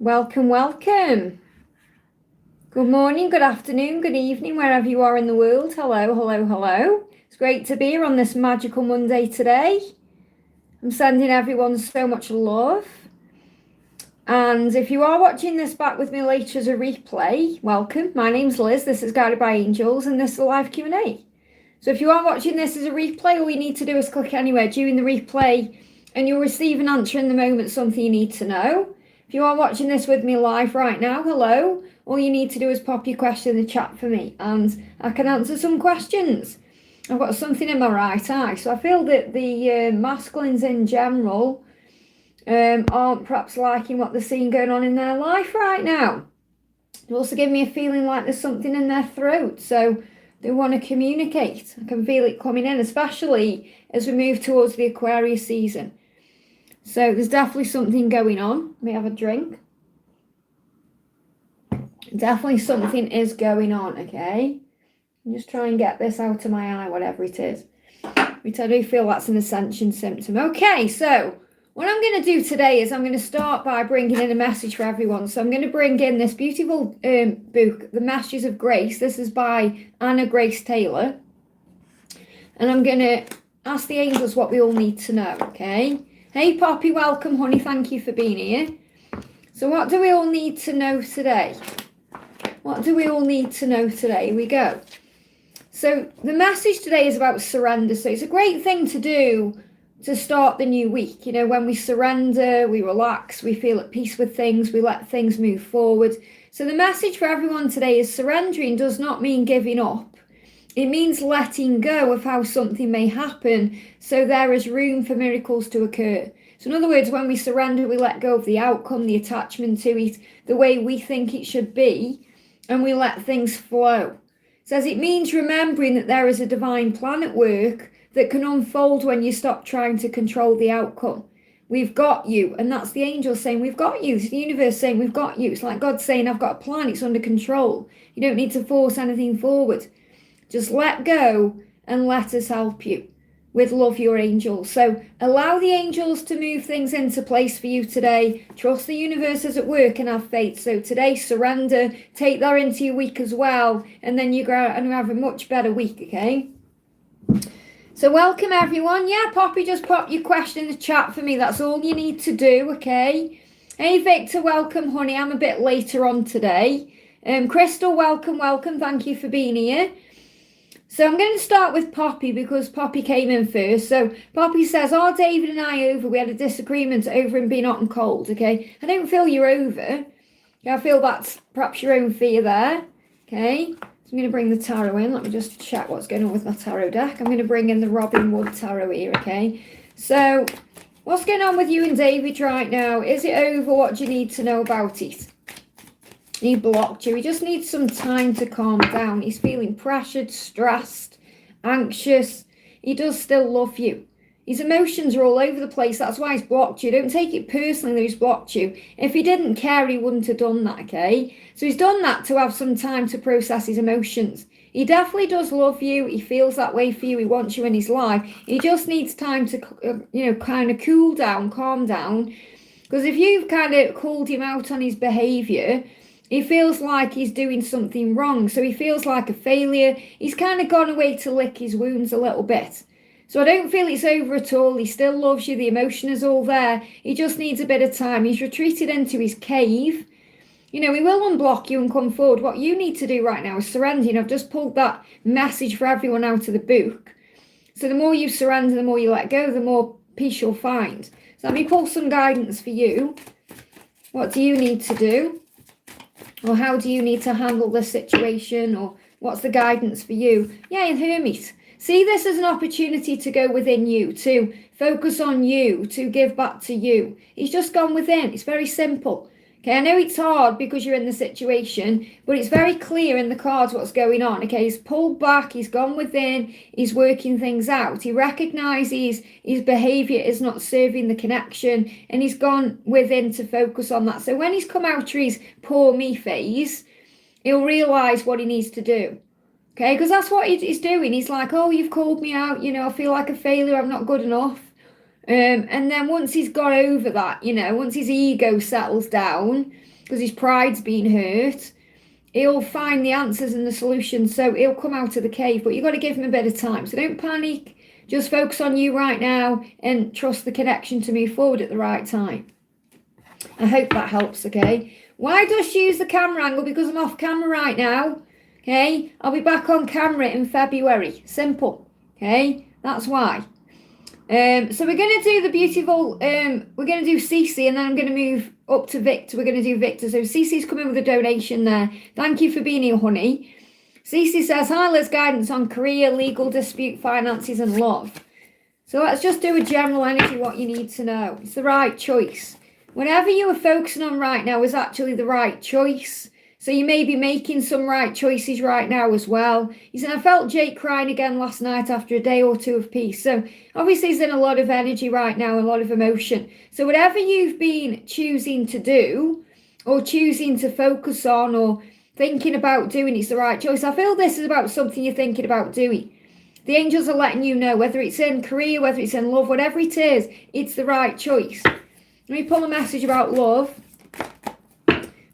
Welcome, welcome. Good morning, good afternoon, good evening, wherever you are in the world. Hello, hello, hello. It's great to be here on this magical Monday today. I'm sending everyone so much love. And if you are watching this back with me later as a replay, welcome. My name's Liz, this is Guided by Angels, and this is a live Q&A. So if you are watching this as a replay, all you need to do is click anywhere during the replay and you'll receive an answer in the moment, something you need to know. If you are watching this with me live right now, hello. All you need to do is pop your question in the chat for me and I can answer some questions. I've got something in my right eye, so I feel that the masculines in general aren't perhaps liking what they're seeing going on in their life right now. They also give me a feeling like there's something in their throat, so they want to communicate. I can feel it coming in, especially as we move towards the Aquarius season. So there's definitely something going on. Let me have a drink. Definitely something is going on, okay? I'm just try and get this out of my eye, whatever it is. Which I do feel that's an ascension symptom. Okay, so what I'm going to do today is I'm going to start by bringing in a message for everyone. So I'm going to bring in this beautiful book, The Messages of Grace. This is by Anna Grace Taylor. And I'm going to ask the angels what we all need to know, okay? Hey, Poppy, welcome, honey. Thank you for being here. So what do we all need to know today? What do we all need to know today? Here we go. So the message today is about surrender. So it's a great thing to do to start the new week. You know, when we surrender, we relax, we feel at peace with things, we let things move forward. So the message for everyone today is surrendering does not mean giving up. It means letting go of how something may happen so there is room for miracles to occur. So in other words, when we surrender, we let go of the outcome, the attachment to it, the way we think it should be, and we let things flow. It says it means remembering that there is a divine plan at work that can unfold when you stop trying to control the outcome. We've got you. And that's the angel saying, we've got you. It's the universe saying, we've got you. It's like God saying, I've got a plan. It's under control. You don't need to force anything forward. Just let go and let us help you. With love, your angels. So allow the angels to move things into place for you today. Trust the universe is at work and have faith. So today, surrender. Take that into your week as well. And then you're going to have a much better week, okay? So welcome, everyone. Yeah, Poppy, just pop your question in the chat for me. That's all you need to do, okay? Hey, Victor, welcome, honey. I'm a bit later on today. Crystal, welcome, welcome. Thank you for being here. So I'm going to start with Poppy because Poppy came in first. So Poppy says, are David and I over? We had a disagreement over him being hot and cold, okay? I don't feel you're over. I feel that's perhaps your own fear there, okay? So I'm going to bring the tarot in. Let me just check what's going on with my tarot deck. I'm going to bring in the Robin Wood tarot here, okay? So what's going on with you and David right now? Is it over? What do you need to know about it? He blocked you. He just needs some time to calm down. He's feeling pressured, stressed, anxious. He does still love you. His emotions are all over the place. That's why he's blocked you. Don't take it personally that he's blocked you. If he didn't care, he wouldn't have done that, okay? So he's done that to have some time to process his emotions. He definitely does love you. He feels that way for you. He wants you in his life. He just needs time to, kind of cool down, calm down. Because if you've kind of called him out on his behaviour, he feels like he's doing something wrong. So he feels like a failure. He's kind of gone away to lick his wounds a little bit. So I don't feel it's over at all. He still loves you. The emotion is all there. He just needs a bit of time. He's retreated into his cave. You know, he will unblock you and come forward. What you need to do right now is surrender. And I've just pulled that message for everyone out of the book. So the more you surrender, the more you let go, the more peace you'll find. So let me pull some guidance for you. What do you need to do? Or how do you need to handle this situation? Or what's the guidance for you? Yeah, Hermes. See this as an opportunity to go within you, to focus on you, to give back to you. He's just gone within. It's very simple. Okay, I know it's hard because you're in the situation, but it's very clear in the cards what's going on. Okay, he's pulled back, he's gone within, he's working things out. He recognises his behaviour is not serving the connection, and he's gone within to focus on that. So when he's come out of his poor me phase, he'll realise what he needs to do. Okay, because that's what he's doing. He's like, oh, you've called me out, I feel like a failure, I'm not good enough. And then once he's got over that, once his ego settles down, because his pride's been hurt, he'll find the answers and the solutions. So he'll come out of the cave, but you've got to give him a bit of time. So don't panic. Just focus on you right now and trust the connection to move forward at the right time. I hope that helps, okay? Why does she use the camera angle? Because I'm off camera right now, okay? I'll be back on camera in February. Simple, okay? That's why. So we're going to do the beautiful, we're going to do Cece, and then I'm going to move up to Victor. We're going to do Victor. So Cece's come in with a donation there. Thank you for being here, honey. Cece says, hi, Liz, guidance on career, legal dispute, finances and love. So let's just do a general energy, what you need to know. It's the right choice. Whatever you are focusing on right now is actually the right choice. So you may be making some right choices right now as well. He said, I felt Jake crying again last night after a day or two of peace. So obviously he's in a lot of energy right now, a lot of emotion. So whatever you've been choosing to do or choosing to focus on or thinking about doing, it's the right choice. I feel this is about something you're thinking about doing. The angels are letting you know, whether it's in career, whether it's in love, whatever it is, it's the right choice. Let me pull a message about love.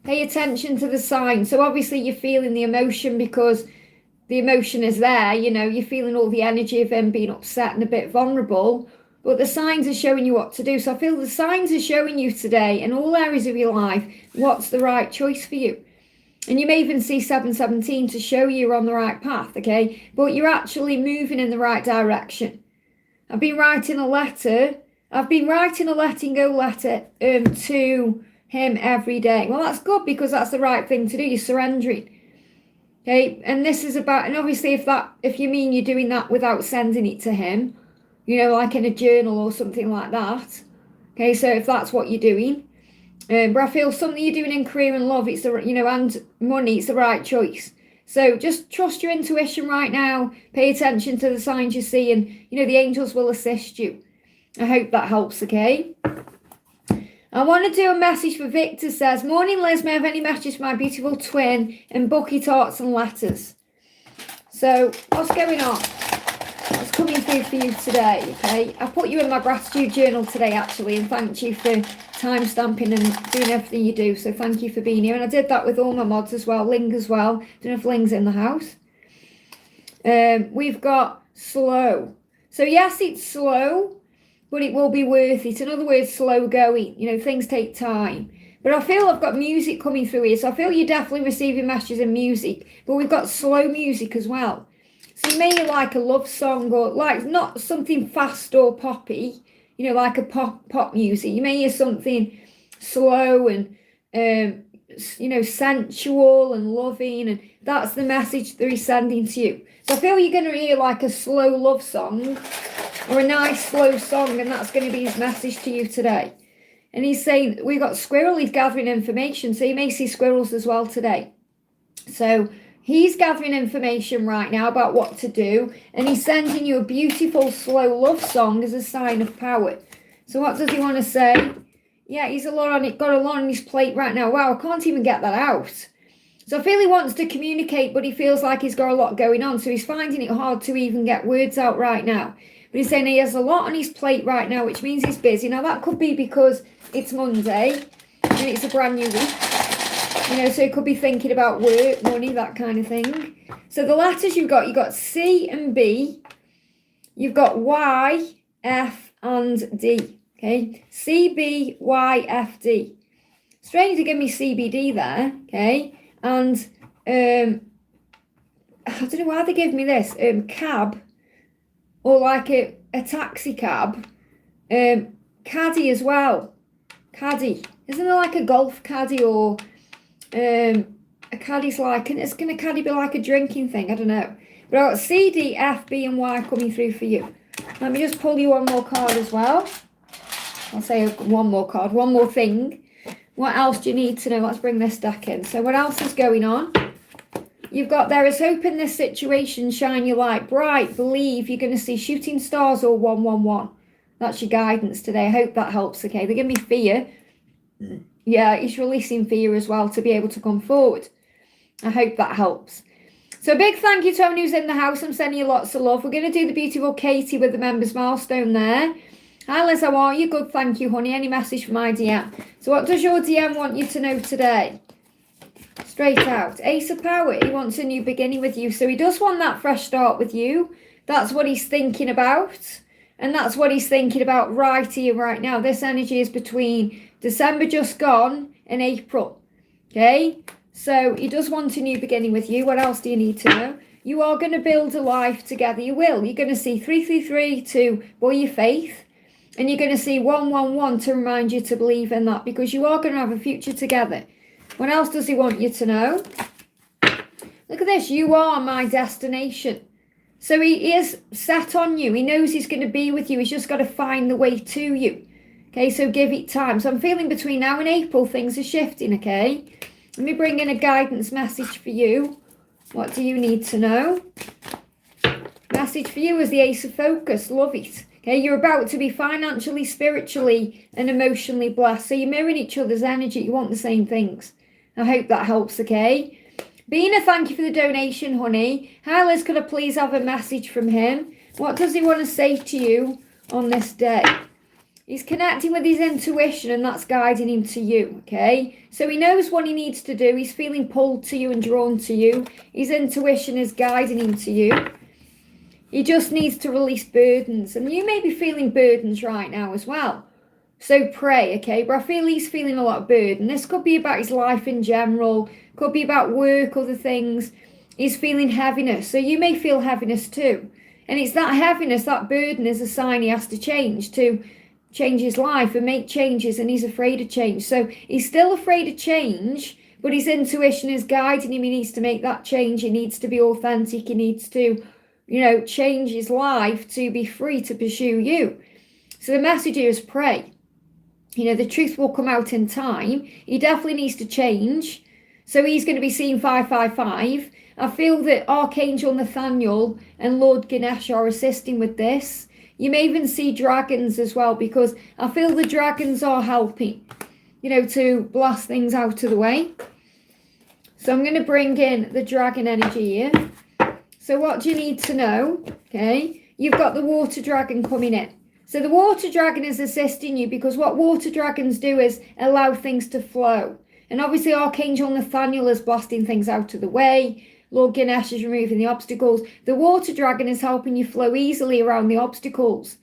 Pay attention to the sign. So obviously you're feeling the emotion because the emotion is there. You're feeling all the energy of him being upset and a bit vulnerable. But the signs are showing you what to do. So I feel the signs are showing you today in all areas of your life what's the right choice for you. And you may even see 717 to show you're on the right path, okay? But you're actually moving in the right direction. I've been writing a letting go letter to him every day. Well, that's good because that's the right thing to do. You're surrendering. Okay, and this is about, and obviously if you mean you're doing that without sending it to him, like in a journal or something like that. Okay, so if that's what you're doing. But I feel something you're doing in career and love, it's and money, it's the right choice. So just trust your intuition right now. Pay attention to the signs you see, and the angels will assist you. I hope that helps, okay? I want to do a message for Victor. Says, morning Liz, may I have any messages for my beautiful twin and bucket arts and letters? So what's going on? What's coming through for you today, okay? I put you in my gratitude journal today actually, and thanked you for time stamping and doing everything you do. So thank you for being here. And I did that with all my mods as well, Ling as well. Don't know if Ling's in the house. We've got slow. So yes, it's slow, but it will be worth it. In other words, slow going. Things take time. But I feel I've got music coming through here. So I feel you're definitely receiving messages in music. But we've got slow music as well. So you may like a love song or like not something fast or poppy, like a pop music. You may hear something slow and, sensual and loving. And that's the message that he's sending to you. So I feel you're going to hear like a slow love song or a nice slow song, and that's going to be his message to you today. And he's saying, we've got squirrel, he's gathering information, so you may see squirrels as well today. So he's gathering information right now about what to do, and he's sending you a beautiful slow love song as a sign of power. So what does he want to say? Yeah, he's got a lot on his plate right now. Wow, I can't even get that out. So I feel he wants to communicate, but he feels like he's got a lot going on, so he's finding it hard to even get words out right now. But he's saying he has a lot on his plate right now, which means he's busy. Now, that could be because it's Monday and it's a brand new week. So he could be thinking about work, money, that kind of thing. So the letters you've got C and B. You've got Y, F, and D. Okay? C, B, Y, F, D. Strange to give me CBD there. Okay? And I don't know why they give me this. Cab. Or like a taxi cab. Caddy as well. Caddy. Isn't there like a golf caddy or a caddy's like, is going to caddy be like a drinking thing? I don't know. But I've got C, D, F, B and Y coming through for you. Let me just pull you one more card as well. I'll say one more card, one more thing. What else do you need to know? Let's bring this deck in. So what else is going on? You've got, there is hope in this situation, shine your light bright, believe you're going to see shooting stars or 111. That's your guidance today. I hope that helps, okay? They're giving me fear. Yeah, he's releasing fear as well to be able to come forward. I hope that helps. So a big thank you to everyone who's in the house. I'm sending you lots of love. We're going to do the beautiful Katie with the members milestone there. Hi Liz, how are you? Good, thank you, honey. Any message from my DM? So what does your DM want you to know today? Straight out. Ace of Power, he wants a new beginning with you. So he does want that fresh start with you. That's what he's thinking about. And that's what he's thinking about right here, right now. This energy is between December just gone and April. Okay? So he does want a new beginning with you. What else do you need to know? You are going to build a life together. You will. You're going to see 333 to buoy your faith. And you're going to see 111 to remind you to believe in that. Because you are going to have a future together. What else does he want you to know? Look at this. You are my destination. So he is set on you. He knows he's going to be with you. He's just got to find the way to you. Okay, so give it time. So I'm feeling between now and April, things are shifting, okay? Let me bring in a guidance message for you. What do you need to know? Message for you is the Ace of Focus. Love it. Okay, you're about to be financially, spiritually, and emotionally blessed. So you're mirroring each other's energy. You want the same things. I hope that helps, okay? Bina, thank you for the donation, honey. Hi, Liz, could I please have a message from him? What does he want to say to you on this day? He's connecting with his intuition and that's guiding him to you, okay? So he knows what he needs to do. He's feeling pulled to you and drawn to you. His intuition is guiding him to you. He just needs to release burdens. And you may be feeling burdens right now as well. So pray, okay? But I feel he's feeling a lot of burden. This could be about his life in general. Could be about work, other things. He's feeling heaviness. So you may feel heaviness too. And it's that heaviness, that burden is a sign he has to change his life and make changes. And he's afraid of change. So he's still afraid of change. But his intuition is guiding him. He needs to make that change. He needs to be authentic. He needs to, change his life to be free to pursue you. So the message here is pray. The truth will come out in time. He definitely needs to change. So he's going to be seeing 555. I feel that Archangel Nathaniel and Lord Ganesh are assisting with this. You may even see dragons as well, because I feel the dragons are helping, to blast things out of the way. So I'm going to bring in the dragon energy here. So what do you need to know? Okay, you've got the water dragon coming in. So the water dragon is assisting you because what water dragons do is allow things to flow. And obviously Archangel Nathaniel is blasting things out of the way. Lord Ganesh is removing the obstacles. The water dragon is helping you flow easily around the obstacles.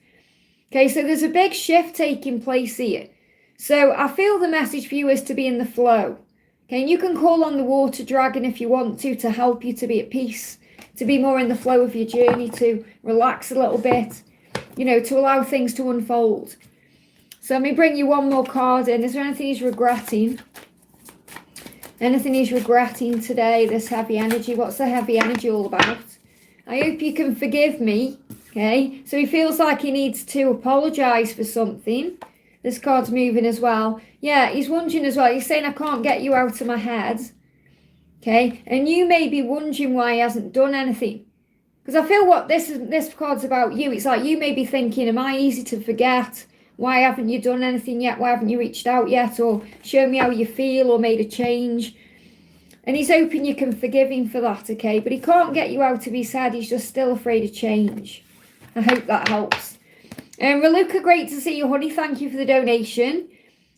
Okay, so there's a big shift taking place here. So I feel the message for you is to be in the flow. Okay, and you can call on the water dragon if you want to help you to be at peace, to be more in the flow of your journey, to relax a little bit. To allow things to unfold. So let me bring you one more card in. Is there anything he's regretting? Anything he's regretting today, this heavy energy? What's the heavy energy all about? I hope you can forgive me, okay? So he feels like he needs to apologise for something. This card's moving as well. Yeah, he's wondering as well. He's saying, I can't get you out of my head, okay? And you may be wondering why he hasn't done anything. Because I feel what this card's about you. It's like you may be thinking, am I easy to forget? Why haven't you done anything yet? Why haven't you reached out yet? Or shown me how you feel or made a change? And he's hoping you can forgive him for that, okay? But he can't get you out of his head. He's just still afraid of change. I hope that helps. Raluca, great to see you, honey. Thank you for the donation.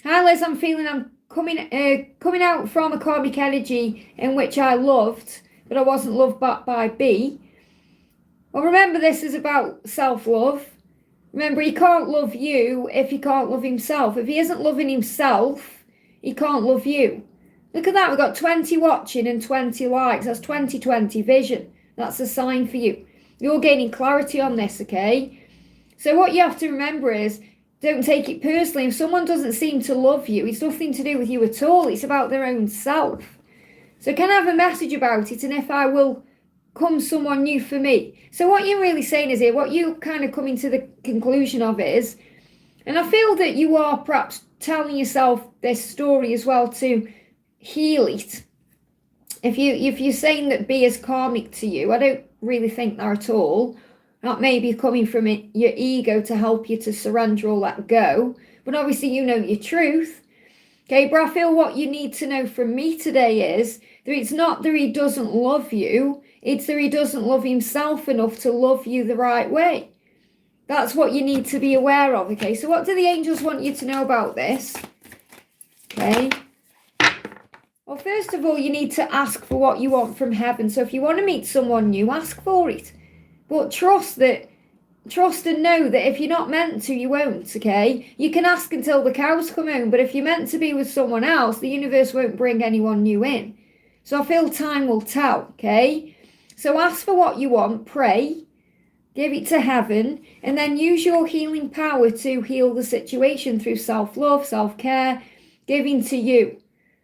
Hi, Liz. I'm feeling I'm coming out from a karmic energy in which I loved, but I wasn't loved back by B. Well, remember, this is about self-love. Remember, he can't love you if he can't love himself. If he isn't loving himself, he can't love you. Look at that. We've got 20 watching and 20 likes. That's 20/20 vision. That's a sign for you. You're gaining clarity on this, okay? So what you have to remember is, don't take it personally. If someone doesn't seem to love you, it's nothing to do with you at all. It's about their own self. So can I have a message about it? And if I will come someone new for me. So what you're really saying is here, what you kind of coming to the conclusion of is, and I feel that you are perhaps telling yourself this story as well to heal it. If you're saying that B is karmic to you, I don't really think that at all. That may be coming from your ego to help you to surrender or let go. But obviously you know your truth. Okay, but I feel what you need to know from me today is that it's not that he doesn't love you. It's that he doesn't love himself enough to love you the right way. That's what you need to be aware of, okay? So what do the angels want you to know about this? Okay. Well, first of all, you need to ask for what you want from heaven. So if you want to meet someone new, ask for it. But trust and know that if you're not meant to, you won't, okay? You can ask until the cows come home, but if you're meant to be with someone else, the universe won't bring anyone new in. So I feel time will tell, okay? So ask for what you want, pray, give it to heaven, and then use your healing power to heal the situation through self-love, self-care, giving to you.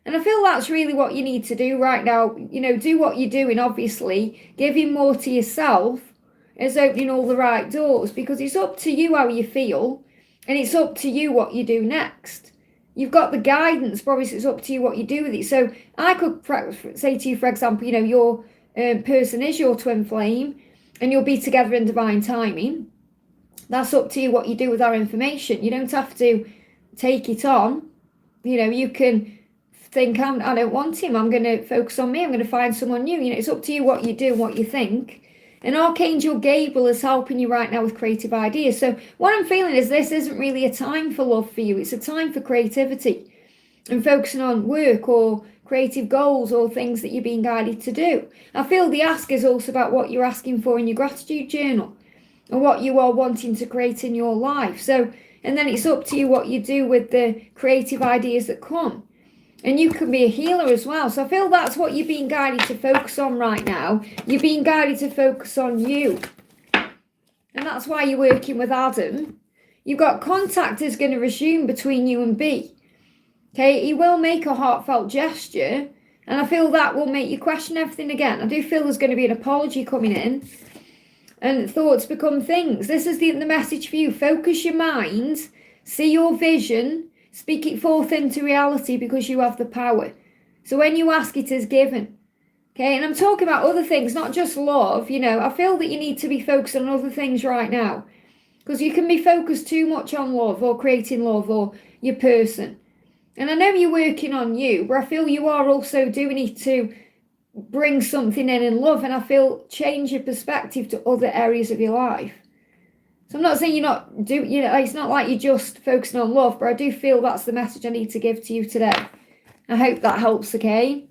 And I feel that's really what you need to do right now. You know, do what you're doing, obviously. Giving more to yourself is opening all the right doors, because it's up to you how you feel, and it's up to you what you do next. You've got the guidance, but obviously it's up to you what you do with it. So I could say to you, for example, you know, your person is your twin flame, and you'll be together in divine timing. That's up to you what you do with our information. You don't have to take it on. You know, you can think, I don't want him, I'm going to focus on me, I'm going to find someone new. You know, it's up to you what you do and what you think. And Archangel Gabriel is helping you right now with creative ideas. So what I'm feeling is this isn't really a time for love for you. It's a time for creativity and focusing on work or creative goals or things that you're being guided to do. I feel the ask is also about what you're asking for in your gratitude journal and what you are wanting to create in your life. So, and then it's up to you what you do with the creative ideas that come. And you can be a healer as well. So I feel that's what you're being guided to focus on right now. You're being guided to focus on you. And that's why you're working with Adam. You've got contact is going to resume between you and B. Okay, he will make a heartfelt gesture. And I feel that will make you question everything again. I do feel there's going to be an apology coming in. And thoughts become things. This is the message for you. Focus your mind. See your vision. Speak it forth into reality, because you have the power. So when you ask, it is given. Okay, and I'm talking about other things, not just love. You know, I feel that you need to be focused on other things right now, because you can be focused too much on love or creating love or your person. And I know you're working on you, but I feel you are also doing it to bring something in love. And I feel change your perspective to other areas of your life. So I'm not saying it's not like you're just focusing on love, but I do feel that's the message I need to give to you today. I hope that helps, okay?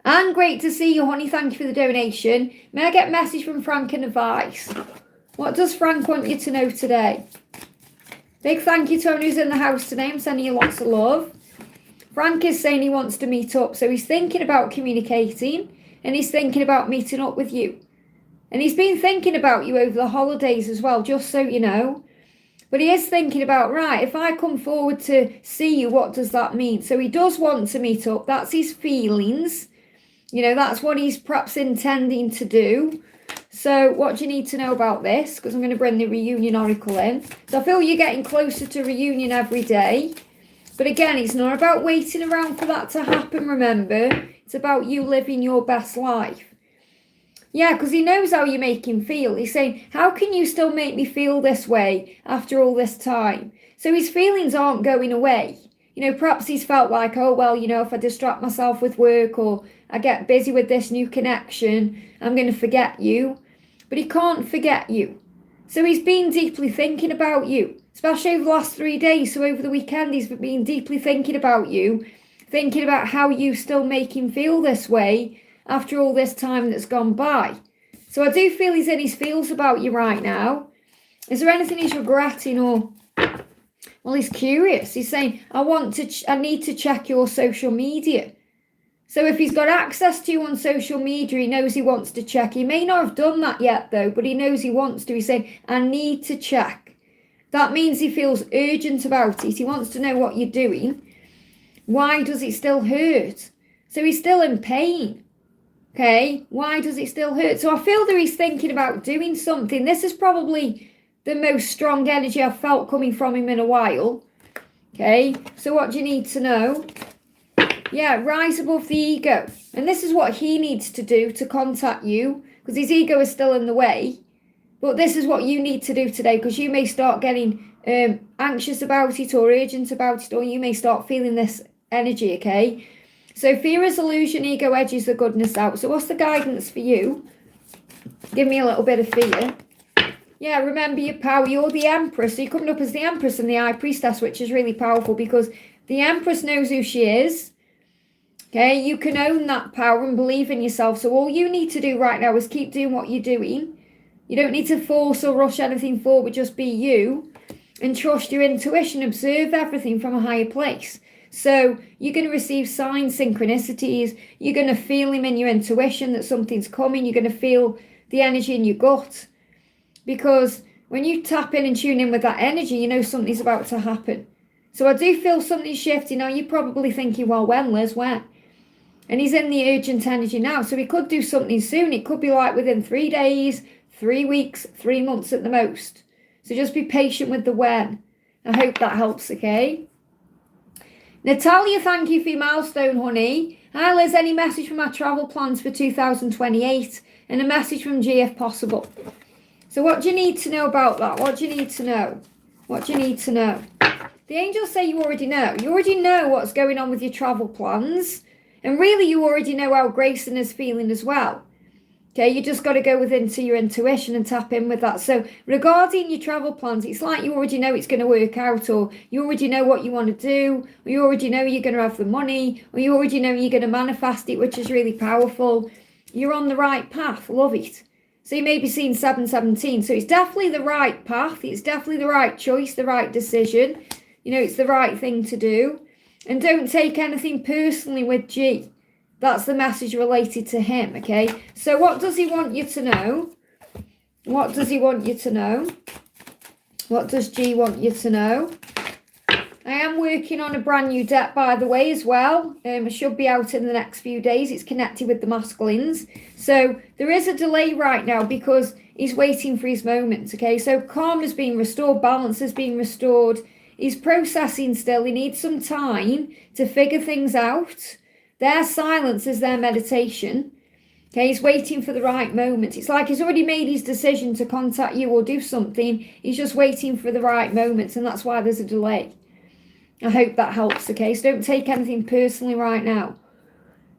And great to see you, honey. Thank you for the donation. May I get a message from Frank and advice? What does Frank want you to know today? Big thank you to everyone who's in the house today. I'm sending you lots of love. Frank is saying he wants to meet up. So he's thinking about communicating, and he's thinking about meeting up with you. And he's been thinking about you over the holidays as well, just so you know. But he is thinking about, right, if I come forward to see you, what does that mean? So he does want to meet up. That's his feelings. You know, that's what he's perhaps intending to do. So what do you need to know about this? Because I'm going to bring the reunion oracle in. So I feel you're getting closer to reunion every day. But again, it's not about waiting around for that to happen, remember. It's about you living your best life. Yeah, because he knows how you make him feel. He's saying, how can you still make me feel this way after all this time? So his feelings aren't going away. You know, perhaps he's felt like, oh, well, you know, if I distract myself with work or I get busy with this new connection, I'm going to forget you. But he can't forget you. So he's been deeply thinking about you, especially over the last 3 days. So over the weekend, he's been deeply thinking about you, thinking about how you still make him feel this way after all this time that's gone by. So I do feel he's in his feels about you right now. Is there anything he's regretting or... Well, he's curious. He's saying, I need to check your social media. So if he's got access to you on social media, he knows he wants to check. He may not have done that yet, though, but he knows he wants to. He's saying, I need to check. That means he feels urgent about it. He wants to know what you're doing. Why does it still hurt? So he's still in pain. Okay, why does it still hurt? So I feel that he's thinking about doing something. This is probably the most strong energy I've felt coming from him in a while. Okay, so what do you need to know? Yeah, rise above the ego. And this is what he needs to do to contact you, because his ego is still in the way. But this is what you need to do today, because you may start getting anxious about it or urgent about it, or you may start feeling this energy, okay? So fear is illusion, ego edges the goodness out. So what's the guidance for you? Give me a little bit of fear. Yeah, remember your power. You're the Empress. So you're coming up as the Empress and the High Priestess, which is really powerful because the Empress knows who she is. Okay, you can own that power and believe in yourself. So all you need to do right now is keep doing what you're doing. You don't need to force or rush anything forward, just be you and trust your intuition. Observe everything from a higher place. So you're going to receive signs, synchronicities. You're going to feel them in your intuition that something's coming. You're going to feel the energy in your gut. Because when you tap in and tune in with that energy, you know something's about to happen. So I do feel something's shifting. Now you're probably thinking, well, when, Liz, when? And he's in the urgent energy now. So he could do something soon. It could be like within 3 days, 3 weeks, 3 months at the most. So just be patient with the when. I hope that helps, okay? Natalia, thank you for your milestone, honey. Hi, Liz. Any message from our travel plans for 2028? And a message from G if possible. So what do you need to know about that? What do you need to know? What do you need to know? The angels say you already know. You already know what's going on with your travel plans. And really, you already know how Grayson is feeling as well. Okay, you just got to go into your intuition and tap in with that. So regarding your travel plans, it's like you already know it's going to work out, or you already know what you want to do, or you already know you're going to have the money, or you already know you're going to manifest it, which is really powerful. You're on the right path. Love it. So you may be seeing 717. So it's definitely the right path. It's definitely the right choice, the right decision. You know, it's the right thing to do. And don't take anything personally with G. That's the message related to him, okay? So what does he want you to know? What does he want you to know? What does G want you to know? I am working on a brand new deck, by the way, as well. It should be out in the next few days. It's connected with the masculines. So there is a delay right now because he's waiting for his moment, okay? So calm has been restored, balance has been restored. He's processing still. He needs some time to figure things out. Their silence is their meditation. Okay, he's waiting for the right moment. It's like he's already made his decision to contact you or do something. He's just waiting for the right moment, and that's why there's a delay. I hope that helps, okay? So don't take anything personally right now.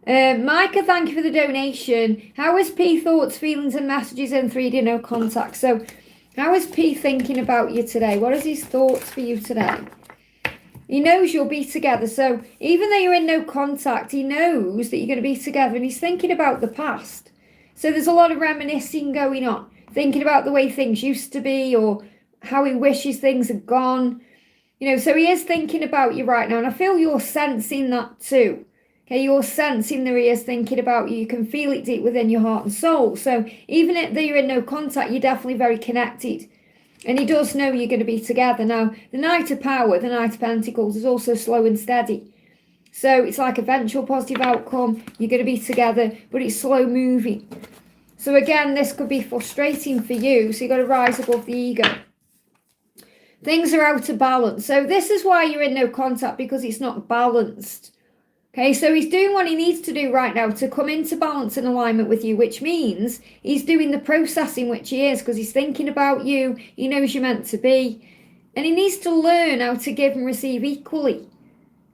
Micah, thank you for the donation. How is P thoughts, feelings and messages in 3D no contact? So how is P thinking about you today? What is his thoughts for you today? He knows you'll be together. So even though you're in no contact, he knows that you're going to be together and he's thinking about the past. So there's a lot of reminiscing going on. Thinking about the way things used to be or how he wishes things had gone. You know, so he is thinking about you right now. And I feel you're sensing that too. Okay, you're sensing that he is thinking about you. You can feel it deep within your heart and soul. So even though you're in no contact, you're definitely very connected. And he does know you're going to be together. Now, the Knight of Power, the Knight of Pentacles, is also slow and steady. So it's like eventual positive outcome. You're going to be together, but it's slow moving. So again, this could be frustrating for you. So you've got to rise above the ego. Things are out of balance. So this is why you're in no contact, because it's not balanced. Okay, so he's doing what he needs to do right now to come into balance and alignment with you, which means he's doing the processing, which he is, because he's thinking about you. He knows you're meant to be. And he needs to learn how to give and receive equally.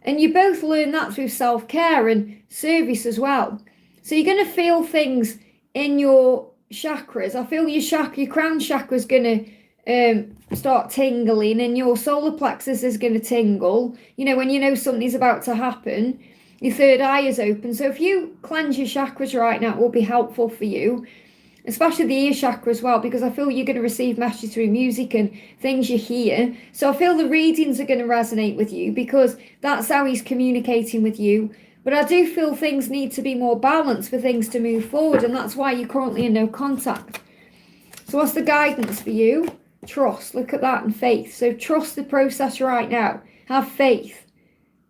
And you both learn that through self-care and service as well. So you're going to feel things in your chakras. I feel your crown chakra is going to start tingling, and your solar plexus is going to tingle. You know, when you know something's about to happen, your third eye is open. So if you cleanse your chakras right now, it will be helpful for you, especially the ear chakra as well, because I feel you're going to receive messages through music and things you hear. So I feel the readings are going to resonate with you because that's how he's communicating with you. But I do feel things need to be more balanced for things to move forward, and that's why you're currently in no contact. So what's the guidance for you? Trust. Look at that, and faith. So trust the process right now. Have faith.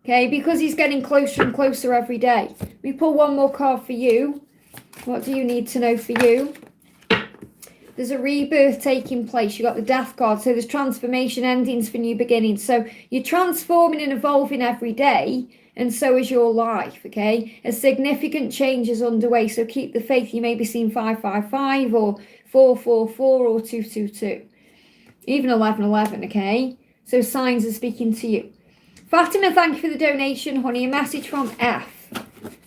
Okay, because he's getting closer and closer every day. We pull one more card for you. What do you need to know for you? There's a rebirth taking place. You've got the death card. So there's transformation, endings for new beginnings. So you're transforming and evolving every day. And so is your life, okay? A significant change is underway. So keep the faith. You may be seeing 555 or 444 or 222. Even 1111, okay? So signs are speaking to you. Fatima, thank you for the donation, honey. A message from F.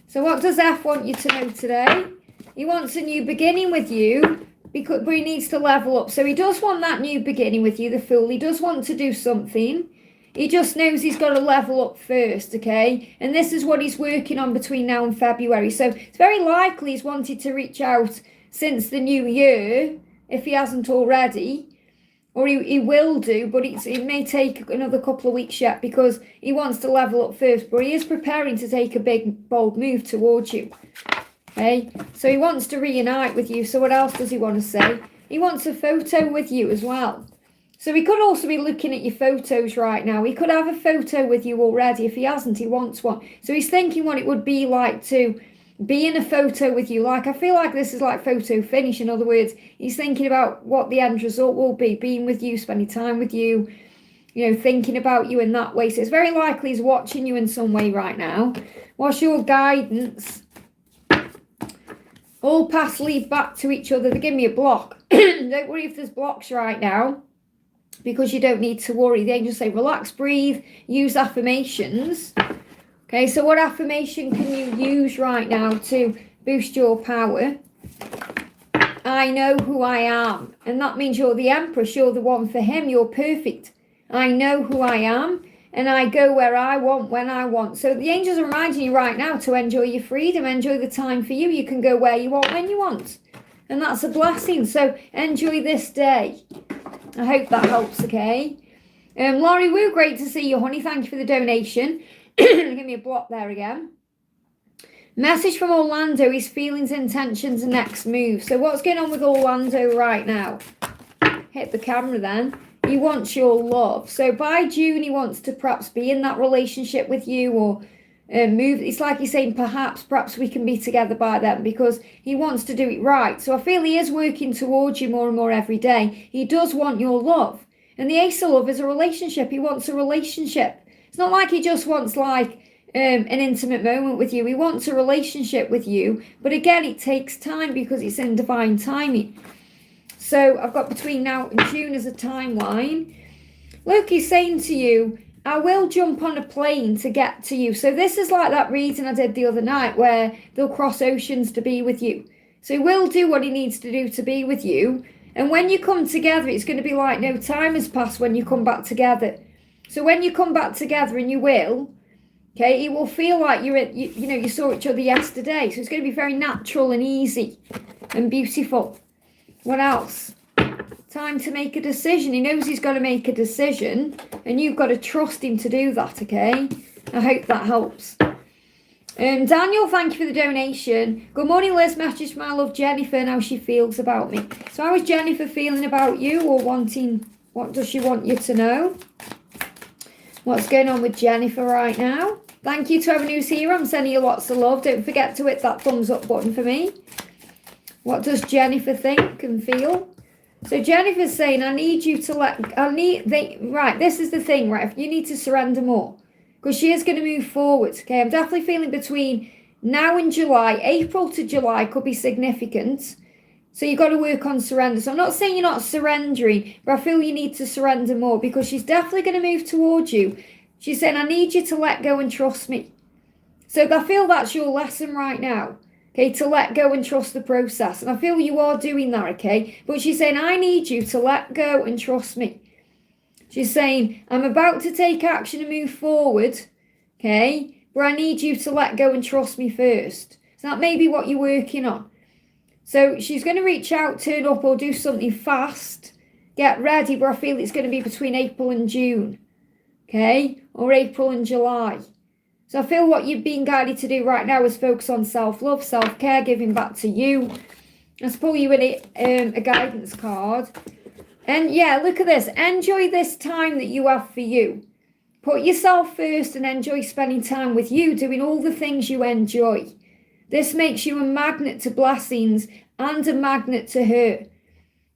So what does F want you to know today? He wants a new beginning with you but he needs to level up. So he does want that new beginning with you, the Fool. He does want to do something. He just knows he's got to level up first, okay? And this is what he's working on between now and February. So it's very likely he's wanted to reach out since the new year, if he hasn't already. Or he will do, but it may take another couple of weeks yet because he wants to level up first. But he is preparing to take a big, bold move towards you. Okay? So he wants to reunite with you. So what else does he want to say? He wants a photo with you as well. So he could also be looking at your photos right now. He could have a photo with you already. If he hasn't, he wants one. So he's thinking what it would be like to be in a photo with you. Like, I feel like this is like photo finish. In other words, he's thinking about what the end result will be, being with you, spending time with you, you know, thinking about you in that way. So it's very likely he's watching you in some way right now. What's your guidance? All paths lead back to each other. They give me a block. Don't worry if there's blocks right now, because you don't need to worry. The angels say, relax, breathe, use affirmations. Okay, so what affirmation can you use right now to boost your power? I know who I am. And that means you're the Empress. You're the one for him. You're perfect. I know who I am. And I go where I want, when I want. So the angels are reminding you right now to enjoy your freedom. Enjoy the time for you. You can go where you want, when you want. And that's a blessing. So enjoy this day. I hope that helps, okay? Laurie Woo, great to see you, honey. Thank you for the donation. Give me a block there again. Message from Orlando, his feelings, intentions, and next move. So what's going on with Orlando right now? Hit the camera then. He wants your love. So by June, he wants to perhaps be in that relationship with you, or move. It's like he's saying, perhaps we can be together by then, because he wants to do it right. So I feel he is working towards you more and more every day. He does want your love. And the Ace of Love is a relationship. He wants a relationship. It's not like he just wants like an intimate moment with you. He wants a relationship with you. But again, it takes time because it's in divine timing. So I've got between now and June as a timeline. Look, he's saying to you, I will jump on a plane to get to you. So this is like that reading I did the other night where they'll cross oceans to be with you. So he will do what he needs to do to be with you. And when you come together, it's going to be like no time has passed when you come back together. So when you come back together, and you will, okay, it will feel like you saw each other yesterday. So it's going to be very natural and easy and beautiful. What else? Time to make a decision. He knows he's got to make a decision, and you've got to trust him to do that, okay? I hope that helps. Daniel, thank you for the donation. Good morning, Liz. Message from my love Jennifer and how she feels about me. So how is Jennifer feeling about you, or what does she want you to know? What's going on with Jennifer right now? Thank you to everyone who's here. I'm sending you lots of love. Don't forget to hit that thumbs up button for me. What does Jennifer think and feel? So Jennifer's saying, I need you to right, this is the thing, right? You need to surrender more, because she is going to move forward. Okay, I'm definitely feeling between now and July, April to July could be significant. So you've got to work on surrender. So I'm not saying you're not surrendering, but I feel you need to surrender more, because she's definitely going to move towards you. She's saying, I need you to let go and trust me. So I feel that's your lesson right now. Okay, to let go and trust the process. And I feel you are doing that, okay? But she's saying, I need you to let go and trust me. She's saying, I'm about to take action and move forward, okay? But I need you to let go and trust me first. So that may be what you're working on. So she's going to reach out, turn up, or do something fast. Get ready, but I feel it's going to be between April and June, okay? Or April and July. So I feel what you've been guided to do right now is focus on self-love, self-care, giving back to you. Let's pull you in a guidance card. And yeah, look at this. Enjoy this time that you have for you. Put yourself first and enjoy spending time with you, doing all the things you enjoy. This makes you a magnet to blessings and a magnet to her.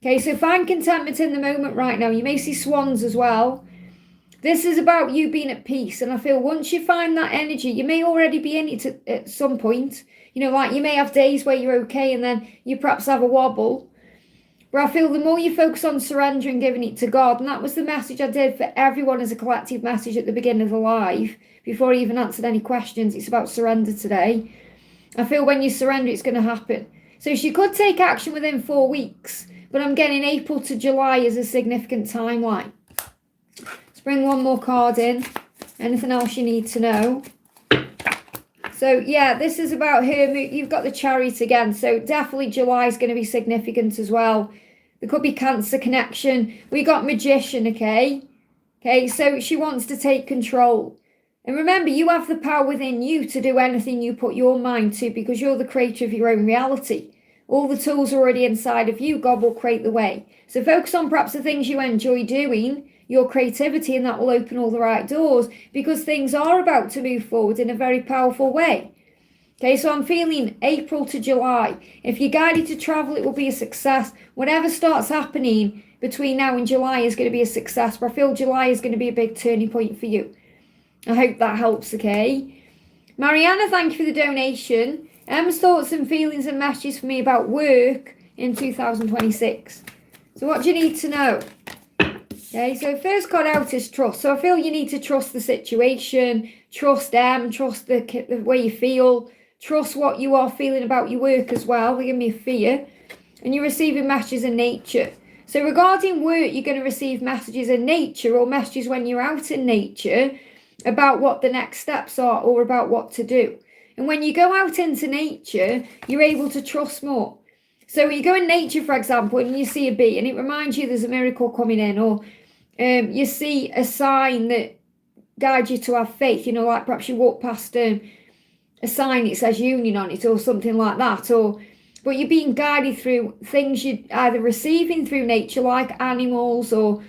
Okay, so find contentment in the moment right now. You may see swans as well. This is about you being at peace. And I feel once you find that energy, you may already be in it at some point. You know, like you may have days where you're okay and then you perhaps have a wobble. But I feel the more you focus on surrendering, giving it to God, and that was the message I did for everyone as a collective message at the beginning of the live, before I even answered any questions. It's about surrender today. I feel when you surrender, it's going to happen. So she could take action within 4 weeks, but I'm getting April to July as a significant timeline. Let's bring one more card in. Anything else you need to know? So yeah, this is about her. You've got the Chariot again. So definitely July is going to be significant as well. There could be Cancer connection. We got Magician, okay? Okay, so she wants to take control. And remember, you have the power within you to do anything you put your mind to because you're the creator of your own reality. All the tools are already inside of you. God will create the way. So focus on perhaps the things you enjoy doing, your creativity, and that will open all the right doors because things are about to move forward in a very powerful way. Okay, so I'm feeling April to July. If you're guided to travel, it will be a success. Whatever starts happening between now and July is going to be a success. But I feel July is going to be a big turning point for you. I hope that helps, okay? Mariana, thank you for the donation. Emma's thoughts and feelings and messages for me about work in 2026. So what do you need to know? Okay, so first card out is trust. So I feel you need to trust the situation, trust them, trust the way you feel, trust what you are feeling about your work as well. They give me fear. And you're receiving messages in nature. So regarding work, you're going to receive messages in nature or messages when you're out in nature about what the next steps are or about what to do. And when you go out into nature, you're able to trust more. So you go in nature, for example, and you see a bee and it reminds you there's a miracle coming in, or you see a sign that guides you to have faith, you know, like perhaps you walk past a sign that says union on it or something like that, but you're being guided through things you're either receiving through nature like animals or,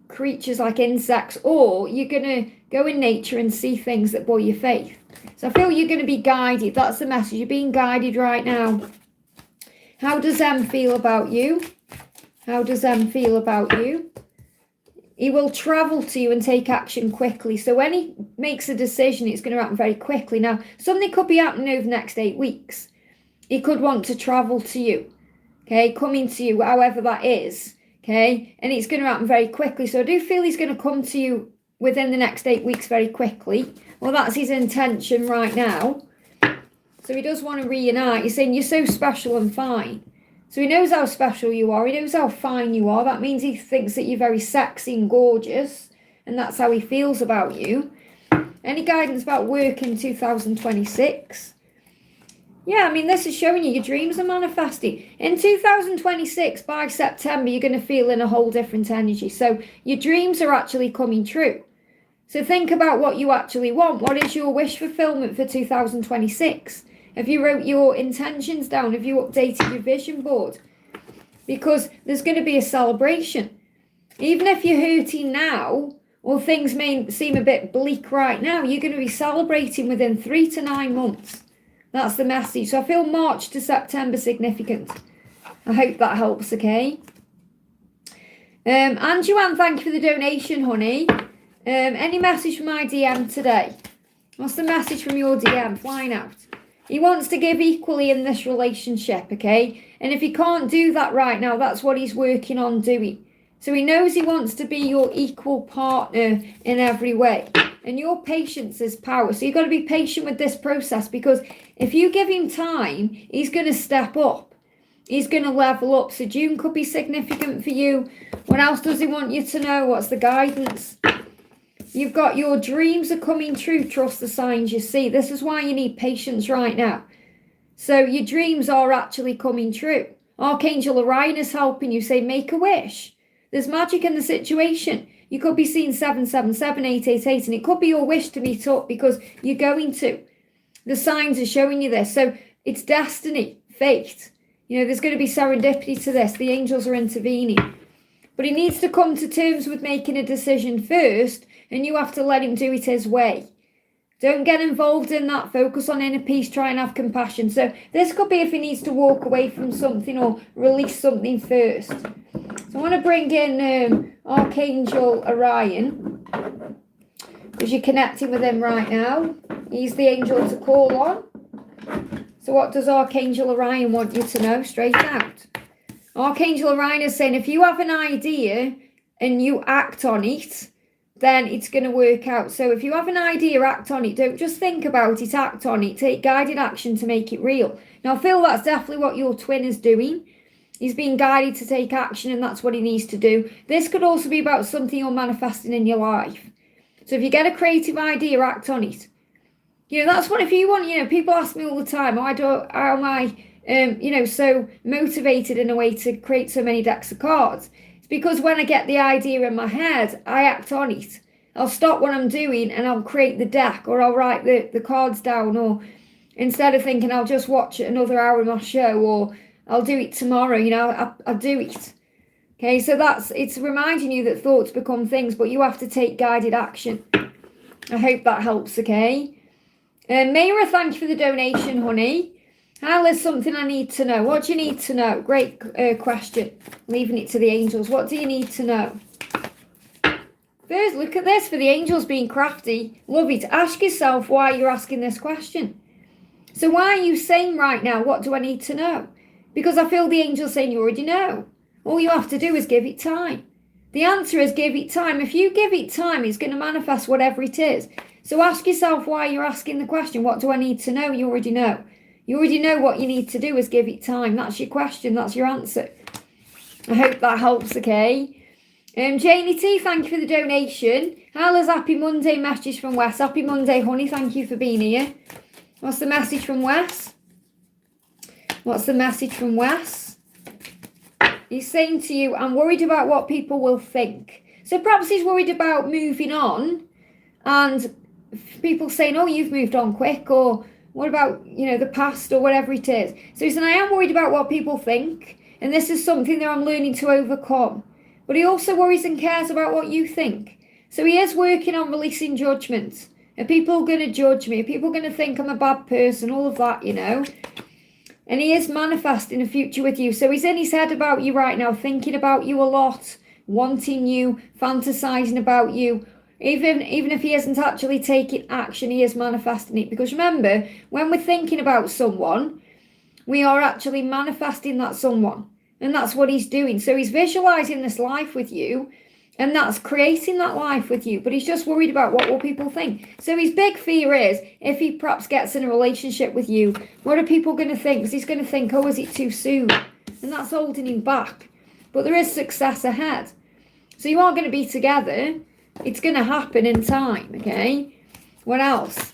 creatures like insects, or you're going to go in nature and see things that buoy your faith. So I feel you're going to be guided. That's the message. You're being guided right now. How does Em feel about you? How does Em feel about you? He will travel to you and take action quickly. So when he makes a decision, it's going to happen very quickly. Now, something could be happening over the next 8 weeks. He could want to travel to you, okay, coming to you, however that is, okay, and it's going to happen very quickly. So I do feel he's going to come to you within the next 8 weeks very quickly. Well, that's his intention right now. So he does want to reunite. He's saying you're so special and fine. So he knows how special you are. He knows how fine you are. That means he thinks that you're very sexy and gorgeous. And that's how he feels about you. Any guidance about work in 2026? Yeah, I mean, this is showing you your dreams are manifesting. In 2026, by September, you're going to feel in a whole different energy. So your dreams are actually coming true. So think about what you actually want. What is your wish fulfillment for 2026? Have you wrote your intentions down? Have you updated your vision board? Because there's going to be a celebration. Even if you're hurting now, or things may seem a bit bleak right now, you're going to be celebrating within 3 to 9 months. That's the message. So I feel March to September significant. I hope that helps, okay? And Joanne, thank you for the donation, honey. Any message from my DM today? What's the message from your DM? Flying out. He wants to give equally in this relationship, okay? And if he can't do that right now, that's what he's working on doing. So he knows he wants to be your equal partner in every way. And your patience is power. So you've got to be patient with this process, because if you give him time, he's going to step up. He's going to level up. So June could be significant for you. What else does he want you to know? What's the guidance? You've got your dreams are coming true. Trust the signs you see. This is why you need patience right now. So your dreams are actually coming true. Archangel Orion is helping you. Say, make a wish. There's magic in the situation. You could be seeing 777, 888, and it could be your wish to meet up because you're going to. The signs are showing you this. So it's destiny, fate. You know, there's going to be serendipity to this. The angels are intervening. But he needs to come to terms with making a decision first, and you have to let him do it his way. Don't get involved in that. Focus on inner peace. Try and have compassion. So this could be if he needs to walk away from something or release something first. So I want to bring in Archangel Orion, because you're connecting with him right now. He's the angel to call on. So what does Archangel Orion want you to know? Straight out. Archangel Orion is saying if you have an idea and you act on it, then it's going to work out. So if you have an idea, act on it. Don't just think about it, act on it. Take guided action to make it real. Now, I feel that's definitely what your twin is doing. He's being guided to take action, and that's what he needs to do. This could also be about something you're manifesting in your life. So if you get a creative idea, act on it. That's what, if you want, people ask me all the time, how am I, so motivated in a way to create so many decks of cards? It's because when I get the idea in my head, I act on it. I'll stop what I'm doing and I'll create the deck, or I'll write the cards down, or instead of thinking I'll just watch another hour of my show, or I'll do it tomorrow, I'll do it. Okay, so it's reminding you that thoughts become things, but you have to take guided action. I hope that helps, okay? Mayra, thank you for the donation, honey. How is something I need to know? What do you need to know? Great question. Leaving it to the angels. What do you need to know? First, look at this, for the angels being crafty. Love it. Ask yourself why you're asking this question. So why are you saying right now, what do I need to know? Because I feel the angels saying you already know. All you have to do is give it time. The answer is give it time. If you give it time, it's going to manifest whatever it is. So ask yourself why you're asking the question, what do I need to know? You already know. You already know what you need to do is give it time. That's your question. That's your answer. I hope that helps, okay? Janie T, thank you for the donation. Hala's happy Monday message from Wes. Happy Monday, honey. Thank you for being here. What's the message from Wes? What's the message from Wes? He's saying to you, I'm worried about what people will think. So perhaps he's worried about moving on and people saying, oh, you've moved on quick, or what about, the past, or whatever it is. So he's saying, I am worried about what people think, and this is something that I'm learning to overcome. But he also worries and cares about what you think. So he is working on releasing judgment. Are people going to judge me? Are people going to think I'm a bad person? All of that, And he is manifesting a future with you. So he's in his head about you right now, thinking about you a lot, wanting you, fantasizing about you. Even if he isn't actually taking action, he is manifesting it. Because remember, when we're thinking about someone, we are actually manifesting that someone. And that's what he's doing. So he's visualizing this life with you, and that's creating that life with you. But he's just worried about what will people think. So his big fear is, if he perhaps gets in a relationship with you, what are people going to think? Because he's going to think, oh, is it too soon? And that's holding him back. But there is success ahead. So you are going to be together. It's going to happen in time, okay? What else?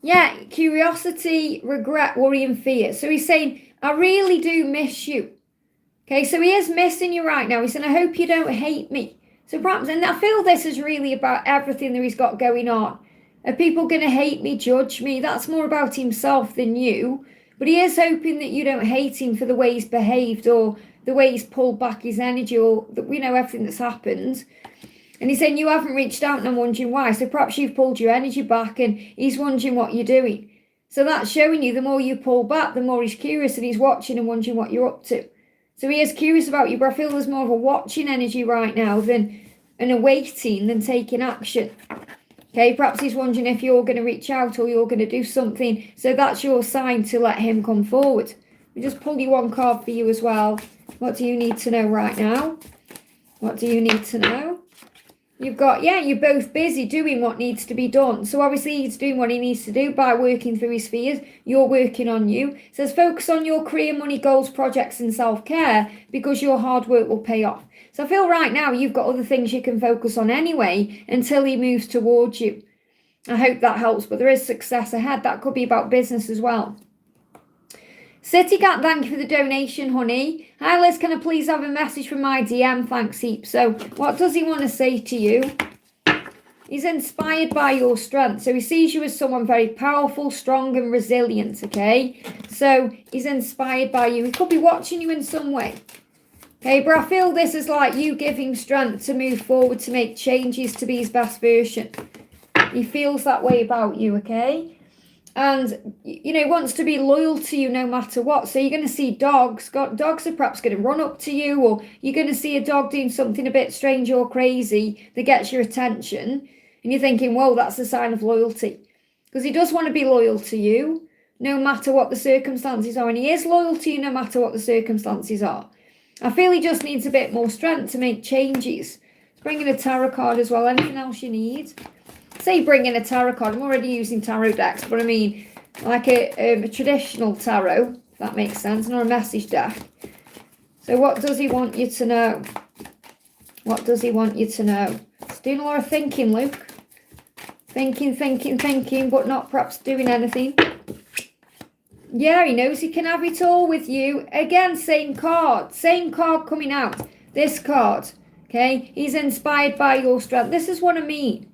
Yeah, curiosity, regret, worry, and fear. So he's saying, I really do miss you. Okay, so he is missing you right now. He's saying, I hope you don't hate me. So perhaps, and I feel this is really about everything that he's got going on. Are people going to hate me, judge me? That's more about himself than you. But he is hoping that you don't hate him for the way he's behaved, or the way he's pulled back his energy, or that we know everything that's happened. And he's saying you haven't reached out and I'm wondering why. So perhaps you've pulled your energy back and he's wondering what you're doing. So that's showing you the more you pull back, the more he's curious, and he's watching and wondering what you're up to. So he is curious about you, but I feel there's more of a watching energy right now than an awaiting than taking action. Okay, perhaps he's wondering if you're going to reach out or you're going to do something. So that's your sign to let him come forward. We just pull you one card for you as well. What do you need to know right now? What do you need to know? You've got, you're both busy doing what needs to be done. So obviously he's doing what he needs to do by working through his fears. You're working on you. It says focus on your career, money, goals, projects and self-care, because your hard work will pay off. So I feel right now you've got other things you can focus on anyway until he moves towards you. I hope that helps, but there is success ahead. That could be about business as well. City Cat, thank you for the donation, honey. Hi Liz, can I please have a message from my DM? Thanks heaps. So what does he want to say to you? He's inspired by your strength. So he sees you as someone very powerful, strong and resilient, okay? So he's inspired by you. He could be watching you in some way. Okay, but I feel this is like you giving strength to move forward, to make changes, to be his best version. He feels that way about you, okay? And, wants to be loyal to you no matter what. So you're going to see dogs. Dogs are perhaps going to run up to you, or you're going to see a dog doing something a bit strange or crazy that gets your attention. And you're thinking, whoa, that's a sign of loyalty. Because he does want to be loyal to you no matter what the circumstances are. And he is loyal to you no matter what the circumstances are. I feel he just needs a bit more strength to make changes. Bring in a tarot card as well. Anything else you need? Say bring in a tarot card. I'm already using tarot decks, but I mean like a traditional tarot, if that makes sense, not a message deck. So what does he want you to know? What does he want you to know? It's doing a lot of thinking, Luke. Thinking, but not perhaps doing anything. Yeah, he knows he can have it all with you. Again, same card coming out. This card, okay? He's inspired by your strength. This is what I mean,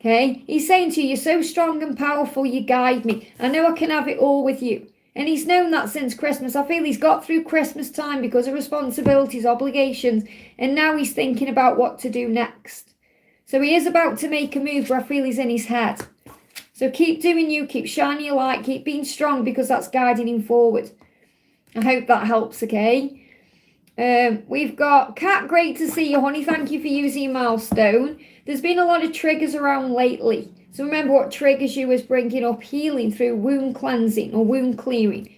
okay? He's saying to you, you're so strong and powerful, you guide me. I know I can have it all with you. And he's known that since Christmas. I feel he's got through Christmas time because of responsibilities, obligations, and now he's thinking about what to do next. So he is about to make a move where I feel he's in his head. So keep doing you, keep shining your light, keep being strong because that's guiding him forward. I hope that helps, okay? We've got Kat, great to see you, honey. Thank you for using your milestone. There's been a lot of triggers around lately. So remember what triggers you is bringing up healing through wound cleansing or wound clearing.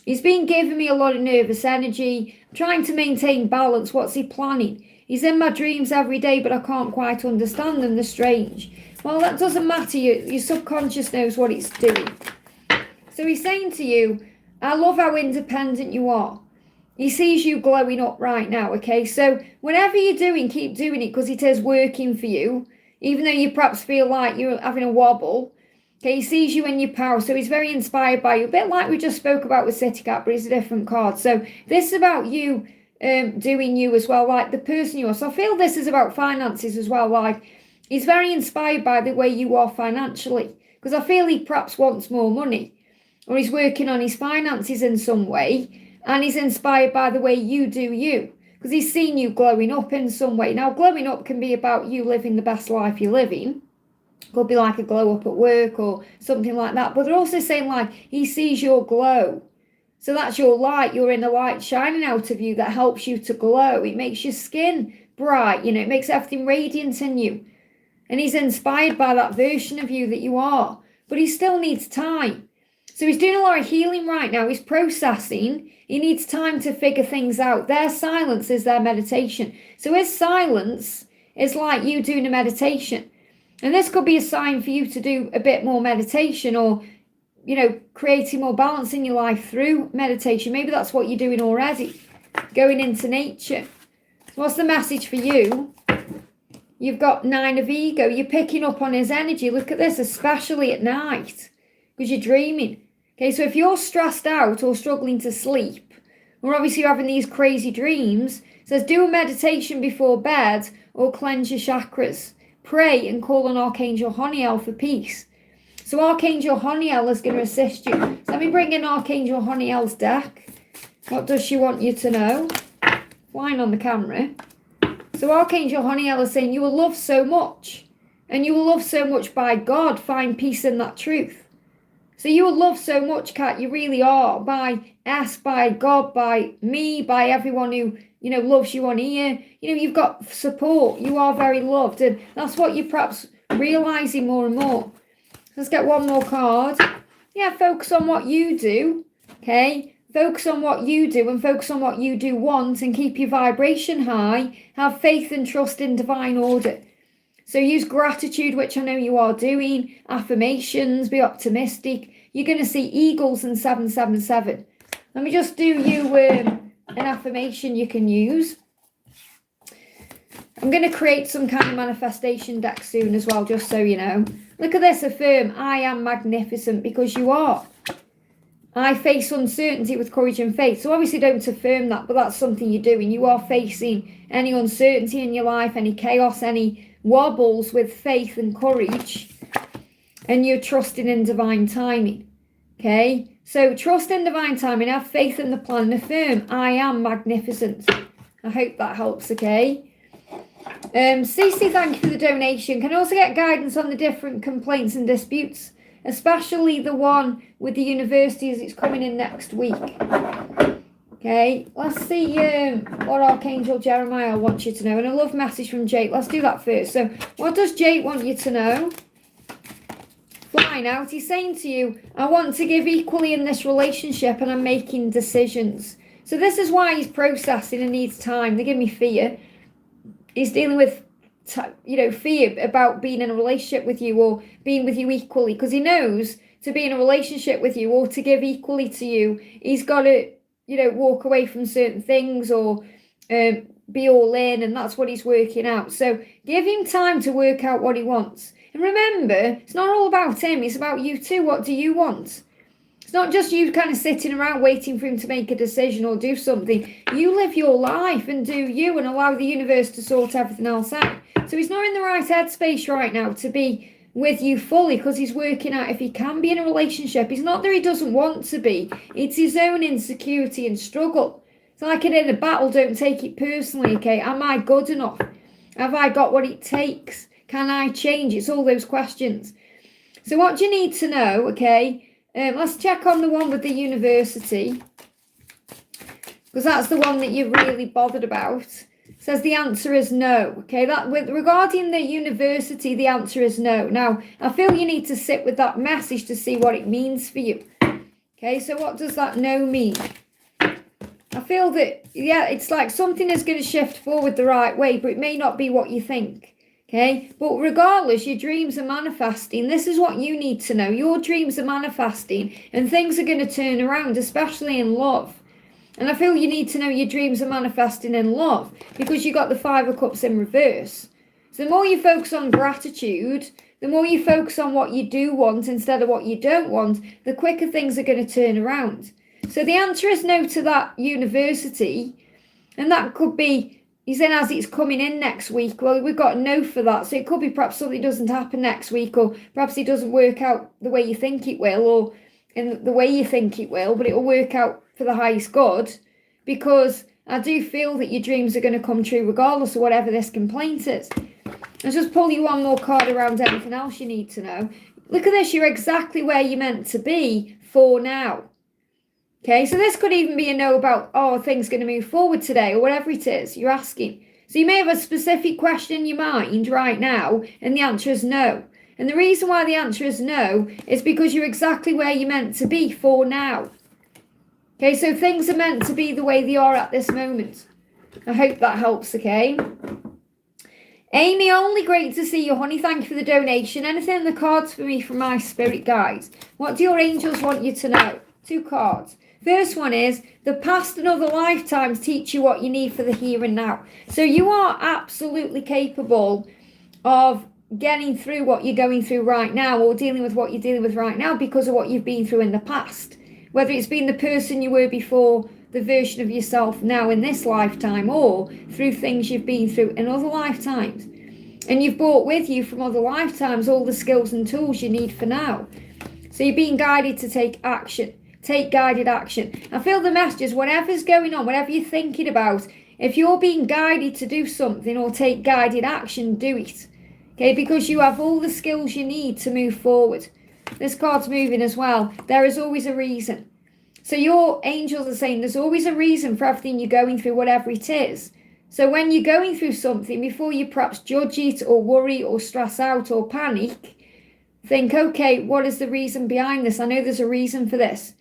He's been giving me a lot of nervous energy. I'm trying to maintain balance. What's he planning? He's in my dreams every day, but I can't quite understand them. They're strange. Well, that doesn't matter. Your subconscious knows what it's doing. So he's saying to you, I love how independent you are. He sees you glowing up right now, okay? So whatever you're doing, keep doing it because it is working for you. Even though you perhaps feel like you're having a wobble, okay, he sees you in your power, so he's very inspired by you. A bit like we just spoke about with City Cat, but it's a different card. So this is about you doing you as well, like the person you are. So I feel this is about finances as well. Like he's very inspired by the way you are financially, because I feel he perhaps wants more money, or he's working on his finances in some way, and he's inspired by the way you do you. Because he's seen you glowing up in some way. Now, glowing up can be about you living the best life you're living. Could be like a glow up at work or something like that. But they're also saying like he sees your glow. So that's your light. Your inner light shining out of you that helps you to glow. It makes your skin bright. You know, it makes everything radiant in you. And he's inspired by that version of you that you are. But he still needs time. So he's doing a lot of healing right now. He's processing. He needs time to figure things out. Their silence is their meditation. So his silence is like you doing a meditation. And this could be a sign for you to do a bit more meditation or, you know, creating more balance in your life through meditation. Maybe that's what you're doing already, going into nature. So what's the message for you? You've got 9 of ego. You're picking up on his energy. Look at this, especially at night, because you're dreaming. Okay, so if you're stressed out or struggling to sleep, or obviously you're having these crazy dreams, it says do a meditation before bed or cleanse your chakras. Pray and call on Archangel Honiel for peace. So Archangel Honiel is going to assist you. So let me bring in Archangel Honiel's deck. What does she want you to know? Flying on the camera. So Archangel Honiel is saying you will love so much. And you will love so much by God. Find peace in that truth. So you will love so much, Kat, you really are, by God, by me, by everyone who, you know, loves you on here. You know, you've got support. You are very loved. And that's what you're perhaps realising more and more. Let's get one more card. Yeah, focus on what you do, okay? Focus on what you do and focus on what you do want and keep your vibration high. Have faith and trust in divine order. So use gratitude, which I know you are doing, affirmations, be optimistic. You're going to see eagles and 777. Let me just do you an affirmation you can use. I'm going to create some kind of manifestation deck soon as well, just so you know. Look at this, affirm, I am magnificent because you are. I face uncertainty with courage and faith. So obviously don't affirm that, but that's something you're doing. You are facing any uncertainty in your life, any chaos, any wobbles with faith and courage, and you're trusting in divine timing. Okay, so trust in divine timing, have faith in the plan, and affirm I am magnificent. I hope that helps. Okay, Cece, thank you for the donation. Can also get guidance on the different complaints and disputes, especially the one with the universities. It's coming in next week. Okay, let's see what Archangel Jeremiah wants you to know. And a love message from Jake. Let's do that first. So what does Jake want you to know? Flying out, he's saying to you, I want to give equally in this relationship and I'm making decisions. So this is why he's processing and needs time. They give me fear. He's dealing with fear about being in a relationship with you or being with you equally, because he knows to be in a relationship with you or to give equally to you, he's got to, walk away from certain things or be all in, and that's what he's working out. So give him time to work out what he wants. And remember, it's not all about him, it's about you too. What do you want? It's not just you kind of sitting around waiting for him to make a decision or do something. You live your life and do you, and allow the universe to sort everything else out. So he's not in the right headspace right now to be with you fully, because he's working out if he can be in a relationship. It's not that he doesn't want to be. It's his own insecurity and struggle. It's like in a battle, don't take it personally, okay? Am I good enough? Have I got what it takes? Can I change? It's all those questions. So what do you need to know, okay? Let's check on the one with the university, because that's the one that you're really bothered about. It says the answer is no. Okay, regarding the university, the answer is no. Now, I feel you need to sit with that message to see what it means for you. Okay, so what does that no mean? I feel that, it's like something is going to shift forward the right way, but it may not be what you think. Okay, but regardless, your dreams are manifesting. This is what you need to know. Your dreams are manifesting and things are going to turn around, especially in love. And I feel you need to know your dreams are manifesting in love, because you got the 5 of Cups in reverse. So the more you focus on gratitude, the more you focus on what you do want instead of what you don't want, the quicker things are going to turn around. So the answer is no to that university. And that could be, he's saying as it's coming in next week. Well, we've got a no for that. So it could be perhaps something doesn't happen next week, or perhaps it doesn't work out the way you think it will, or in the way you think it will, but it will work out for the highest good, because I do feel that your dreams are going to come true regardless of whatever this complaint is. Let's just pull you one more card around anything else you need to know. Look at this. You're exactly where you're meant to be for now. Okay, so this could even be a no about, things going to move forward today, or whatever it is you're asking. So you may have a specific question in your mind right now, and the answer is no. And the reason why the answer is no is because you're exactly where you're meant to be for now. Okay, so things are meant to be the way they are at this moment. I hope that helps, okay? Amy, only great to see you, honey. Thank you for the donation. Anything in the cards for me from my spirit guides? What do your angels want you to know? 2 cards. First one is, the past and other lifetimes teach you what you need for the here and now. So you are absolutely capable of getting through what you're going through right now, or dealing with what you're dealing with right now, because of what you've been through in the past. Whether it's been the person you were before, the version of yourself now in this lifetime, or through things you've been through in other lifetimes. And you've brought with you from other lifetimes all the skills and tools you need for now. So you're being guided to take action. Take guided action. I feel the messages, whatever's going on, whatever you're thinking about, if you're being guided to do something or take guided action, do it. Okay, because you have all the skills you need to move forward. This card's moving as well. There is always a reason. So your angels are saying there's always a reason for everything you're going through, whatever it is. So when you're going through something, before you perhaps judge it or worry or stress out or panic, think, okay, what is the reason behind this? I know there's a reason for this.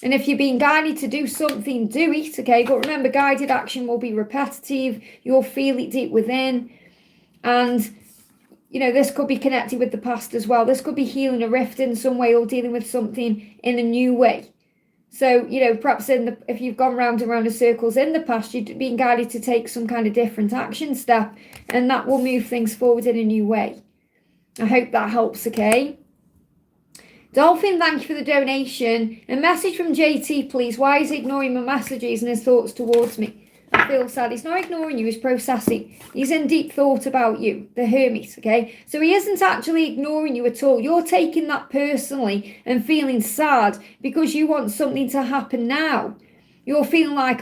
And if you're being guided to do something, do it, okay? But remember, guided action will be repetitive. You'll feel it deep within. And, this could be connected with the past as well. This could be healing a rift in some way, or dealing with something in a new way. So, perhaps if you've gone round and round in circles in the past, you're being guided to take some kind of different action step, and that will move things forward in a new way. I hope that helps, okay? Dolphin, thank you for the donation. A message from JT, please. Why is he ignoring my messages and his thoughts towards me? I feel sad. He's not ignoring you. He's processing. He's in deep thought about you, the hermit, okay? So he isn't actually ignoring you at all. You're taking that personally and feeling sad because you want something to happen now. You're feeling like,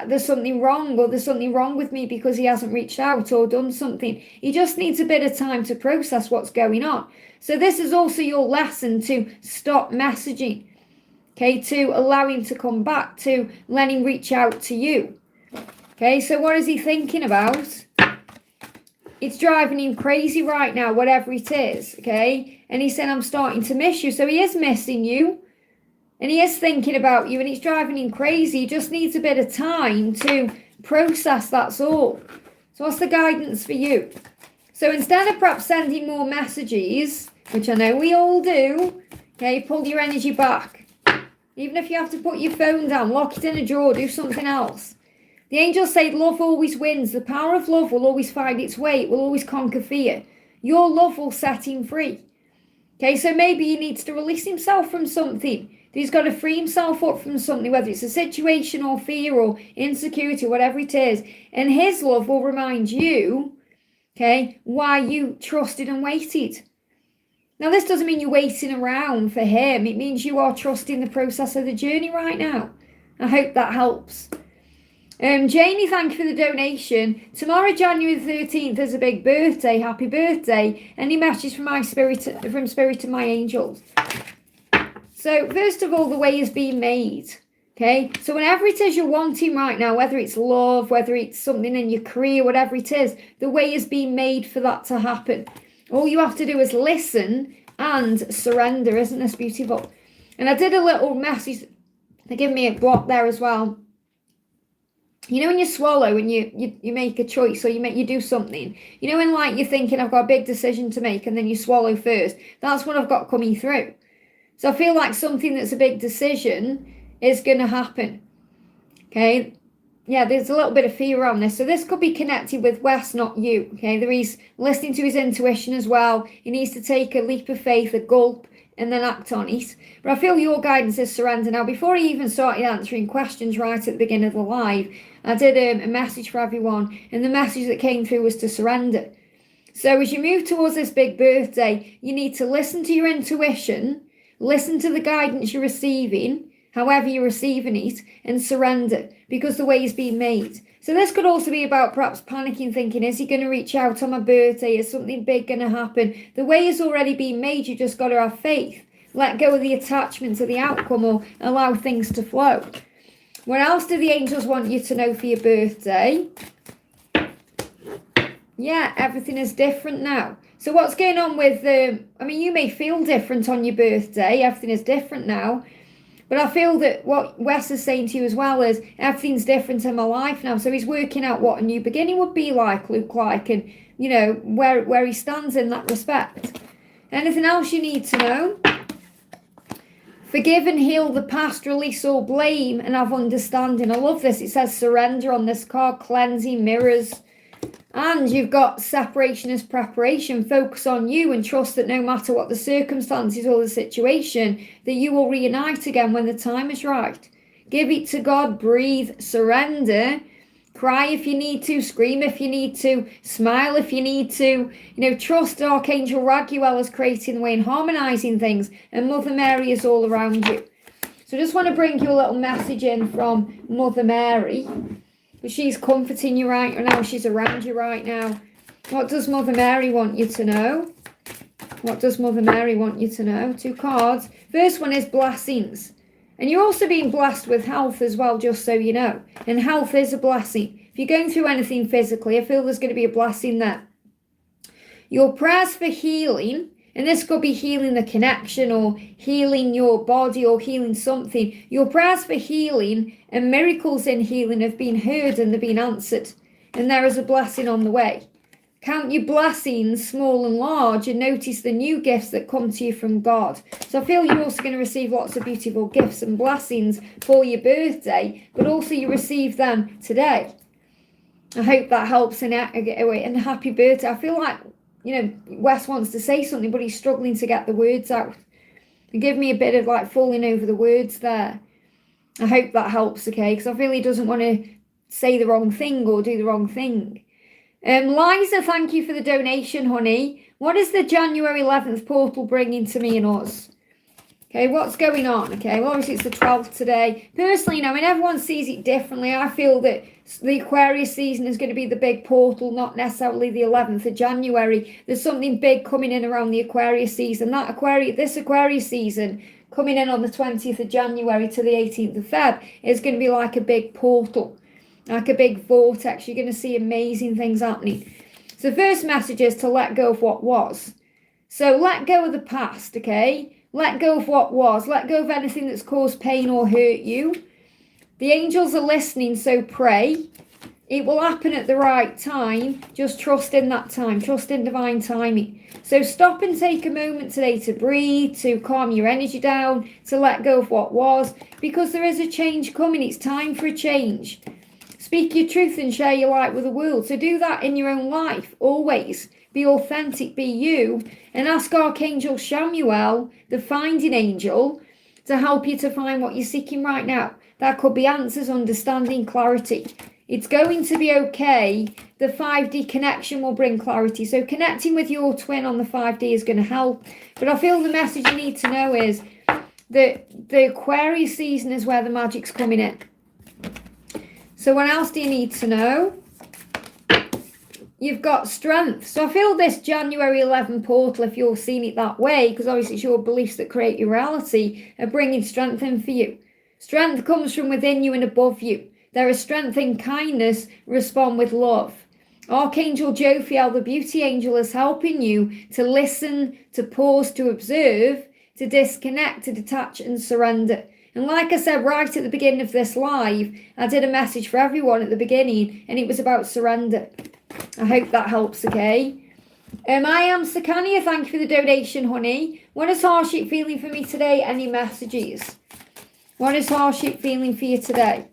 there's something wrong, or there's something wrong with me because he hasn't reached out or done something. He just needs a bit of time to process what's going on. So this is also your lesson to stop messaging, okay, to allow him to come back, to let him reach out to you. Okay, so what is he thinking about? It's driving him crazy right now, whatever it is, okay? And he said, I'm starting to miss you. So he is missing you, and he is thinking about you, and it's driving him crazy. He just needs a bit of time to process, that's all. So what's the guidance for you? So instead of perhaps sending more messages, which I know we all do, okay, pull your energy back. Even if you have to put your phone down, lock it in a drawer, do something else. The angels say love always wins. The power of love will always find its way. It will always conquer fear. Your love will set him free. Okay, so maybe he needs to release himself from something. He's got to free himself up from something, whether it's a situation or fear or insecurity, whatever it is. And his love will remind you, okay, why you trusted and waited. Now, this doesn't mean you're waiting around for him. It means you are trusting the process of the journey right now. I hope that helps. Janie, thank you for the donation. Tomorrow, January the 13th, is a big birthday. Happy birthday. Any message from Spirit and my angels? So, first of all, the way is being made. Okay? So, whenever it is you're wanting right now, whether it's love, whether it's something in your career, whatever it is, the way is being made for that to happen. All you have to do is listen and surrender. Isn't this beautiful? And I did a little message. They give me a block there as well. You know, when you swallow and you make a choice or you do something, you know, when like you're thinking, I've got a big decision to make, and then you swallow first. That's what I've got coming through. So I feel like something that's a big decision is going to happen. Okay. Yeah, there's a little bit of fear on this. So this could be connected with Wes, not you. Okay. There he's listening to his intuition as well. He needs to take a leap of faith, a gulp, and then act on it. But I feel your guidance is surrender. Now, before I even started answering questions right at the beginning of the live, I did a message for everyone, and the message that came through was to surrender. So as you move towards this big birthday, you need to listen to your intuition, listen to the guidance you're receiving, however you're receiving it, and surrender, because the way is being made. So this could also be about perhaps panicking, thinking, is he going to reach out on my birthday? Is something big going to happen? The way is already being made. You just got to have faith. Let go of the attachment to the outcome, or allow things to flow. What else do the angels want you to know for your birthday? Yeah, everything is different now. So what's going on with you may feel different on your birthday. Everything is different now. But I feel that what Wes is saying to you as well is everything's different in my life now. So he's working out what a new beginning would be like, look like, and, you know, where he stands in that respect. Anything else you need to know? Forgive and heal the past, release all blame, and have understanding. I love this. It says surrender on this card, cleansing, mirrors. And you've got separation as preparation. Focus on you and trust that no matter what the circumstances or the situation, that you will reunite again when the time is right. Give it to God, breathe, surrender. Cry if you need to, scream if you need to, smile if you need to. You know, trust Archangel Raguel is creating the way and harmonizing things, and Mother Mary is all around you. So I just want to bring you a little message in from Mother Mary. But she's comforting you right now. She's around you right now. What does Mother Mary want you to know? What does Mother Mary want you to know? 2 cards. First one is blessings. And you're also being blessed with health as well, just so you know. And health is a blessing. If you're going through anything physically, I feel there's going to be a blessing there. Your prayers for healing, and this could be healing the connection or healing your body or healing something. Your prayers for healing and miracles in healing have been heard and they've been answered. And there is a blessing on the way. Count your blessings, small and large, and notice the new gifts that come to you from God. So I feel you're also going to receive lots of beautiful gifts and blessings for your birthday, but also you receive them today. I hope that helps. And happy birthday. I feel like, you know, Wes wants to say something, but he's struggling to get the words out. And give me a bit of like falling over the words there. I hope that helps, okay? Because I feel he doesn't want to say the wrong thing or do the wrong thing. Liza, thank you for the donation, honey. What is the January 11th portal bringing to me and us? Okay, what's going on? Okay, well, obviously it's the 12th today. Personally, you know, I mean, everyone sees it differently. I feel that the Aquarius season is going to be the big portal, not necessarily the 11th of January. There's something big coming in around the Aquarius season. This Aquarius season coming in on the 20th of January to the 18th of Feb is going to be like a big portal, like a big vortex. You're going to see amazing things happening. So the first message is to let go of what was. So let go of the past, okay? Let go of what was. Let go of anything that's caused pain or hurt you. The angels are listening, so pray. It will happen at the right time. Just trust in that time. Trust in divine timing. So stop and take a moment today to breathe, to calm your energy down, to let go of what was, because there is a change coming. It's time for a change. Speak your truth and share your light with the world. So do that in your own life, always. Be authentic, be you, and ask Archangel Chamuel, the finding angel, to help you to find what you're seeking right now. That could be answers, understanding, clarity. It's going to be okay. The 5D connection will bring clarity. So connecting with your twin on the 5D is going to help. But I feel the message you need to know is that the Aquarius season is where the magic's coming in. So what else do you need to know? You've got strength. So I feel this January 11 portal, if you're seeing it that way, because obviously it's your beliefs that create your reality, are bringing strength in for you. Strength comes from within you and above you. There is strength in kindness. Respond with love. Archangel Jophiel, the beauty angel, is helping you to listen, to pause, to observe, to disconnect, to detach and surrender. And like I said right at the beginning of this live, I did a message for everyone at the beginning, and it was about surrender. I hope that helps, okay? I am Sakania. Thank you for the donation, honey. What is hardship feeling for me today? Any messages? What is hardship feeling for you today?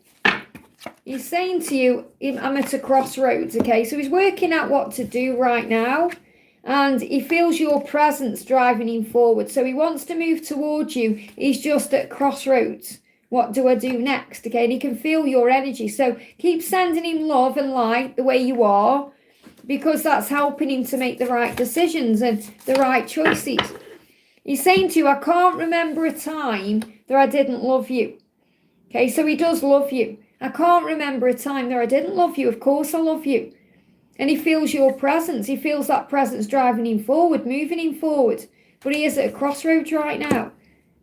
He's saying to you, I'm at a crossroads, okay? So he's working out what to do right now. And he feels your presence driving him forward. So he wants to move towards you. He's just at crossroads. What do I do next? Okay, and he can feel your energy. So keep sending him love and light the way you are, because that's helping him to make the right decisions and the right choices. He's saying to you, I can't remember a time that I didn't love you. Okay, so he does love you. I can't remember a time that I didn't love you. Of course I love you. And he feels your presence. He feels that presence driving him forward, moving him forward. But he is at a crossroads right now.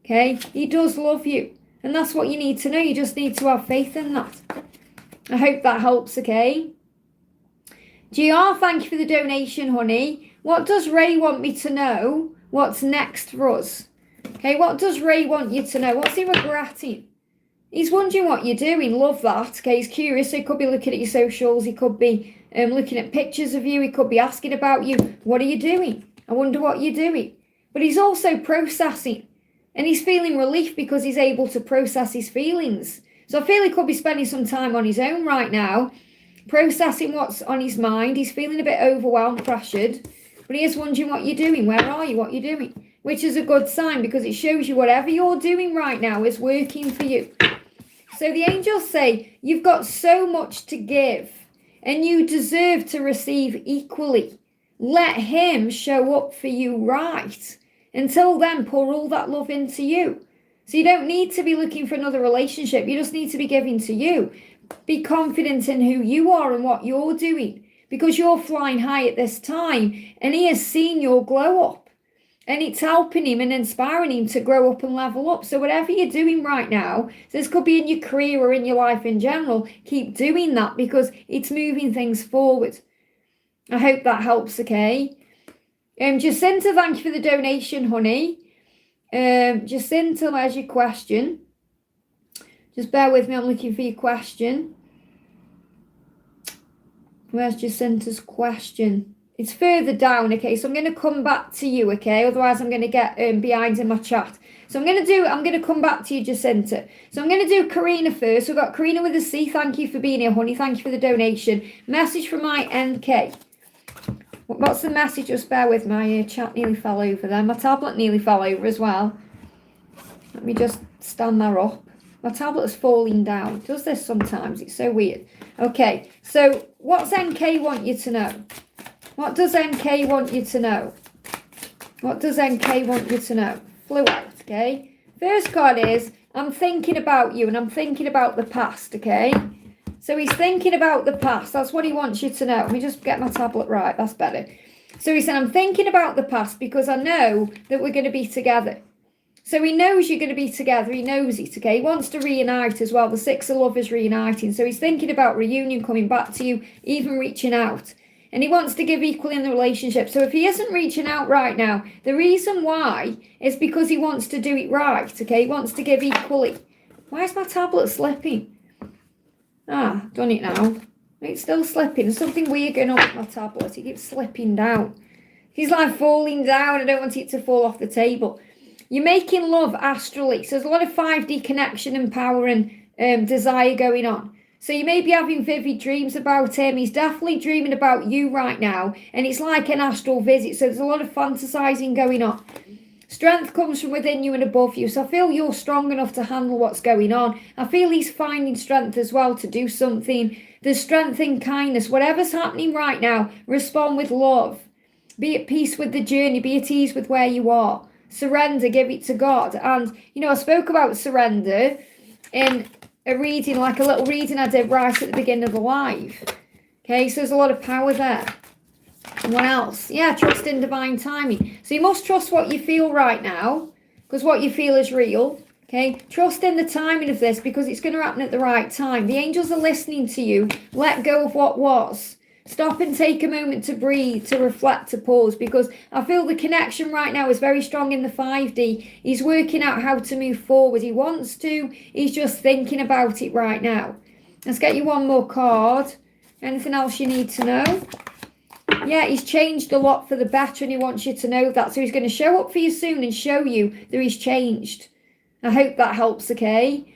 Okay? He does love you. And that's what you need to know. You just need to have faith in that. I hope that helps, okay? GR, thank you for the donation, honey. What does Ray want me to know? What's next for us? Okay, what does Ray want you to know? What's he regretting? He's wondering what you're doing. Love that. Okay, he's curious. So he could be looking at your socials. He could be looking at pictures of you. He could be asking about you. What are you doing? I wonder what you're doing. But he's also processing. And he's feeling relief because he's able to process his feelings. So I feel he could be spending some time on his own right now, processing what's on his mind. He's feeling a bit overwhelmed, pressured. But he is wondering what you're doing. Where are you? What you're doing? Which is a good sign because it shows you whatever you're doing right now is working for you. So the angels say, you've got so much to give and you deserve to receive equally. Let him show up for you right. Until then, pour all that love into you. So you don't need to be looking for another relationship. You just need to be giving to you. Be confident in who you are and what you're doing because you're flying high at this time and he has seen your glow up. And it's helping him and inspiring him to grow up and level up. So whatever you're doing right now, this could be in your career or in your life in general, keep doing that because it's moving things forward. I hope that helps, okay? Jacinta, thank you for the donation, honey. Jacinta, where's your question? Just bear with me, I'm looking for your question. Where's Jacinta's question? It's further down, okay? So I'm going to come back to you, okay? Otherwise, I'm going to get behind in my chat. So I'm going to come back to you, Jacinta. So I'm going to do Karina first. We've got Karina with a C. Thank you for being here, honey. Thank you for the donation. Message from my NK. What's the message? Just bear with me. My chat nearly fell over there. My tablet nearly fell over as well. Let me just stand there up. My tablet's falling down. It does this sometimes. It's so weird. Okay, so what's NK want you to know? What does NK want you to know? What does NK want you to know? Flew out, okay? First card is, I'm thinking about you and I'm thinking about the past, okay? So he's thinking about the past. That's what he wants you to know. Let me just get my tablet right. That's better. So he said, I'm thinking about the past because I know that we're going to be together. So he knows you're going to be together. He knows it, okay? He wants to reunite as well. The Six of Love is reuniting. So he's thinking about reunion, coming back to you, even reaching out. And he wants to give equally in the relationship. So if he isn't reaching out right now, the reason why is because he wants to do it right, okay? He wants to give equally. Why is my tablet slipping? Done it now. It's still slipping. There's something weird going on with my tablet. It keeps slipping down. It's like falling down. I don't want it to fall off the table. You're making love astrally. So there's a lot of 5D connection and power and desire going on. So you may be having vivid dreams about him. He's definitely dreaming about you right now. And it's like an astral visit. So there's a lot of fantasizing going on. Strength comes from within you and above you. So I feel you're strong enough to handle what's going on. I feel he's finding strength as well to do something. There's strength in kindness. Whatever's happening right now, respond with love. Be at peace with the journey. Be at ease with where you are. Surrender. Give it to God. And, I spoke about surrender in a reading, like a little reading I did right at the beginning of the live. Okay, so there's a lot of power there. What else? Yeah, trust in divine timing. So you must trust what you feel right now, because what you feel is real. Okay, trust in the timing of this, because it's going to happen at the right time. The angels are listening to you. Let go of what was. Stop and take a moment to breathe, to reflect, to pause, because I feel the connection right now is very strong in the 5D. He's working out how to move forward. He wants to. He's just thinking about it right now. Let's get you one more card. Anything else you need to know? Yeah, he's changed a lot for the better and he wants you to know that. So he's going to show up for you soon and show you that he's changed. I hope that helps, okay?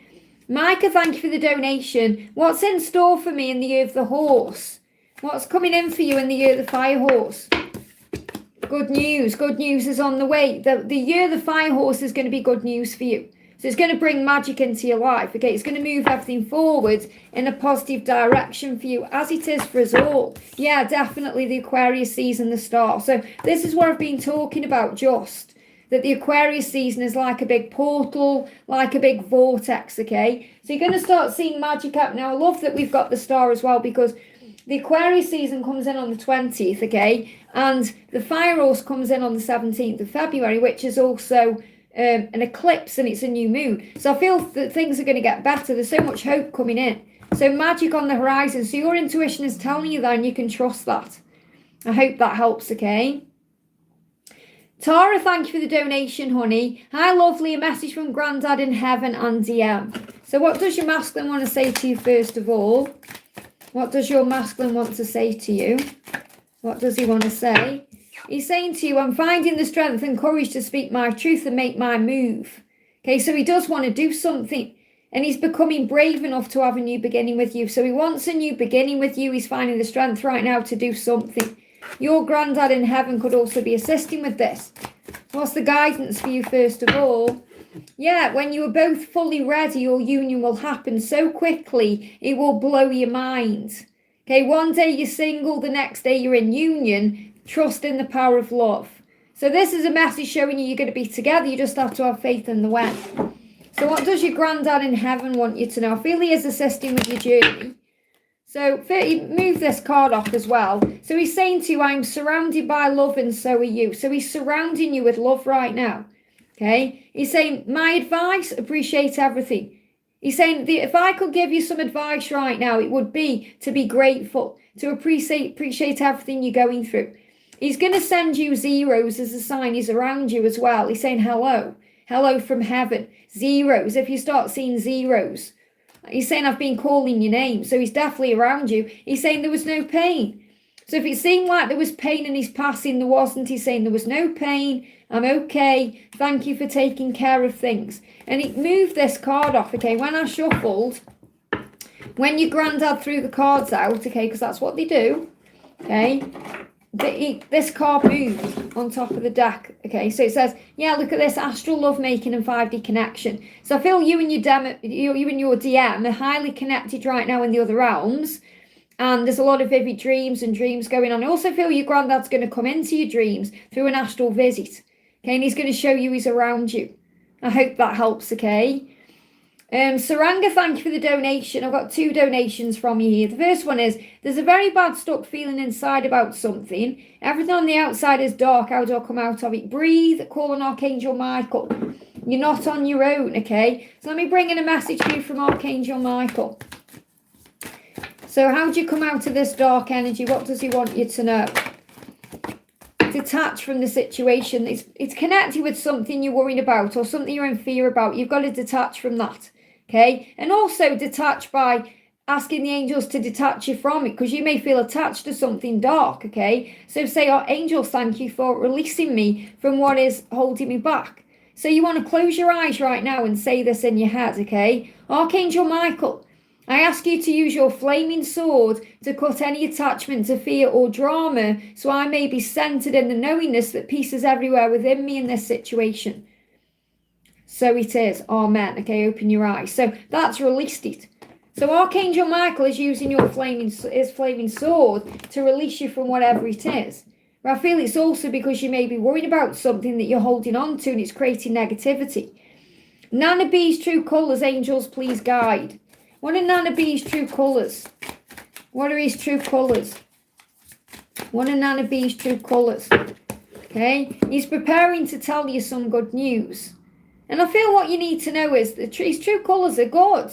Micah, thank you for the donation. What's in store for me in the year of the horse? What's coming in for you in the year of the fire horse? Good news. Good news is on the way. The year of the fire horse is going to be good news for you. So it's going to bring magic into your life, okay? It's going to move everything forward in a positive direction for you, as it is for us all. Yeah, definitely the Aquarius season, the start. So this is what I've been talking about, just that the Aquarius season is like a big portal, like a big vortex, okay? So you're going to start seeing magic happen. Now, I love that we've got the star as well, because the Aquarius season comes in on the 20th, okay? And the fire horse comes in on the 17th of February, which is also an eclipse and it's a new moon. So I feel that things are going to get better. There's so much hope coming in. So magic on the horizon. So your intuition is telling you that, and you can trust that. I hope that helps, okay? Tara, thank you for the donation, honey. Hi, lovely. A message from Grandad in heaven and DM. So what does your masculine want to say to you first of all? What does your masculine want to say to you? What does he want to say? He's saying to you, I'm finding the strength and courage to speak my truth and make my move. Okay, so he does want to do something. And he's becoming brave enough to have a new beginning with you. So he wants a new beginning with you. He's finding the strength right now to do something. Your granddad in heaven could also be assisting with this. What's the guidance for you first of all? Yeah, when you are both fully ready, your union will happen so quickly, it will blow your mind. Okay, one day you're single, the next day you're in union. Trust in the power of love. So this is a message showing you you're going to be together. You just have to have faith in the when. So what does your granddad in heaven want you to know? I feel he is assisting with your journey. So move this card off as well. So he's saying to you, I'm surrounded by love and so are you. So he's surrounding you with love right now. Okay, he's saying, my advice, appreciate everything. He's saying, if I could give you some advice right now, it would be to be grateful, to appreciate everything you're going through. He's going to send you zeros as a sign he's around you as well. He's saying, hello from heaven. Zeros, if you start seeing zeros. He's saying, I've been calling your name. So he's definitely around you. He's saying there was no pain. So if it seemed like there was pain in his passing, there wasn't. He's saying there was no pain. I'm okay. Thank you for taking care of things. And he moved this card off, okay? When I shuffled, when your granddad threw the cards out, okay, because that's what they do, okay? This card moved on top of the deck, okay? So it says, yeah, look at this, astral lovemaking and 5D connection. So I feel you and your DM are highly connected right now in the other realms. And there's a lot of vivid dreams and dreams going on. I also feel your granddad's going to come into your dreams through an astral visit. Okay, and he's going to show you he's around you. I hope that helps, okay? Saranga, thank you for the donation. I've got 2 donations from you here. The first one is, there's a very bad stuck feeling inside about something. Everything on the outside is dark. How do I come out of it? Breathe, call on Archangel Michael. You're not on your own, okay? So let me bring in a message for you from Archangel Michael. So how do you come out of this dark energy? What does he want you to know? Detach from the situation. It's connected with something you're worrying about or something you're in fear about. You've got to detach from that, okay? And also detach by asking the angels to detach you from it, because you may feel attached to something dark, okay? So say, oh, angels, thank you for releasing me from what is holding me back. So you want to close your eyes right now and say this in your head, okay? Archangel Michael, I ask you to use your flaming sword to cut any attachment to fear or drama, so I may be centered in the knowingness that peace is everywhere within me in this situation. So it is. Amen. Okay, open your eyes. So that's released it. So Archangel Michael is using his flaming sword to release you from whatever it is. But I feel it's also because you may be worried about something that you're holding on to and it's creating negativity. Nana B's true colours, angels, please guide. What are Nana B's true colours? What are his true colours? What are Nana B's true colours? Okay, he's preparing to tell you some good news. And I feel what you need to know is that his true colours are good.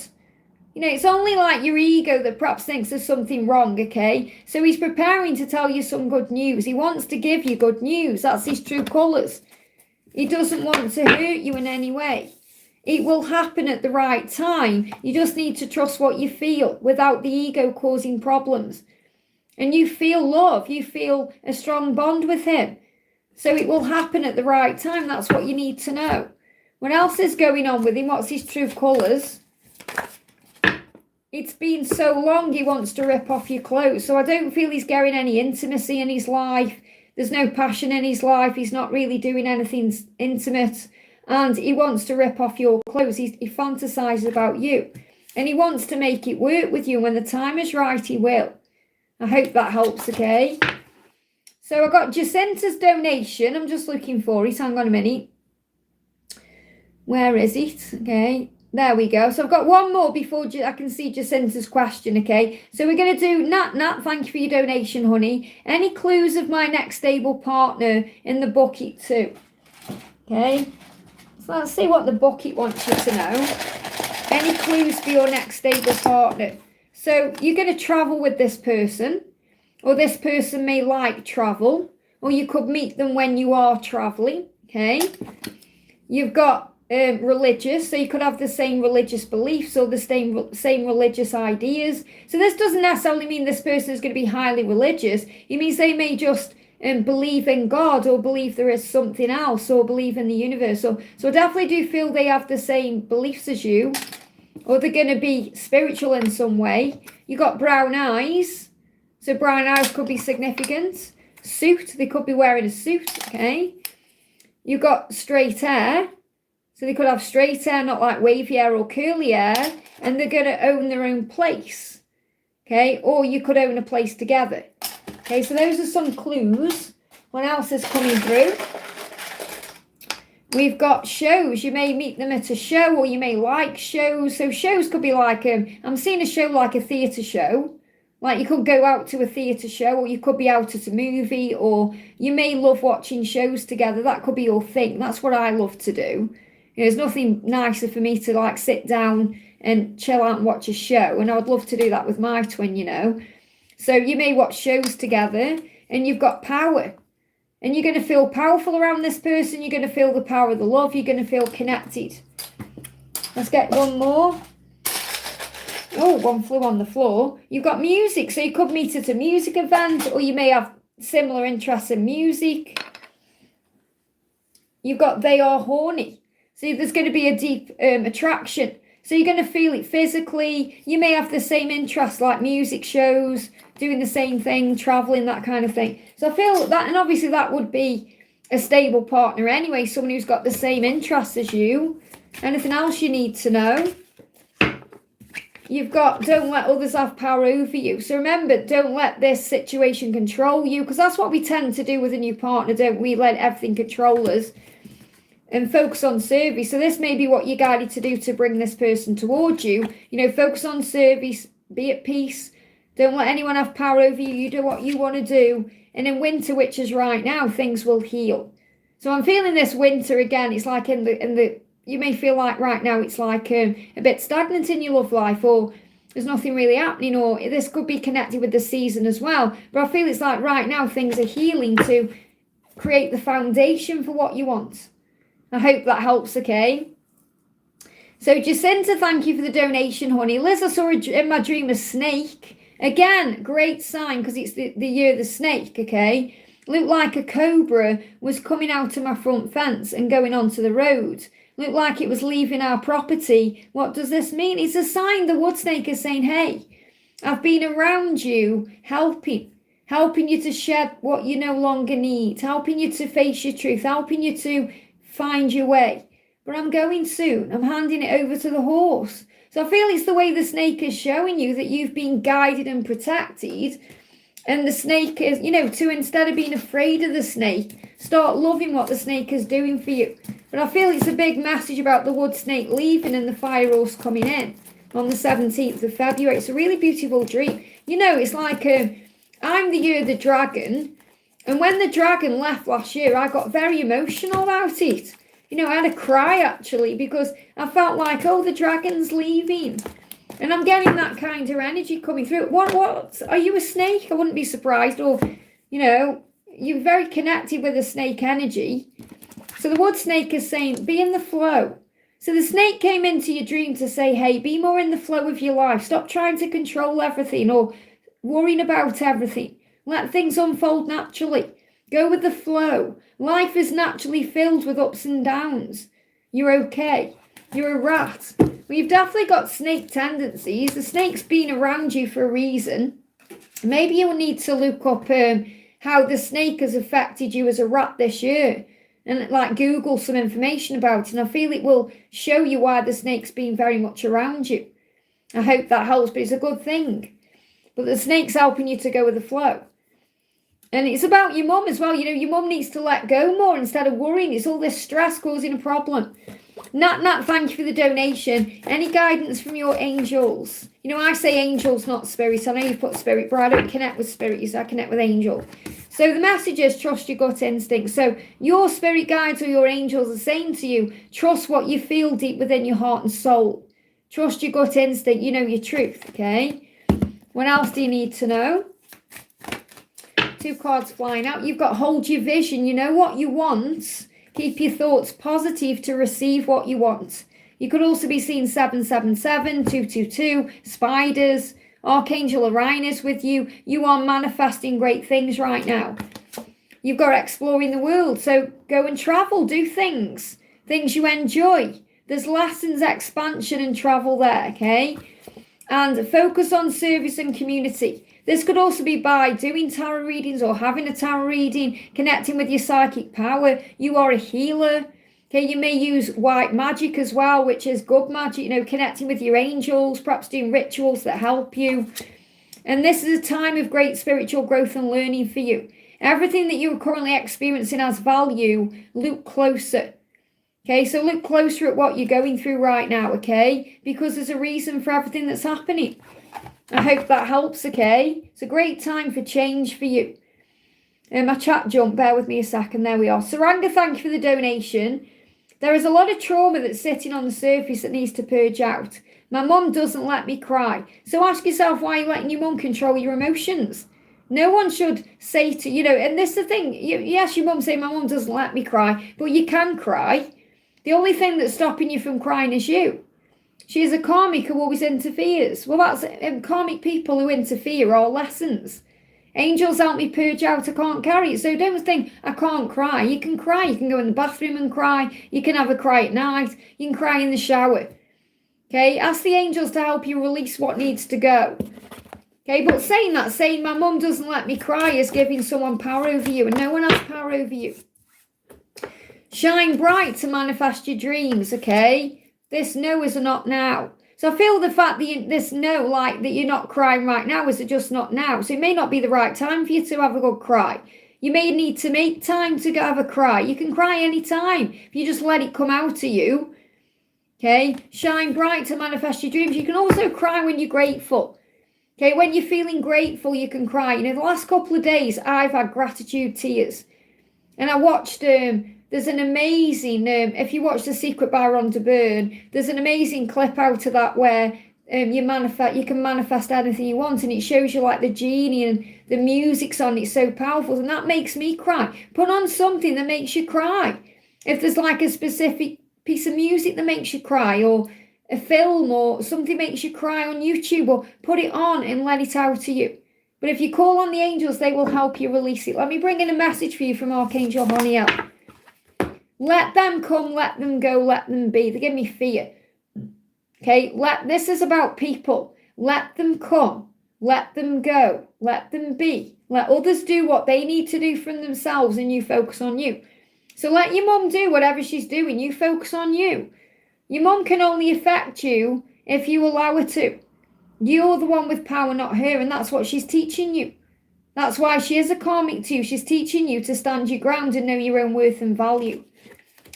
You know, it's only like your ego that perhaps thinks there's something wrong, okay? So he's preparing to tell you some good news. He wants to give you good news. That's his true colours. He doesn't want to hurt you in any way. It will happen at the right time. You just need to trust what you feel without the ego causing problems. And you feel love. You feel a strong bond with him. So it will happen at the right time. That's what you need to know. What else is going on with him? What's his true colours? It's been so long he wants to rip off your clothes. So I don't feel he's getting any intimacy in his life. There's no passion in his life. He's not really doing anything intimate. And he wants to rip off your clothes. He fantasises about you. And he wants to make it work with you. When the time is right, he will. I hope that helps, okay? So I got Jacinta's donation. I'm just looking for it. Hang on a minute. Where is it? Okay, there we go. So I've got one more before I can see Jacinta's question, okay? So we're going to do, Nat, thank you for your donation, honey. Any clues of my next stable partner in the bucket too? Okay, so let's see what the bucket wants you to know. Any clues for your next stable partner? So you're going to travel with this person, or this person may like travel, or you could meet them when you are traveling, okay? You've got religious, so you could have the same religious beliefs or the same religious ideas. So this doesn't necessarily mean this person is going to be highly religious. It means they may just believe in God, or believe there is something else, or believe in the universe. So I definitely do feel they have the same beliefs as you, or they're going to be spiritual in some way. You got brown eyes, so brown eyes could be significant. Suit, they could be wearing a suit, okay? You've got straight hair. So they could have straight hair, not like wavy hair or curly hair, and they're going to own their own place, okay? Or you could own a place together. Okay, so those are some clues. What else is coming through? We've got shows. You may meet them at a show, or you may like shows. So shows could be like, I'm seeing a show like a theatre show. Like you could go out to a theatre show, or you could be out at a movie, or you may love watching shows together. That could be your thing. That's what I love to do. You know, there's nothing nicer for me to like sit down and chill out and watch a show. And I would love to do that with my twin, you know. So you may watch shows together, and you've got power. And you're going to feel powerful around this person. You're going to feel the power of the love. You're going to feel connected. Let's get one more. Oh, one flew on the floor. You've got music. So you could meet at a music event, or you may have similar interests in music. You've got they are horny. So there's going to be a deep attraction. So you're going to feel it physically. You may have the same interests like music shows, doing the same thing, traveling, that kind of thing. So I feel that, and obviously that would be a stable partner anyway, someone who's got the same interests as you. Anything else you need to know? You've got don't let others have power over you. So remember, don't let this situation control you, because that's what we tend to do with a new partner, don't we? Let everything control us. And focus on service. So this may be what you're guided to do to bring this person towards you. You know, focus on service, be at peace. Don't let anyone have power over you. You do what you want to do. And in winter, which is right now, things will heal. So I'm feeling this winter again. It's like in the you may feel like right now it's like a bit stagnant in your love life, or there's nothing really happening, or this could be connected with the season as well. But I feel it's like right now things are healing to create the foundation for what you want. I hope that helps, okay? So Jacinta, thank you for the donation, honey. Liz, I saw in my dream a snake. Again, great sign because it's the year of the snake, okay? Looked like a cobra was coming out of my front fence and going onto the road. Looked like it was leaving our property. What does this mean? It's a sign the wood snake is saying, hey, I've been around you, helping you to shed what you no longer need, helping you to face your truth, helping you to find your way. But I'm going soon. I'm handing it over to the horse. So I feel it's the way the snake is showing you that you've been guided and protected. And the snake is, to instead of being afraid of the snake, start loving what the snake is doing for you. But I feel it's a big message about the wood snake leaving and the fire horse coming in on the 17th of February. It's a really beautiful dream. It's like I'm the year of the dragon. And when the dragon left last year, I got very emotional about it. I had a cry actually because I felt like, the dragon's leaving. And I'm getting that kind of energy coming through. What? Are you a snake? I wouldn't be surprised. Or, you're very connected with the snake energy. So the wood snake is saying, be in the flow. So the snake came into your dream to say, hey, be more in the flow of your life. Stop trying to control everything or worrying about everything. Let things unfold naturally. Go with the flow. Life is naturally filled with ups and downs. You're okay. You're a rat. Well, you've definitely got snake tendencies. The snake's been around you for a reason. Maybe you'll need to look up how the snake has affected you as a rat this year. And Google some information about it. And I feel it will show you why the snake's been very much around you. I hope that helps, but it's a good thing. But the snake's helping you to go with the flow. And it's about your mum as well. Your mum needs to let go more instead of worrying. It's all this stress causing a problem. Nat, thank you for the donation. Any guidance from your angels? I say angels, not spirits. I know you put spirit, but I don't connect with spirits. I connect with angels. So the message is trust your gut instinct. So your spirit guides or your angels are saying to you, trust what you feel deep within your heart and soul. Trust your gut instinct. You know your truth, okay? What else do you need to know? 2 cards flying out. You've got hold your vision. You know what you want. Keep your thoughts positive to receive what you want. You could also be seeing 777, 222, spiders, Archangel Uranus with you. You are manifesting great things right now. You've got exploring the world. So go and travel. Do things you enjoy. There's lessons, expansion and travel there, okay? And focus on service and community. This could also be by doing tarot readings or having a tarot reading, connecting with your psychic power. You are a healer. Okay, you may use white magic as well, which is good magic, connecting with your angels, perhaps doing rituals that help you. And this is a time of great spiritual growth and learning for you. Everything that you're currently experiencing has value. Look closer. Okay, so look closer at what you're going through right now, okay? Because there's a reason for everything that's happening. I hope that helps, okay? It's a great time for change for you. My chat jumped, bear with me a second, there we are. Saranga, thank you for the donation. There is a lot of trauma that's sitting on the surface that needs to purge out. My mum doesn't let me cry. So ask yourself why you're letting your mum control your emotions. No one should say to, and this is the thing, yes, your mum say, my mum doesn't let me cry, but you can cry. The only thing that's stopping you from crying is you. She is a karmic who always interferes. Well, that's karmic people who interfere are lessons. Angels help me purge out, I can't carry it. So don't think, I can't cry. You can cry. You can go in the bathroom and cry. You can have a cry at night. You can cry in the shower. Okay, ask the angels to help you release what needs to go. Okay, but saying my mum doesn't let me cry is giving someone power over you, and no one has power over you. Shine bright to manifest your dreams, okay? This no is a not now. So I feel the fact that this no, that you're not crying right now, is just not now. So it may not be the right time for you to have a good cry. You may need to make time to go have a cry. You can cry anytime if you just let it come out to you. Okay, shine bright to manifest your dreams. You can also cry when you're grateful. Okay, when you're feeling grateful, you can cry. The last couple of days, I've had gratitude tears. And I watched, there's an amazing, if you watch The Secret by Rhonda Byrne, there's an amazing clip out of that where you can manifest anything you want, and it shows you the genie and the music's on it, so powerful, and that makes me cry. Put on something that makes you cry. If there's a specific piece of music that makes you cry, or a film or something makes you cry on YouTube, or put it on and let it out to you. But if you call on the angels, they will help you release it. Let me bring in a message for you from Archangel Honiel. Let them come, let them go, let them be. They give me fear. Okay, this is about people. Let them come, let them go, let them be. Let others do what they need to do from themselves, and you focus on you. So let your mum do whatever she's doing. You focus on you. Your mum can only affect you if you allow her to. You're the one with power, not her, and that's what she's teaching you. That's why she is a karmic too. She's teaching you to stand your ground and know your own worth and value.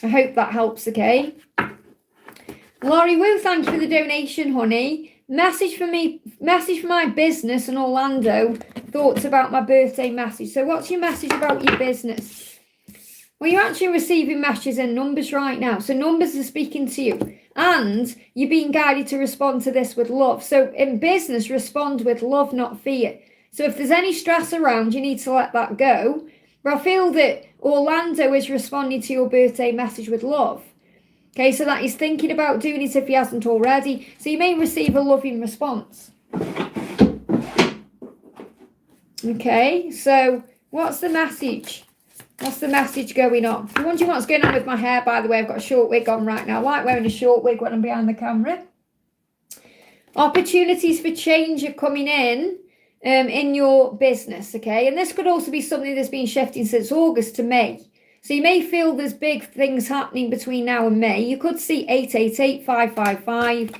I hope that helps, okay? Laurie Wu, thank you for the donation, honey. Message for my business in Orlando. Thoughts about my birthday message. So what's your message about your business? Well, you're actually receiving messages in numbers right now. So numbers are speaking to you. And you're being guided to respond to this with love. So in business, respond with love, not fear. So if there's any stress around, you need to let that go. But I feel that Orlando is responding to your birthday message with love. Okay, so that he's thinking about doing it if he hasn't already. So you may receive a loving response. Okay, so what's the message? What's the message going on? If you're wondering what's going on with my hair, by the way, I've got a short wig on right now. I like wearing a short wig when I'm behind the camera. Opportunities for change are coming in your business, okay? And this could also be something that's been shifting since August to May. So you may feel there's big things happening between now and May. You could see 888, 555,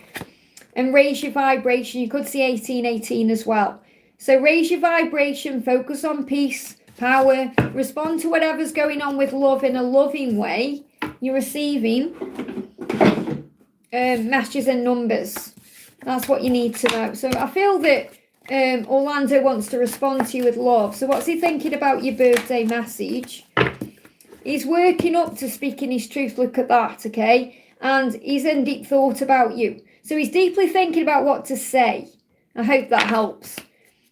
and raise your vibration. You could see 1818 as well. So raise your vibration, focus on peace, power, respond to whatever's going on with love in a loving way. You're receiving messages and numbers. That's what you need to know. So I feel that Orlando wants to respond to you with love. So what's he thinking about your birthday message? He's working up to speaking his truth. Look at that, okay? And he's in deep thought about you. So he's deeply thinking about what to say. I hope that helps.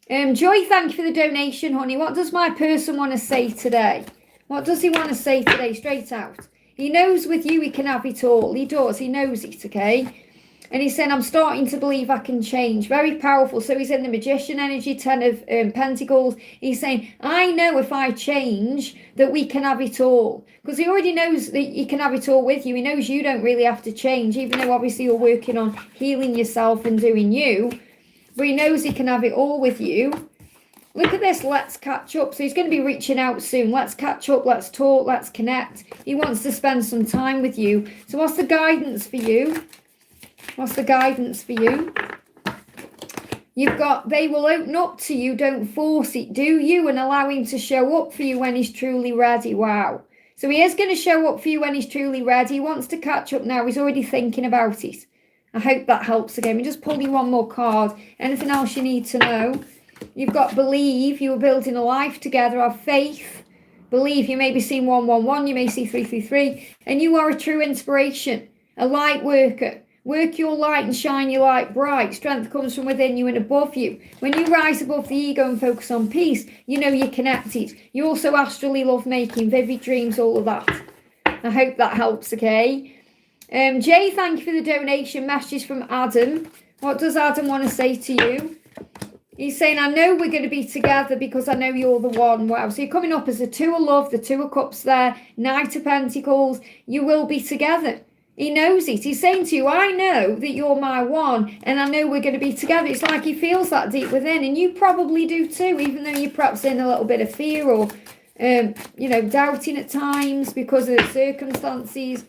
Joy, thank you for the donation, honey. What does my person want to say today? What does he want to say today? Straight out. He knows with you he can have it all. He does. He knows it, okay? And he's saying, I'm starting to believe I can change. Very powerful. So he's in the magician energy, 10 of Pentacles. He's saying, I know if I change that we can have it all. Because he already knows that he can have it all with you. He knows you don't really have to change, even though obviously you're working on healing yourself and doing you. But he knows he can have it all with you. Look at this, let's catch up. So he's going to be reaching out soon. Let's catch up, let's talk, let's connect. He wants to spend some time with you. So what's the guidance for you? What's the guidance for you? You've got, they will open up to you, don't force it, do you? And allow him to show up for you when he's truly ready. Wow. So he is going to show up for you when he's truly ready. He wants to catch up now. He's already thinking about it. I hope that helps again. We just pull you one more card. Anything else you need to know? You've got believe. You were building a life together. Have faith. Believe. You may be seeing 111. You may see 333. And you are a true inspiration. A light worker. Work your light and shine your light bright. Strength comes from within you and above you. When you rise above the ego and focus on peace, you know you're connected. You also astrally love making, vivid dreams, all of that. I hope that helps, okay? Jay, thank you for the donation. Messages from Adam. What does Adam want to say to you? He's saying, I know we're going to be together because I know you're the one. Wow. So you're coming up as the 2 of love, the 2 of cups there, Knight of Pentacles. You will be together. He knows it. He's saying to you, I know that you're my one and I know we're going to be together. It's like he feels that deep within, and you probably do too, even though you're perhaps in a little bit of fear or, doubting at times because of the circumstances.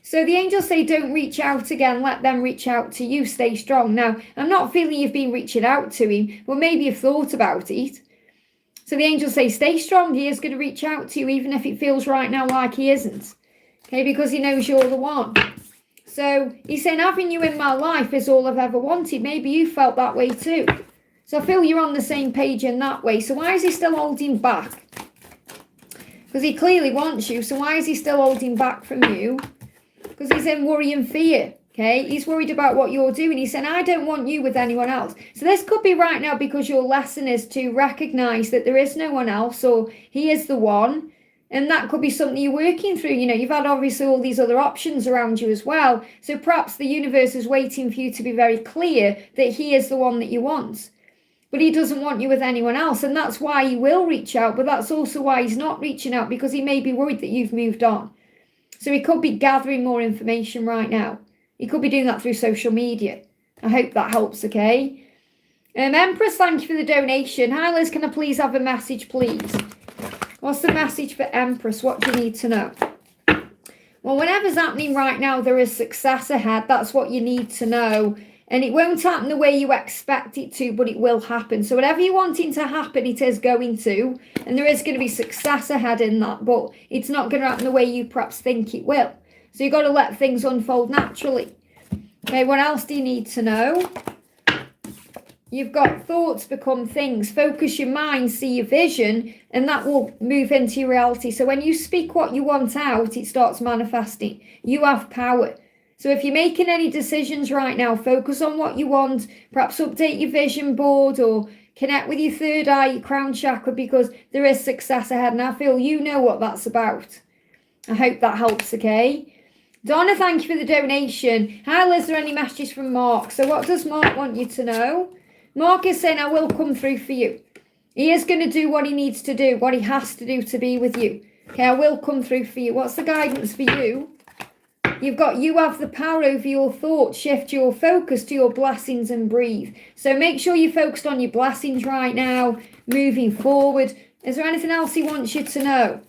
So the angels say, don't reach out again. Let them reach out to you. Stay strong. Now, I'm not feeling you've been reaching out to him, but maybe you've thought about it. So the angels say, stay strong. He is going to reach out to you, even if it feels right now like he isn't. Okay, because he knows you're the one. So he's saying, having you in my life is all I've ever wanted. Maybe you felt that way too. So I feel you're on the same page in that way. So why is he still holding back? Because he clearly wants you. So why is he still holding back from you? Because he's in worry and fear, okay? He's worried about what you're doing. He's saying, I don't want you with anyone else. So this could be right now because your lesson is to recognize that there is no one else, or he is the one. And that could be something you're working through. You know, you've had obviously all these other options around you as well. So perhaps the universe is waiting for you to be very clear that he is the one that you want. But he doesn't want you with anyone else. And that's why he will reach out. But that's also why he's not reaching out, because he may be worried that you've moved on. So he could be gathering more information right now. He could be doing that through social media. I hope that helps, okay? Empress, thank you for the donation. Hi Liz, can I please have a message, please? What's the message for Empress? What do you need to know? Well, whatever's happening right now, there is success ahead. That's what you need to know. And it won't happen the way you expect it to, but it will happen. So whatever you're wanting to happen, it is going to. And there is going to be success ahead in that, but it's not going to happen the way you perhaps think it will. So you've got to let things unfold naturally. Okay, what else do you need to know? You've got thoughts become things. Focus your mind, see your vision, and that will move into your reality. So when you speak what you want out, it starts manifesting. You have power. So if you're making any decisions right now, focus on what you want. Perhaps update your vision board or connect with your third eye, your crown chakra, because there is success ahead. And I feel you know what that's about. I hope that helps, okay? Donna, thank you for the donation. Hi, Liz, are there any messages from Mark? So what does Mark want you to know? Mark is saying, I will come through for you. He is going to do what he needs to do, what he has to do to be with you. Okay, I will come through for you. What's the guidance for you? You've got, you have the power over your thoughts. Shift your focus to your blessings and breathe. So make sure you're focused on your blessings right now, moving forward. Is there anything else he wants you to know?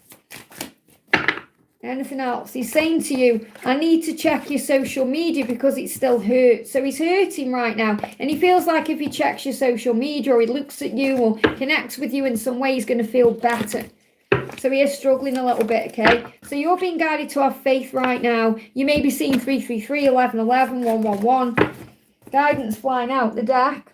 Anything else? He's saying to you, I need to check your social media because it still hurts. So he's hurting right now. And he feels like if he checks your social media or he looks at you or connects with you in some way, he's going to feel better. So he is struggling a little bit, okay? So you're being guided to have faith right now. You may be seeing 333, 1111, 111. Guidance flying out the deck.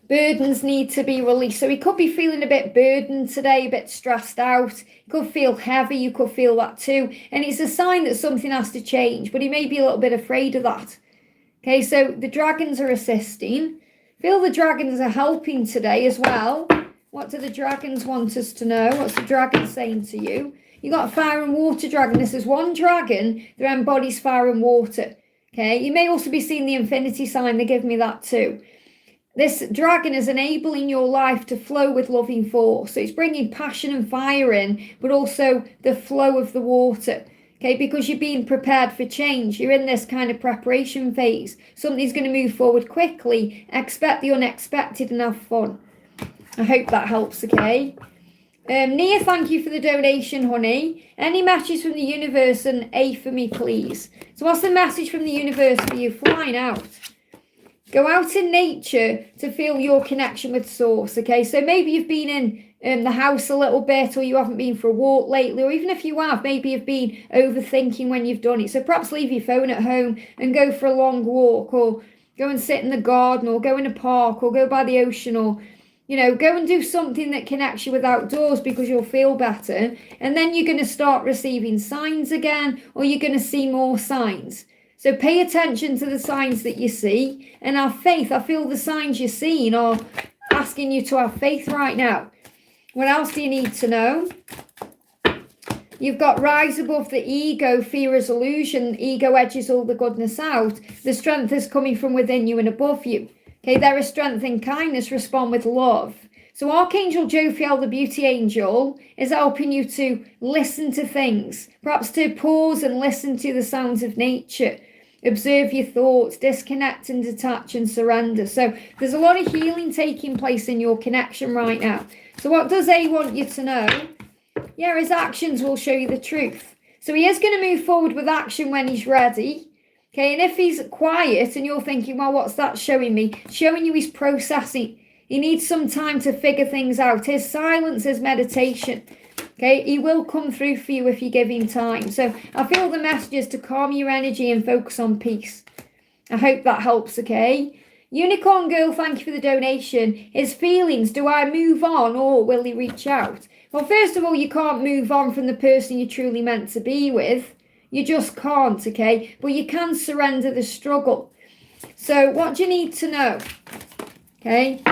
Burdens need to be released. So he could be feeling a bit burdened today, a bit stressed out. He could feel heavy. You could feel that too. And it's a sign that something has to change, but he may be a little bit afraid of that. Okay, so the dragons are assisting. Feel the dragons are helping today as well. What do the dragons want us to know? What's the dragon saying to you? You got a fire and water dragon. This is one dragon that embodies fire and water. Okay, you may also be seeing the infinity sign. They give me that too. This dragon is enabling your life to flow with loving force. So it's bringing passion and fire in, but also the flow of the water. Okay, because you're being prepared for change. You're in this kind of preparation phase. Something's going to move forward quickly. Expect the unexpected and have fun. I hope that helps, okay? Nia, thank you for the donation, honey. Any messages from the universe and A for me, please? So what's the message from the universe for you? Flying out. Go out in nature to feel your connection with source, okay? So maybe you've been in the house a little bit, or you haven't been for a walk lately, or even if you have, maybe you've been overthinking when you've done it. So perhaps leave your phone at home and go for a long walk, or go and sit in the garden, or go in a park, or go by the ocean, or you know, go and do something that connects you with outdoors because you'll feel better. And then you're going to start receiving signs again, or you're going to see more signs. So pay attention to the signs that you see and have faith. I feel the signs you're seeing are asking you to have faith right now. What else do you need to know? You've got rise above the ego, fear is illusion. Ego edges all the goodness out. The strength is coming from within you and above you. Okay, there is strength in kindness, respond with love. So Archangel Jophiel, the beauty angel, is helping you to listen to things, perhaps to pause and listen to the sounds of nature. Observe your thoughts, disconnect and detach and surrender. So there's a lot of healing taking place in your connection right now. So what does A want you to know? Yeah, his actions will show you the truth. So he is going to move forward with action when he's ready. Okay, and if he's quiet and you're thinking, well, what's that showing me? Showing you he's processing. He needs some time to figure things out. His silence is meditation. Okay, he will come through for you if you give him time. So I feel the message is to calm your energy and focus on peace. I hope that helps, okay? Unicorn Girl, thank you for the donation. His feelings, do I move on or will he reach out? Well, first of all, you can't move on from the person you're truly meant to be with. You just can't, okay? But you can surrender the struggle. So what do you need to know? Okay?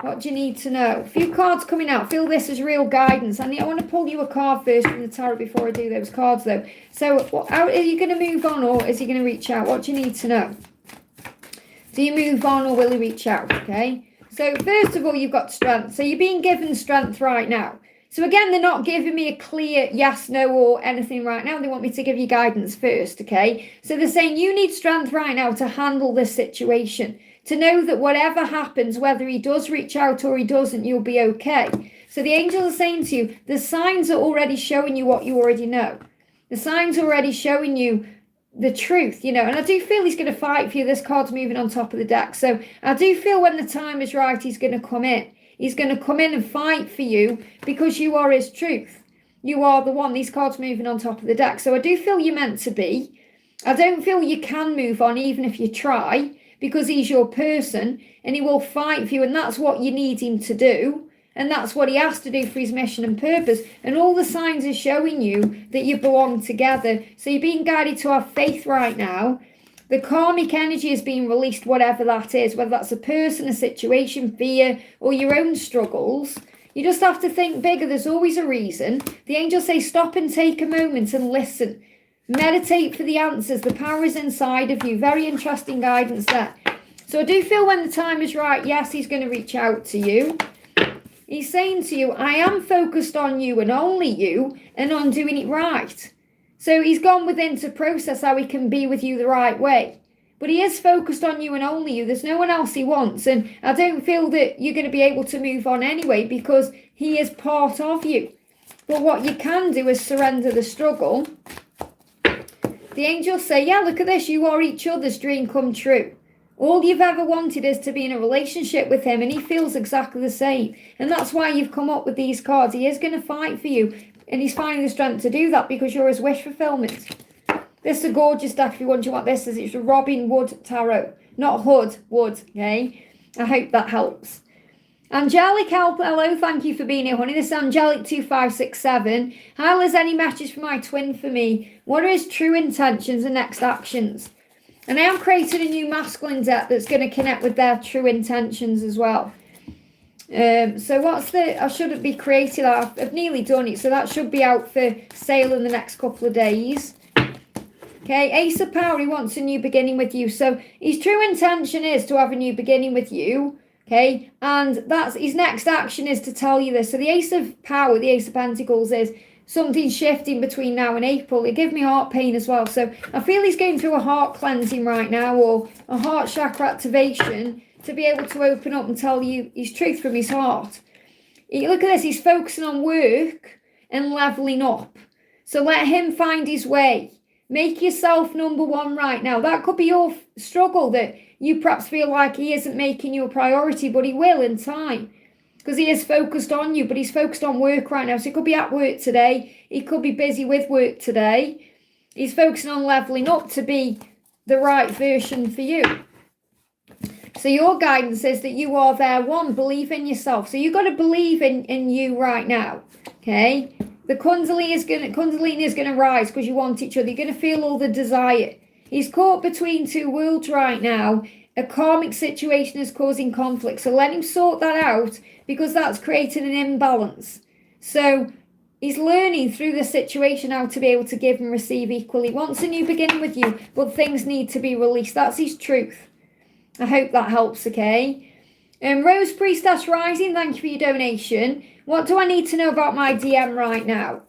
What do you need to know? A few cards coming out. Feel this is real guidance. I want to pull you a card first from the tarot before I do those cards, though. So, how, are you going to move on, or is he going to reach out? What do you need to know? Do you move on, or will he reach out? Okay. So, first of all, you've got strength. So, you're being given strength right now. So, again, they're not giving me a clear yes, no, or anything right now. They want me to give you guidance first, okay? So, they're saying you need strength right now to handle this situation. To know that whatever happens, whether he does reach out or he doesn't, you'll be okay. So the angels are saying to you, the signs are already showing you what you already know. The signs are already showing you the truth, and I do feel he's going to fight for you. This card's moving on top of the deck. So I do feel when the time is right, he's going to come in. He's going to come in and fight for you because you are his truth. You are the one. These cards moving on top of the deck. So I do feel you're meant to be. I don't feel you can move on even if you try, because he's your person and he will fight for you, and that's what you need him to do, and that's what he has to do for his mission and purpose. And all the signs are showing you that you belong together. So you're being guided to have faith right now. The karmic energy is being released, whatever that is, whether that's a person, a situation, fear, or your own struggles. You just have to think bigger. There's always a reason. The angels say stop and take a moment and listen. Meditate for the answers. The power is inside of you. Very interesting guidance there. So I do feel when the time is right, yes, he's going to reach out to you. He's saying to you, I am focused on you and only you, and on doing it right. So he's gone within to process how he can be with you the right way. But he is focused on you and only you. There's no one else he wants. And I don't feel that you're going to be able to move on anyway, because he is part of you. But what you can do is surrender the struggle. The angels say, yeah, look at this. You are each other's dream come true. All you've ever wanted is to be in a relationship with him, and he feels exactly the same. And that's why you've come up with these cards. He is going to fight for you, and he's finding the strength to do that because you're his wish fulfillment. This is a gorgeous deck if you wonder what this is. It's a Robin Wood Tarot, not Hood, Wood, okay? I hope that helps. Angelic help, hello, thank you for being here, honey. This is Angelic2567. Hi, Liz, any message for my twin for me? What are his true intentions and next actions? And I am creating a new masculine deck that's going to connect with their true intentions as well. So I shouldn't be creating that. I've nearly done it, so that should be out for sale in the next couple of days. Okay, Ace of Power, he wants a new beginning with you. So his true intention is to have a new beginning with you. Okay, and that's his next action is to tell you this. So the Ace of Power, the Ace of Pentacles, is something shifting between now and April. It gives me heart pain as well. So I feel he's going through a heart cleansing right now, or a heart chakra activation, to be able to open up and tell you his truth from his heart. Look at this. He's focusing on work and leveling up. So let him find his way. Make yourself number one right now. That could be your struggle, that you perhaps feel like he isn't making you a priority, but he will in time, because he is focused on you, but he's focused on work right now. So he could be at work today. He could be busy with work today. He's focusing on leveling up to be the right version for you. So your guidance is that you are there. One, believe in yourself. So you've got to believe in you right now. Okay? The Kundalini is going to rise because you want each other. You're going to feel all the desire. He's caught between two worlds right now. A karmic situation is causing conflict. So let him sort that out, because that's creating an imbalance. So he's learning through the situation how to be able to give and receive equally. He wants a new beginning with you, but things need to be released. That's his truth. I hope that helps, okay? Rose Priestess Rising, thank you for your donation. What do I need to know about my DM right now?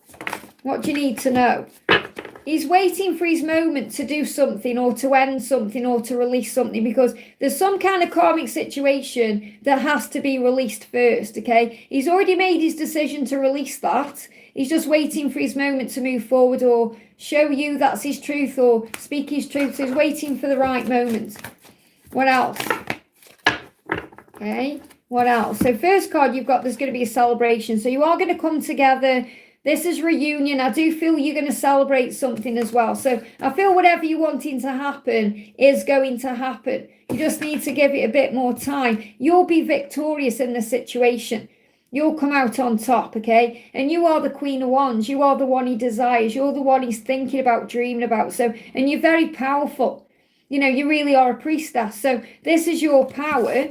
What do you need to know? He's waiting for his moment to do something, or to end something, or to release something, because there's some kind of karmic situation that has to be released first, okay? He's already made his decision to release that. He's just waiting for his moment to move forward, or show you that's his truth, or speak his truth. So he's waiting for the right moment. What else? Okay, what else? So first card you've got, there's going to be a celebration. So you are going to come together. This is reunion. I do feel you're going to celebrate something as well. So I feel whatever you're wanting to happen is going to happen. You just need to give it a bit more time. You'll be victorious in the situation. You'll come out on top, okay? And you are the Queen of Wands. You are the one he desires. You're the one he's thinking about, dreaming about. So, and you're very powerful. You know, you really are a priestess. So this is your power.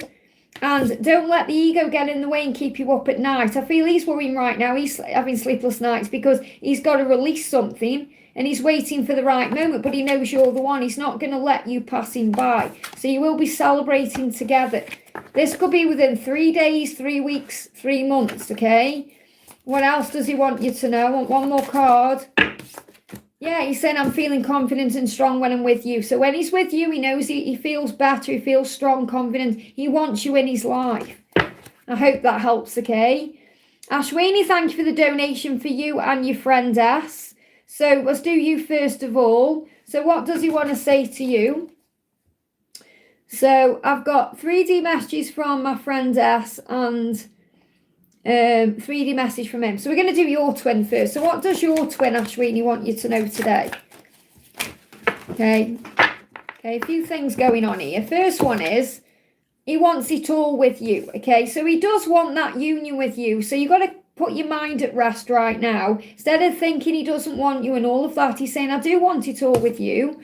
And don't let the ego get in the way and keep you up at night. I feel he's worrying right now. He's having sleepless nights because he's got to release something and he's waiting for the right moment, but he knows you're the one. He's not going to let you pass him by. So you will be celebrating together. This could be within 3 days, 3 weeks, 3 months, okay? What else does he want you to know? I want one more card. Yeah, he's saying, I'm feeling confident and strong when I'm with you. So when he's with you, he knows he feels better, he feels strong, confident. He wants you in his life. I hope that helps, okay? Ashwini, thank you for the donation for you and your friend S. So let's do you first of all. So what does he want to say to you? So I've got 3D messages from my friend S and 3D message from him. So we're going to do your twin first. So what does your twin, Ashwini, want you to know today? Okay, a few things going on here. First one is he wants it all with you. Okay, so he does want that union with you. So you've got to put your mind at rest right now. Instead of thinking he doesn't want you and all of that, he's saying, I do want it all with you.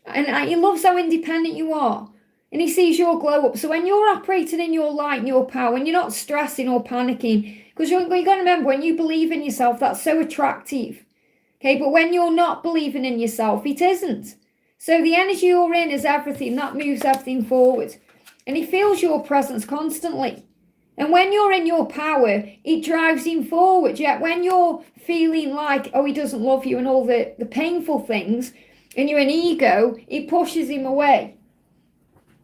And he loves how independent you are. And he sees your glow up. So when you're operating in your light and your power, and you're not stressing or panicking, because you've got to remember, when you believe in yourself, that's so attractive. Okay, but when you're not believing in yourself, it isn't. So the energy you're in is everything. That moves everything forward. And he feels your presence constantly. And when you're in your power, it drives him forward. Yet when you're feeling like, oh, he doesn't love you and all the painful things, and you're an ego, it pushes him away.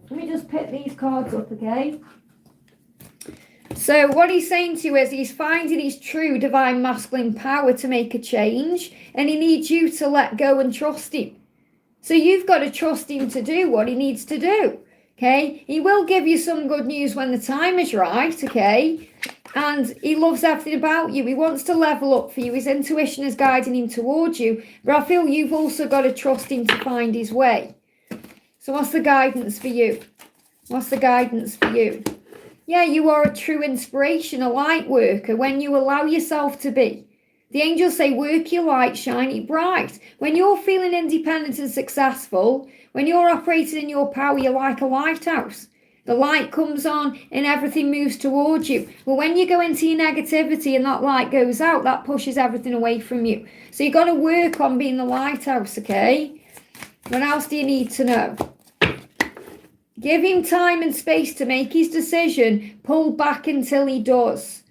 Let me just pick these cards up, okay? So what he's saying to you is he's finding his true divine masculine power to make a change, and he needs you to let go and trust him. So you've got to trust him to do what he needs to do, okay? He will give you some good news when the time is right, okay? And he loves everything about you. He wants to level up for you. His intuition is guiding him towards you, but I feel you've also got to trust him to find his way. So what's the guidance for you? What's the guidance for you? Yeah, you are a true inspiration, a light worker when you allow yourself to be. The angels say, work your light, shine it bright. When you're feeling independent and successful, when you're operating in your power, you're like a lighthouse. The light comes on and everything moves towards you. But when you go into your negativity and that light goes out, that pushes everything away from you. So you've got to work on being the lighthouse, okay? What else do you need to know? Give him time and space to make his decision. Pull back until he does.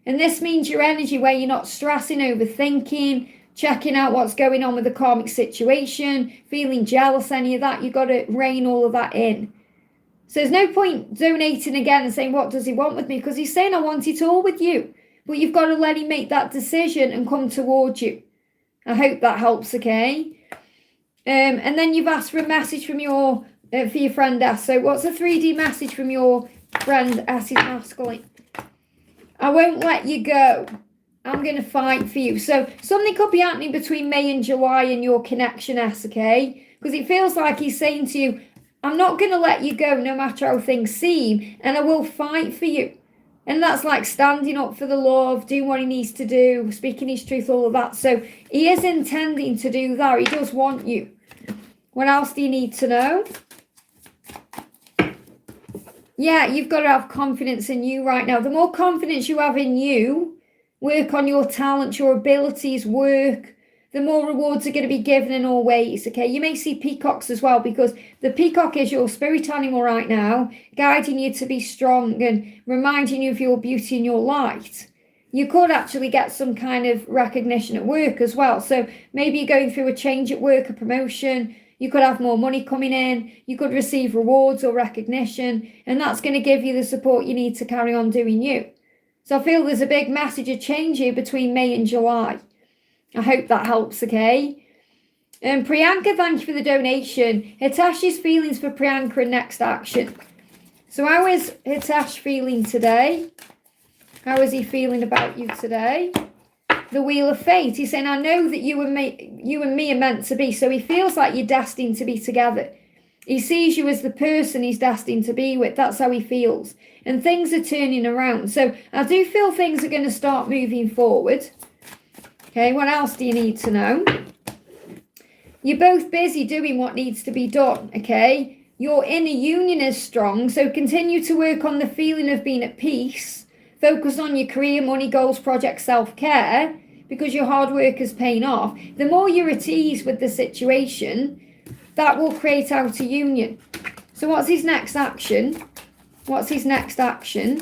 And this means your energy where you're not stressing, overthinking, checking out what's going on with the karmic situation, feeling jealous, any of that. You've got to rein all of that in. So there's no point donating again and saying, what does he want with me? Because he's saying, I want it all with you. But you've got to let him make that decision and come towards you. I hope that helps, okay? And then you've asked for a message from your... for your friend S. So what's a 3D message from your friend S is masculine? I won't let you go. I'm going to fight for you. So something could be happening between May and July in your connection S, okay? Because it feels like he's saying to you, I'm not going to let you go no matter how things seem, and I will fight for you. And that's like standing up for the love, doing what he needs to do, speaking his truth, all of that. So he is intending to do that. He does want you. What else do you need to know? Yeah, you've got to have confidence in you right now. The more confidence you have in you, work on your talents, your abilities, work, the more rewards are going to be given in all ways, okay? You may see peacocks as well, because the peacock is your spirit animal right now, guiding you to be strong and reminding you of your beauty and your light. You could actually get some kind of recognition at work as well. So maybe you're going through a change at work, a promotion. You could have more money coming in. You could receive rewards or recognition. And that's going to give you the support you need to carry on doing you. So I feel there's a big message of change here between May and July. I hope that helps, okay? And Priyanka, thank you for the donation. Hitesh's feelings for Priyanka and next action. So how is Hitesh feeling today? How is he feeling about you today? The Wheel of Fate. He's saying, I know that you and me are meant to be. So he feels like you're destined to be together. He sees you as the person he's destined to be with. That's how he feels. And things are turning around. So I do feel things are going to start moving forward. Okay, what else do you need to know? You're both busy doing what needs to be done, okay? Your inner union is strong, so continue to work on the feeling of being at peace. Focus on your career, money, goals, projects, self-care, because your hard work is paying off. The more you're at ease with the situation, that will create outer union. So what's his next action? What's his next action?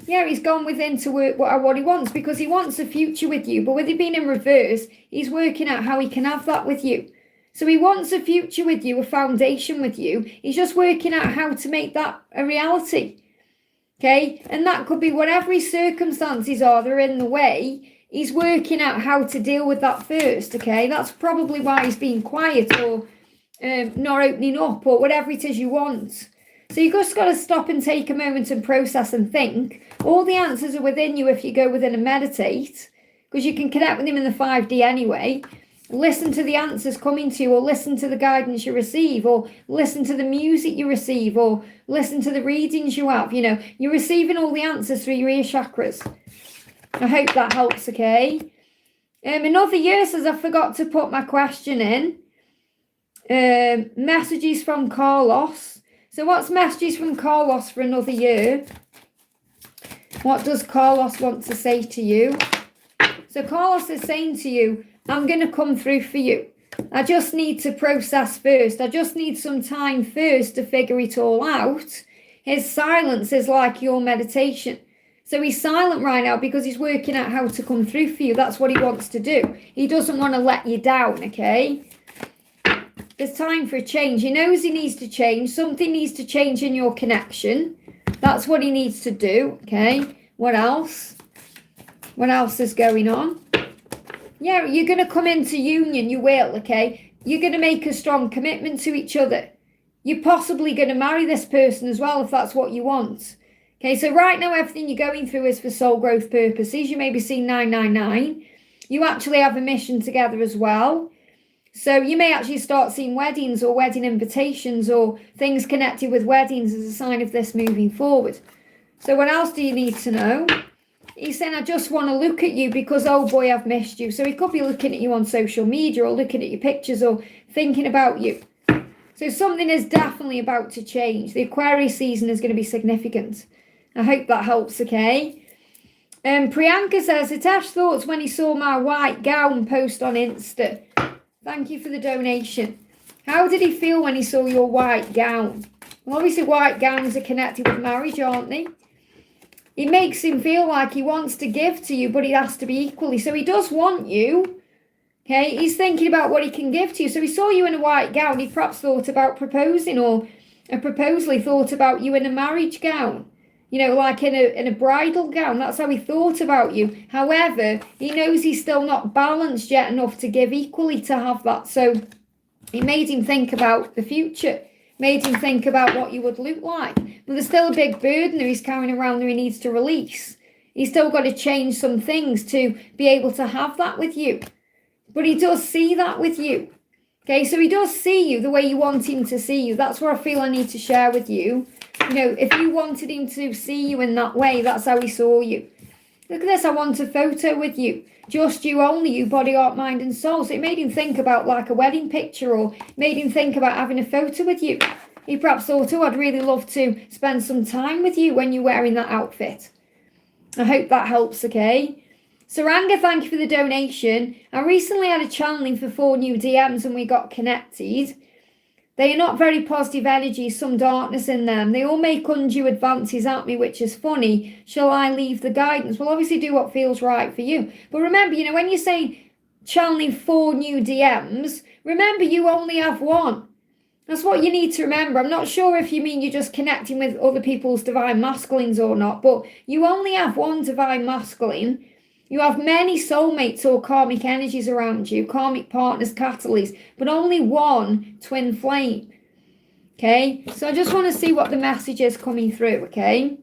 Yeah, he's gone within to work what he wants, because he wants a future with you. But with it being in reverse, he's working out how he can have that with you. So he wants a future with you, a foundation with you. He's just working out how to make that a reality. Okay? And that could be whatever his circumstances are that are in the way. He's working out how to deal with that first. Okay? That's probably why he's being quiet or not opening up or whatever it is you want. So you just got to stop and take a moment and process and think. All the answers are within you if you go within and meditate, because you can connect with him in the 5D anyway. Listen to the answers coming to you, or listen to the guidance you receive, or listen to the music you receive, or listen to the readings you have. You know, you're receiving all the answers through your ear chakras. I hope that helps, okay? Another year says I forgot to put my question in. Messages from Carlos. So what's messages from Carlos for another year? What does Carlos want to say to you? So Carlos is saying to you, I'm going to come through for you. I just need to process first. I just need some time first to figure it all out. His silence is like your meditation. So he's silent right now because he's working out how to come through for you. That's what he wants to do. He doesn't want to let you down, okay? There's time for a change. He knows he needs to change. Something needs to change in your connection. That's what he needs to do, okay? What else? What else is going on? Yeah, you're going to come into union. You will, okay? You're going to make a strong commitment to each other. You're possibly going to marry this person as well if that's what you want. Okay, so right now everything you're going through is for soul growth purposes. You may be seeing 999. You actually have a mission together as well. So you may actually start seeing weddings or wedding invitations or things connected with weddings as a sign of this moving forward. So what else do you need to know? He's saying, I just want to look at you because, oh boy, I've missed you. So he could be looking at you on social media or looking at your pictures or thinking about you. So something is definitely about to change. The Aquarius season is going to be significant. I hope that helps, okay? Priyanka says, Hitesh thoughts when he saw my white gown post on Insta. Thank you for the donation. How did he feel when he saw your white gown? Well, obviously white gowns are connected with marriage, aren't they? It makes him feel like he wants to give to you, but he has to be equally. So he does want you. Okay, he's thinking about what he can give to you. So he saw you in a white gown. He perhaps thought about proposing, or a proposal, he thought about you in a marriage gown. You know, like in a bridal gown. That's how he thought about you. However, he knows he's still not balanced yet enough to give equally to have that. So it made him think about the future. Made him think about what you would look like. But there's still a big burden that he's carrying around that he needs to release. He's still got to change some things to be able to have that with you. But he does see that with you. Okay, so he does see you the way you want him to see you. That's what I feel I need to share with you. You know, if you wanted him to see you in that way, that's how he saw you. Look at this, I want a photo with you. Just you only, you, body, heart, mind and soul. So it made him think about like a wedding picture, or made him think about having a photo with you. He perhaps thought, oh, I'd really love to spend some time with you when you're wearing that outfit. I hope that helps, okay? Saranga, thank you for the donation. I recently had a channeling for 4 new DMs and we got connected. They are not very positive energies, some darkness in them. They all make undue advances at me, which is funny. Shall I leave the guidance? Well, obviously do what feels right for you. But remember, you know, when you say channeling 4 new DMs, remember you only have one. That's what you need to remember. I'm not sure if you mean you're just connecting with other people's divine masculines or not, but you only have one divine masculine. You have many soulmates or karmic energies around you, karmic partners, catalysts, but only one twin flame. Okay, so I just want to see what the message is coming through, okay?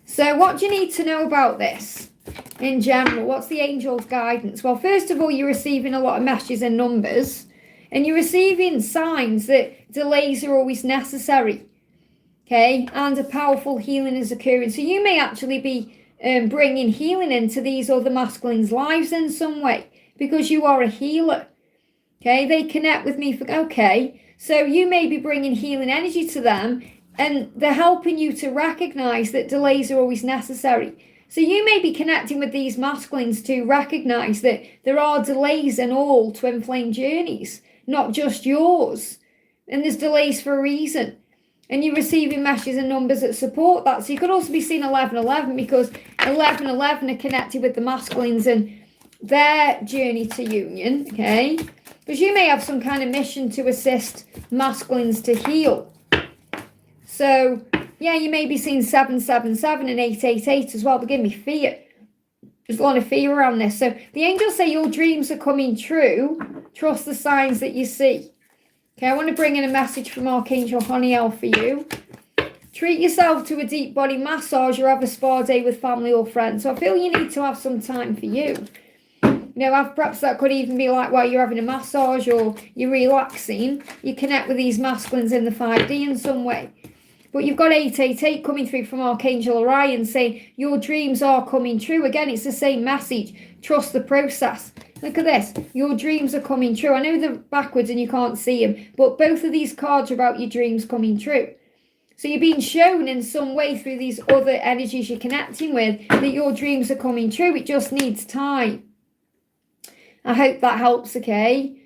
So what do you need to know about this in general? What's the angel's guidance? Well, first of all, you're receiving a lot of messages in numbers, and you're receiving signs that delays are always necessary, okay? And a powerful healing is occurring. So you may actually be bringing healing into these other masculines' lives in some way, because you are a healer. Okay, they connect with me for, okay, So you may be bringing healing energy to them, and they're helping you to recognize that delays are always necessary. So you may be connecting with these masculines to recognize that there are delays in all twin flame journeys, not just yours. And there's delays for a reason. And you're receiving messages and numbers that support that. So you could also be seeing 1111 because 1111 are connected with the masculines and their journey to union, okay? Because you may have some kind of mission to assist masculines to heal. So, yeah, you may be seeing 777 and 888 as well. They're giving me fear. There's a lot of fear around this. So the angels say your dreams are coming true. Trust the signs that you see. Okay, I want to bring in a message from Archangel Honiel for you. Treat yourself to a deep body massage or have a spa day with family or friends. So I feel you need to have some time for you. You know, perhaps that could even be like while you're having a massage or you're relaxing. You connect with these masculines in the 5D in some way. But you've got 888 coming through from Archangel Orion saying your dreams are coming true. Again, it's the same message. Trust the process. Look at this. Your dreams are coming true. I know they're backwards and you can't see them, but both of these cards are about your dreams coming true. So you're being shown in some way through these other energies you're connecting with that your dreams are coming true. It just needs time. I hope that helps, okay?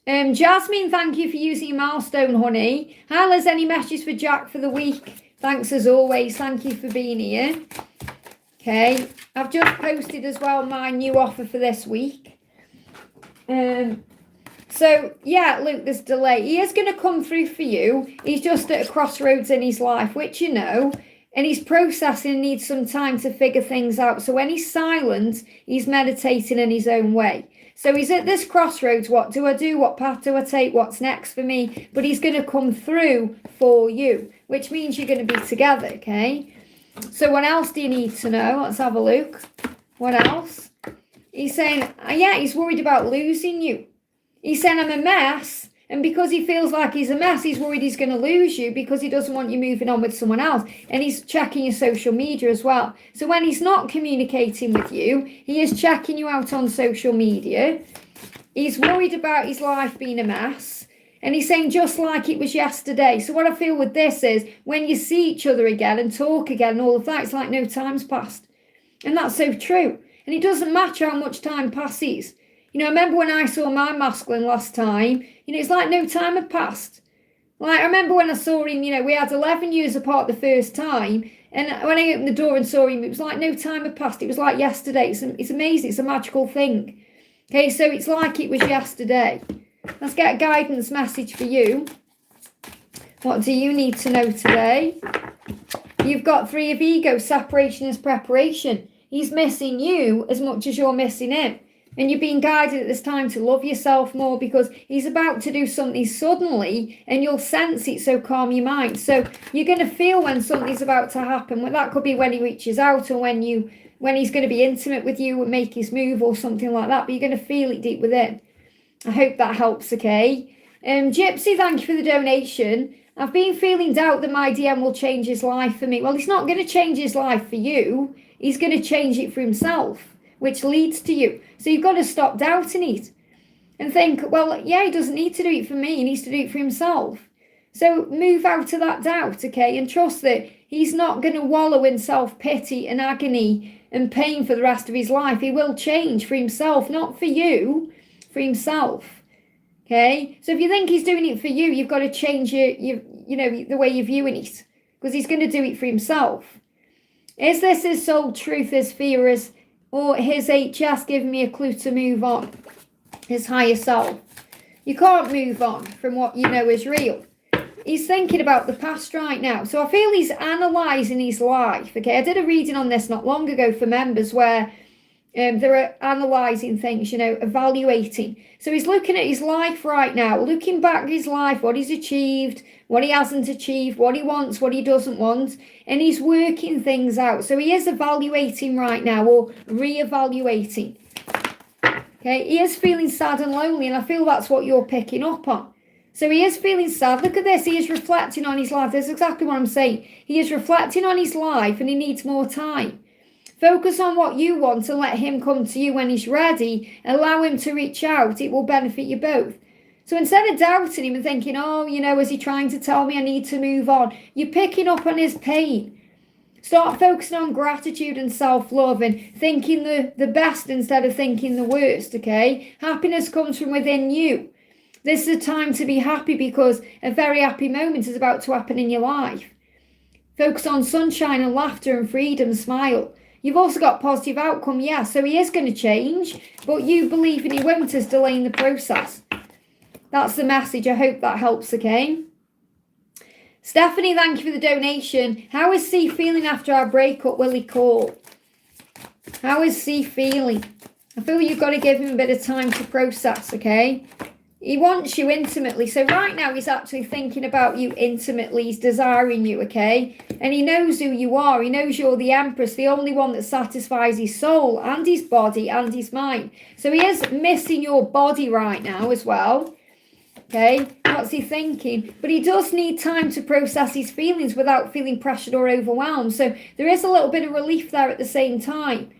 Jasmine, thank you for using your milestone, honey. Hi, Liz, any messages for Jack for the week? Thanks as always. Thank you for being here. Okay, I've just posted as well my new offer for this week. So, yeah, Luke, there's delay. He is going to come through for you. He's just at a crossroads in his life, which you know, and he's processing and needs some time to figure things out. So when he's silent, he's meditating in his own way. So he's at this crossroads. What do I do? What path do I take? What's next for me? But he's going to come through for you, which means you're going to be together, okay? So what else do you need to know? Let's have a look. What else? He's saying, yeah, he's worried about losing you. He's saying, I'm a mess. And because he feels like he's a mess, he's worried he's going to lose you because he doesn't want you moving on with someone else. And he's checking your social media as well. So when he's not communicating with you, he is checking you out on social media. He's worried about his life being a mess. And he's saying just like it was yesterday. So what I feel with this is when you see each other again and talk again and all of that, it's like no time's passed. And that's so true. And it doesn't matter how much time passes. You know, I remember when I saw my masculine last time, you know, it's like no time had passed. Like, I remember when I saw him, you know, we had 11 years apart the first time. And when I opened the door and saw him, it was like no time had passed. It was like yesterday. It's amazing. It's a magical thing. Okay, so it's like it was yesterday. Let's get a guidance message for you. What do you need to know today? You've got 3 of ego. Separation is preparation. He's missing you as much as you're missing him. And you're being guided at this time to love yourself more because he's about to do something suddenly and you'll sense it, so calm your mind. So you're going to feel when something's about to happen. Well, that could be when he reaches out or when he's going to be intimate with you and make his move or something like that. But you're going to feel it deep within. I hope that helps, okay? Gypsy, thank you for the donation. I've been feeling doubt that my DM will change his life for me. Well, he's not going to change his life for you. He's going to change it for himself, which leads to you. So you've got to stop doubting it and think, well, yeah, he doesn't need to do it for me. He needs to do it for himself. So move out of that doubt, okay, and trust that he's not going to wallow in self-pity and agony and pain for the rest of his life. He will change for himself, not for you, for himself, okay? So if you think he's doing it for you, you've got to change you know, the way you're viewing it because he's going to do it for himself. Is this his soul truth, his fear, or his HS giving me a clue to move on? His higher self. You can't move on from what you know is real. He's thinking about the past right now. So I feel he's analysing his life. Okay, I did a reading on this not long ago for members where they're analysing things, you know, evaluating. So he's looking at his life right now, looking back at his life, what he's achieved, what he hasn't achieved, what he wants, what he doesn't want, and he's working things out. So he is evaluating right now or re-evaluating. Okay, he is feeling sad and lonely, and I feel that's what you're picking up on. So he is feeling sad. Look at this. He is reflecting on his life. That's exactly what I'm saying. He is reflecting on his life and he needs more time. Focus on what you want and let him come to you when he's ready. Allow him to reach out. It will benefit you both. So instead of doubting him and thinking, oh, you know, is he trying to tell me I need to move on? You're picking up on his pain. Start focusing on gratitude and self-love and thinking the best instead of thinking the worst, okay? Happiness comes from within you. This is a time to be happy because a very happy moment is about to happen in your life. Focus on sunshine and laughter and freedom, smile. You've also got positive outcome, yeah, so he is going to change, but you believing he won't is delaying the process. That's the message. I hope that helps, okay? Stephanie, thank you for the donation. How is C feeling after our breakup? Will he call? How is C feeling? I feel you've got to give him a bit of time to process, okay? He wants you intimately. So right now he's actually thinking about you intimately. He's desiring you, okay? And he knows who you are. He knows you're the Empress, the only one that satisfies his soul and his body and his mind. So he is missing your body right now as well. Okay, what's he thinking? But he does need time to process his feelings without feeling pressured or overwhelmed. So there is a little bit of relief there at the same time.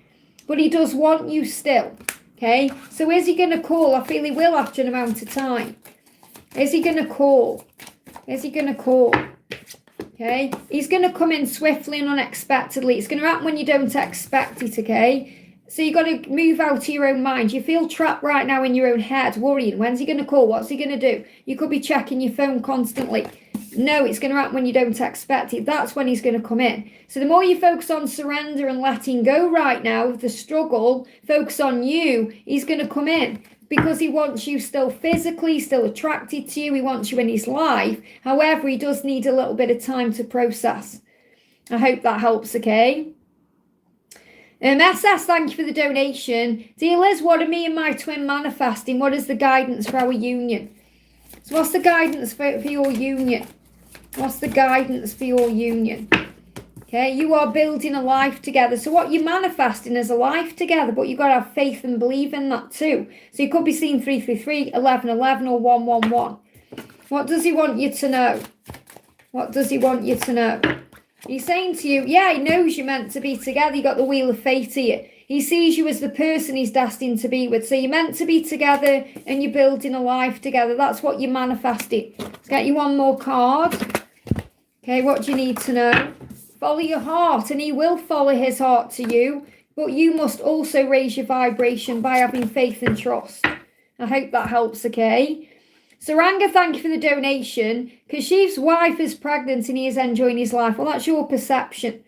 But he does want you still. Okay, so is he going to call? I feel he will after an amount of time. Is he going to call? Is he going to call? Okay, he's going to come in swiftly and unexpectedly. It's going to happen when you don't expect it, okay? So you've got to move out of your own mind. You feel trapped right now in your own head, worrying. When's he going to call? What's he going to do? You could be checking your phone constantly. No, it's going to happen when you don't expect it. That's when he's going to come in. So the more you focus on surrender and letting go right now, the struggle, focus on you, he's going to come in because he wants you still physically, still attracted to you. He wants you in his life. However, he does need a little bit of time to process. I hope that helps, okay? SS, thank you for the donation. Dear Liz, what are me and my twin manifesting? What is the guidance for our union? So what's the guidance for your union? What's the guidance for your union? Okay, you are building a life together. So what you're manifesting is a life together, but you've got to have faith and believe in that too. So you could be seeing 333, 1111 or 111. What does he want you to know? What does he want you to know? He's saying to you, yeah, he knows you're meant to be together. You got the wheel of fate here. He sees you as the person he's destined to be with. So you're meant to be together and you're building a life together. That's what you're manifesting. Let's get you one more card. Okay, what do you need to know? Follow your heart and he will follow his heart to you. But you must also raise your vibration by having faith and trust. I hope that helps, okay? Saranga, thank you for the donation. Kashif's wife is pregnant and he is enjoying his life. Well, that's your perception.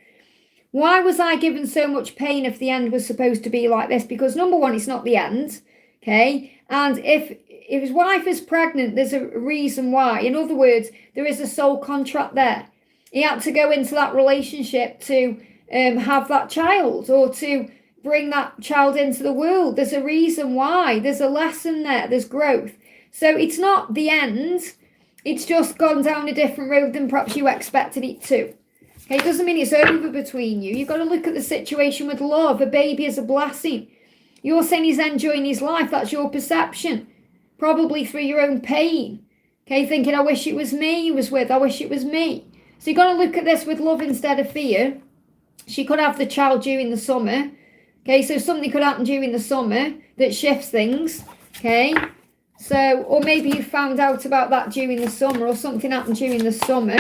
Why was I given so much pain if the end was supposed to be like this? Because number one, it's not the end, okay? And if his wife is pregnant, there's a reason why. In other words, there is a soul contract there. He had to go into that relationship to have that child or to bring that child into the world. There's a reason why. There's a lesson there. There's growth. So it's not the end. It's just gone down a different road than perhaps you expected it to. Okay, it doesn't mean it's over between you. You've got to look at the situation with love. A baby is a blessing. You're saying he's enjoying his life. That's your perception. Probably through your own pain. Okay, thinking, I wish it was me he was with. I wish it was me. So you've got to look at this with love instead of fear. She could have the child during the summer. Okay, so something could happen during the summer that shifts things. Okay. So, or maybe you found out about that during the summer or something happened during the summer.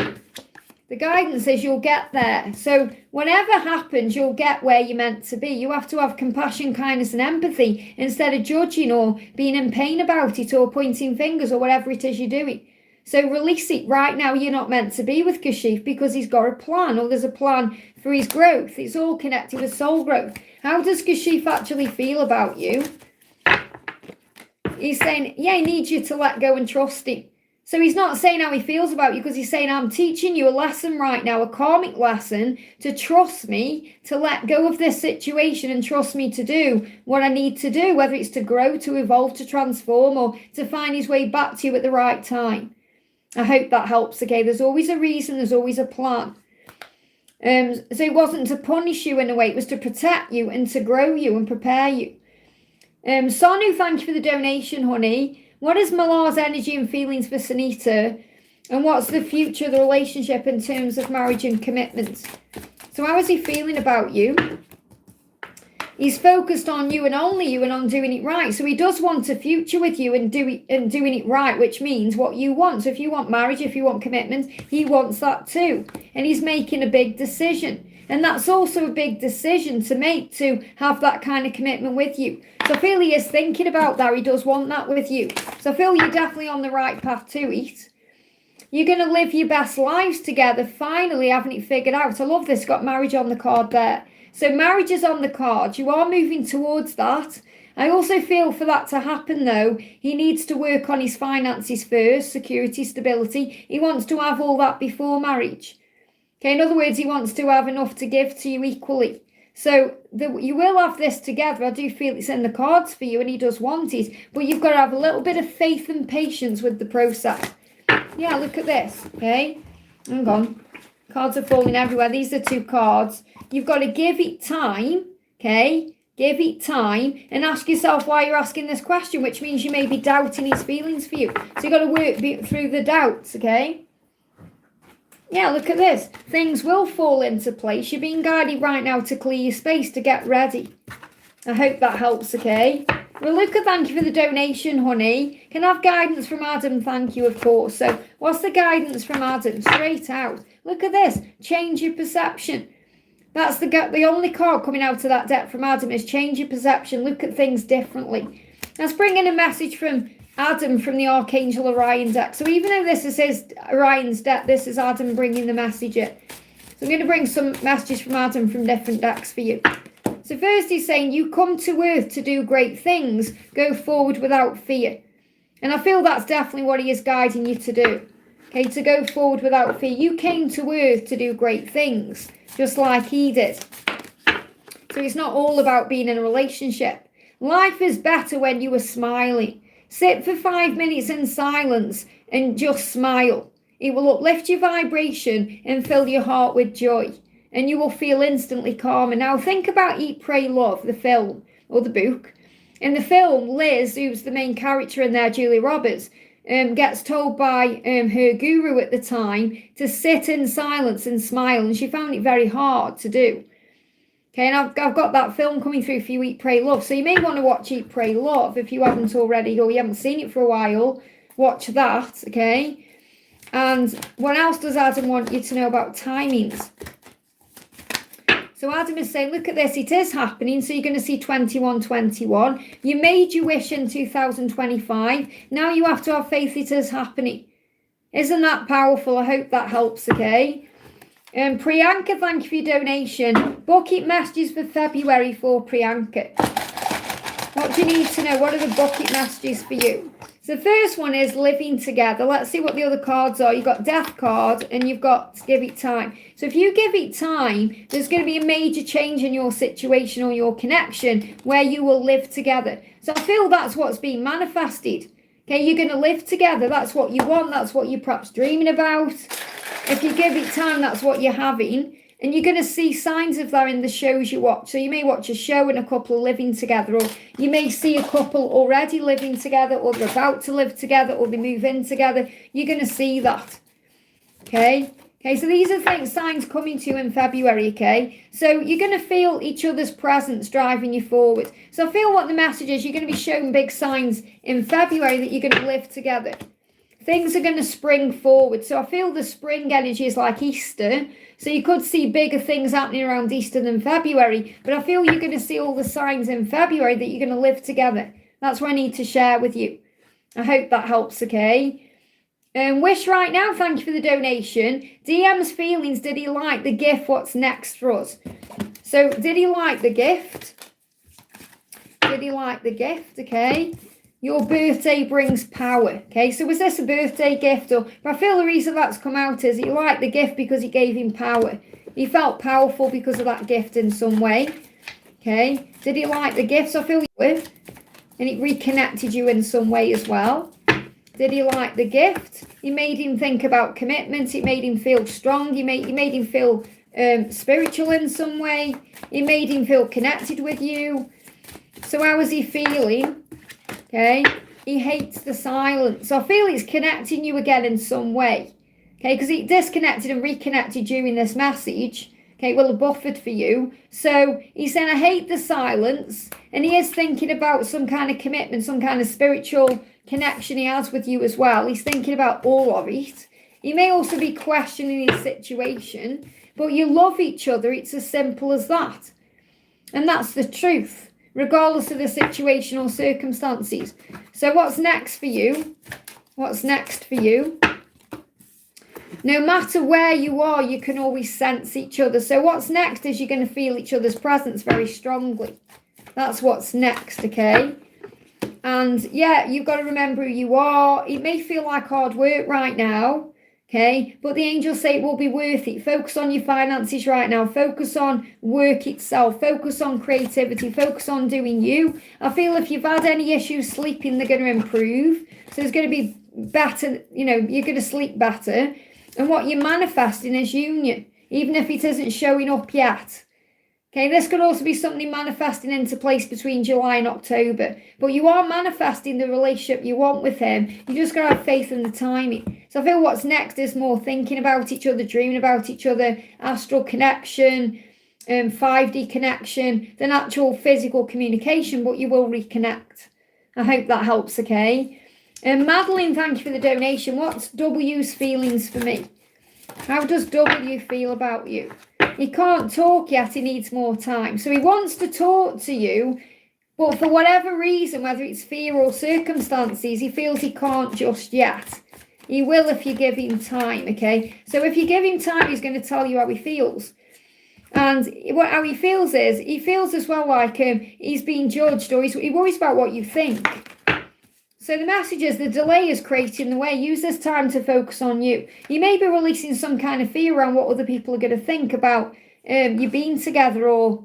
The guidance is you'll get there. So whatever happens, you'll get where you're meant to be. You have to have compassion, kindness and empathy instead of judging or being in pain about it or pointing fingers or whatever it is you're doing. So release it right now. You're not meant to be with Kashif because he's got a plan or there's a plan for his growth. It's all connected with soul growth. How does Kashif actually feel about you? He's saying, yeah, he needs you to let go and trust him. So he's not saying how he feels about you because he's saying, I'm teaching you a lesson right now, a karmic lesson to trust me, to let go of this situation and trust me to do what I need to do, whether it's to grow, to evolve, to transform, or to find his way back to you at the right time. I hope that helps, okay? There's always a reason, there's always a plan. So it wasn't to punish you in a way, it was to protect you and to grow you and prepare you. Sonu, thank you for the donation, honey. What is Malar's energy and feelings for Sunita? And what's the future of the relationship in terms of marriage and commitment? So how is he feeling about you? He's focused on you and only you and on doing it right. So he does want a future with you and doing it right, which means what you want. So if you want marriage, if you want commitment, he wants that too. And he's making a big decision. And that's also a big decision to make, to have that kind of commitment with you. So I feel he is thinking about that. He does want that with you. So I feel you're definitely on the right path to it. You're going to live your best lives together, finally having it figured out. I love this, got marriage on the card there. So marriage is on the card. You are moving towards that. I also feel for that to happen, though, he needs to work on his finances first, security, stability. He wants to have all that before marriage. Okay, in other words, he wants to have enough to give to you equally. So you will have this together. I do feel it's in the cards for you, and he does want it. But you've got to have a little bit of faith and patience with the process. Yeah, look at this, okay? Hang on. Cards are falling everywhere. These are 2 cards. You've got to give it time, okay? Give it time and ask yourself why you're asking this question, which means you may be doubting his feelings for you. So you've got to work through the doubts, okay? Yeah, look at this. Things will fall into place. You're being guided right now to clear your space, to get ready. I hope that helps, okay? Raluca, thank you for the donation, honey. Can I have guidance from Adam? Thank you, of course. So what's the guidance from Adam? Straight out. Look at this. Change your perception. That's the only card coming out of that deck from Adam is change your perception. Look at things differently. Let's bring in a message from Adam from the Archangel Orion deck. So even though this is his Orion's deck, this is Adam bringing the message in. So I'm going to bring some messages from Adam from different decks for you. So first he's saying, you come to Earth to do great things. Go forward without fear. And I feel that's definitely what he is guiding you to do. Okay, to go forward without fear. You came to Earth to do great things, just like he did. So it's not all about being in a relationship. Life is better when you are smiling. Sit for 5 minutes in silence and just smile. It will uplift your vibration and fill your heart with joy. And you will feel instantly calmer. Now think about Eat, Pray, Love, the film or the book. In the film, Liz, who's the main character in there, Julia Roberts, gets told by her guru at the time to sit in silence and smile. And she found it very hard to do. Okay, and I've got that film coming through for you, Eat, Pray, Love. So you may want to watch Eat, Pray, Love if you haven't already or you haven't seen it for a while. Watch that, okay? And what else does Adam want you to know about timings? So Adam is saying, look at this, it is happening. So you're going to see 2121. You made your wish in 2025. Now you have to have faith it is happening. Isn't that powerful? I hope that helps, okay? Priyanka, thank you for your donation. Bucket messages for February for Priyanka. What do you need to know? What are the bucket messages for you? So the first one is living together. Let's see what the other cards are. You've got Death card and you've got give it time. So if you give it time, there's going to be a major change in your situation or your connection where you will live together. So I feel that's what's being manifested. Okay, you're going to live together. That's what you want. That's what you're perhaps dreaming about. If you give it time, that's what you're having. And you're going to see signs of that in the shows you watch. So you may watch a show and a couple living together, or you may see a couple already living together, or they're about to live together, or they move in together. You're going to see that. Okay? Okay, so these are signs coming to you in February, okay? So you're going to feel each other's presence driving you forward. So I feel what the message is, you're going to be shown big signs in February that you're going to live together. Things are going to spring forward. So I feel the spring energy is like Easter. So you could see bigger things happening around Easter than February. But I feel you're going to see all the signs in February that you're going to live together. That's what I need to share with you. I hope that helps, okay? Wish right now, thank you for the donation. DM's feelings, did he like the gift? What's next for us? So did he like the gift? Did he like the gift, okay? Your birthday brings power. Okay, so was this a birthday gift? But I feel the reason that's come out is he liked the gift because it gave him power. He felt powerful because of that gift in some way. Okay, did he like the gifts? I feel you with, and it reconnected you in some way as well. Did he like the gift? It made him think about commitment. It made him feel strong. It made him feel spiritual in some way. It made him feel connected with you. So how was he feeling? Okay, he hates the silence. So I feel it's connecting you again in some way. Okay, because he disconnected and reconnected during this message. will have buffered for you. So he's saying, I hate the silence. And he is thinking about some kind of commitment, some kind of spiritual connection he has with you as well. He's thinking about all of it. He may also be questioning his situation, but you love each other. It's as simple as that. And that's the truth, regardless of the situation or circumstances. So what's next for you? What's next for you? No matter where you are, you can always sense each other. So what's next is you're going to feel each other's presence very strongly. That's what's next, okay? And yeah, you've got to remember who you are. It may feel like hard work right now, okay? But the angels say it will be worth it. Focus on your finances right now. Focus on work itself. Focus on creativity. Focus on doing you. I feel if you've had any issues sleeping, they're going to improve. So it's going to be better, you're going to sleep better. And what you're manifesting is union, even if it isn't showing up yet. Okay, this could also be something manifesting into place between July and October. But you are manifesting the relationship you want with him. You just got to have faith in the timing. So I feel what's next is more thinking about each other, dreaming about each other, astral connection, 5D connection, than actual physical communication, but you will reconnect. I hope that helps, okay? Madeline, thank you for the donation. What's W's feelings for me? How does W feel about you? He can't talk yet. He needs more time. So he wants to talk to you, but for whatever reason, whether it's fear or circumstances, he feels he can't just yet. He will if you give him time, okay? So if you give him time, he's going to tell you how he feels. And how he feels is, he feels as well like he's being judged, or he worries about what you think. So the message is the delay is creating the way. Use this time to focus on you. You may be releasing some kind of fear around what other people are going to think about you being together, or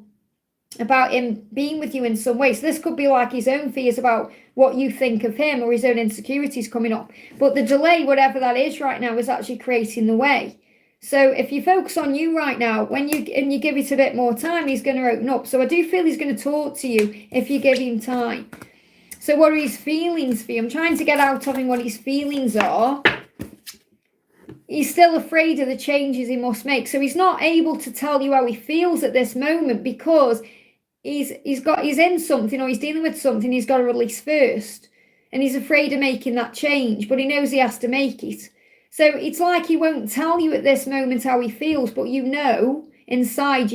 about him being with you in some way. So this could be like his own fears about what you think of him, or his own insecurities coming up. But the delay, whatever that is right now, is actually creating the way. So if you focus on you right now, and you give it a bit more time, he's going to open up. So I do feel he's going to talk to you if you give him time. So what are his feelings for you? I'm trying to get out of him what his feelings are. He's still afraid of the changes he must make. So he's not able to tell you how he feels at this moment, because he's in something, or he's dealing with something he's got to release first. And he's afraid of making that change, but he knows he has to make it. So it's like he won't tell you at this moment how he feels, but inside,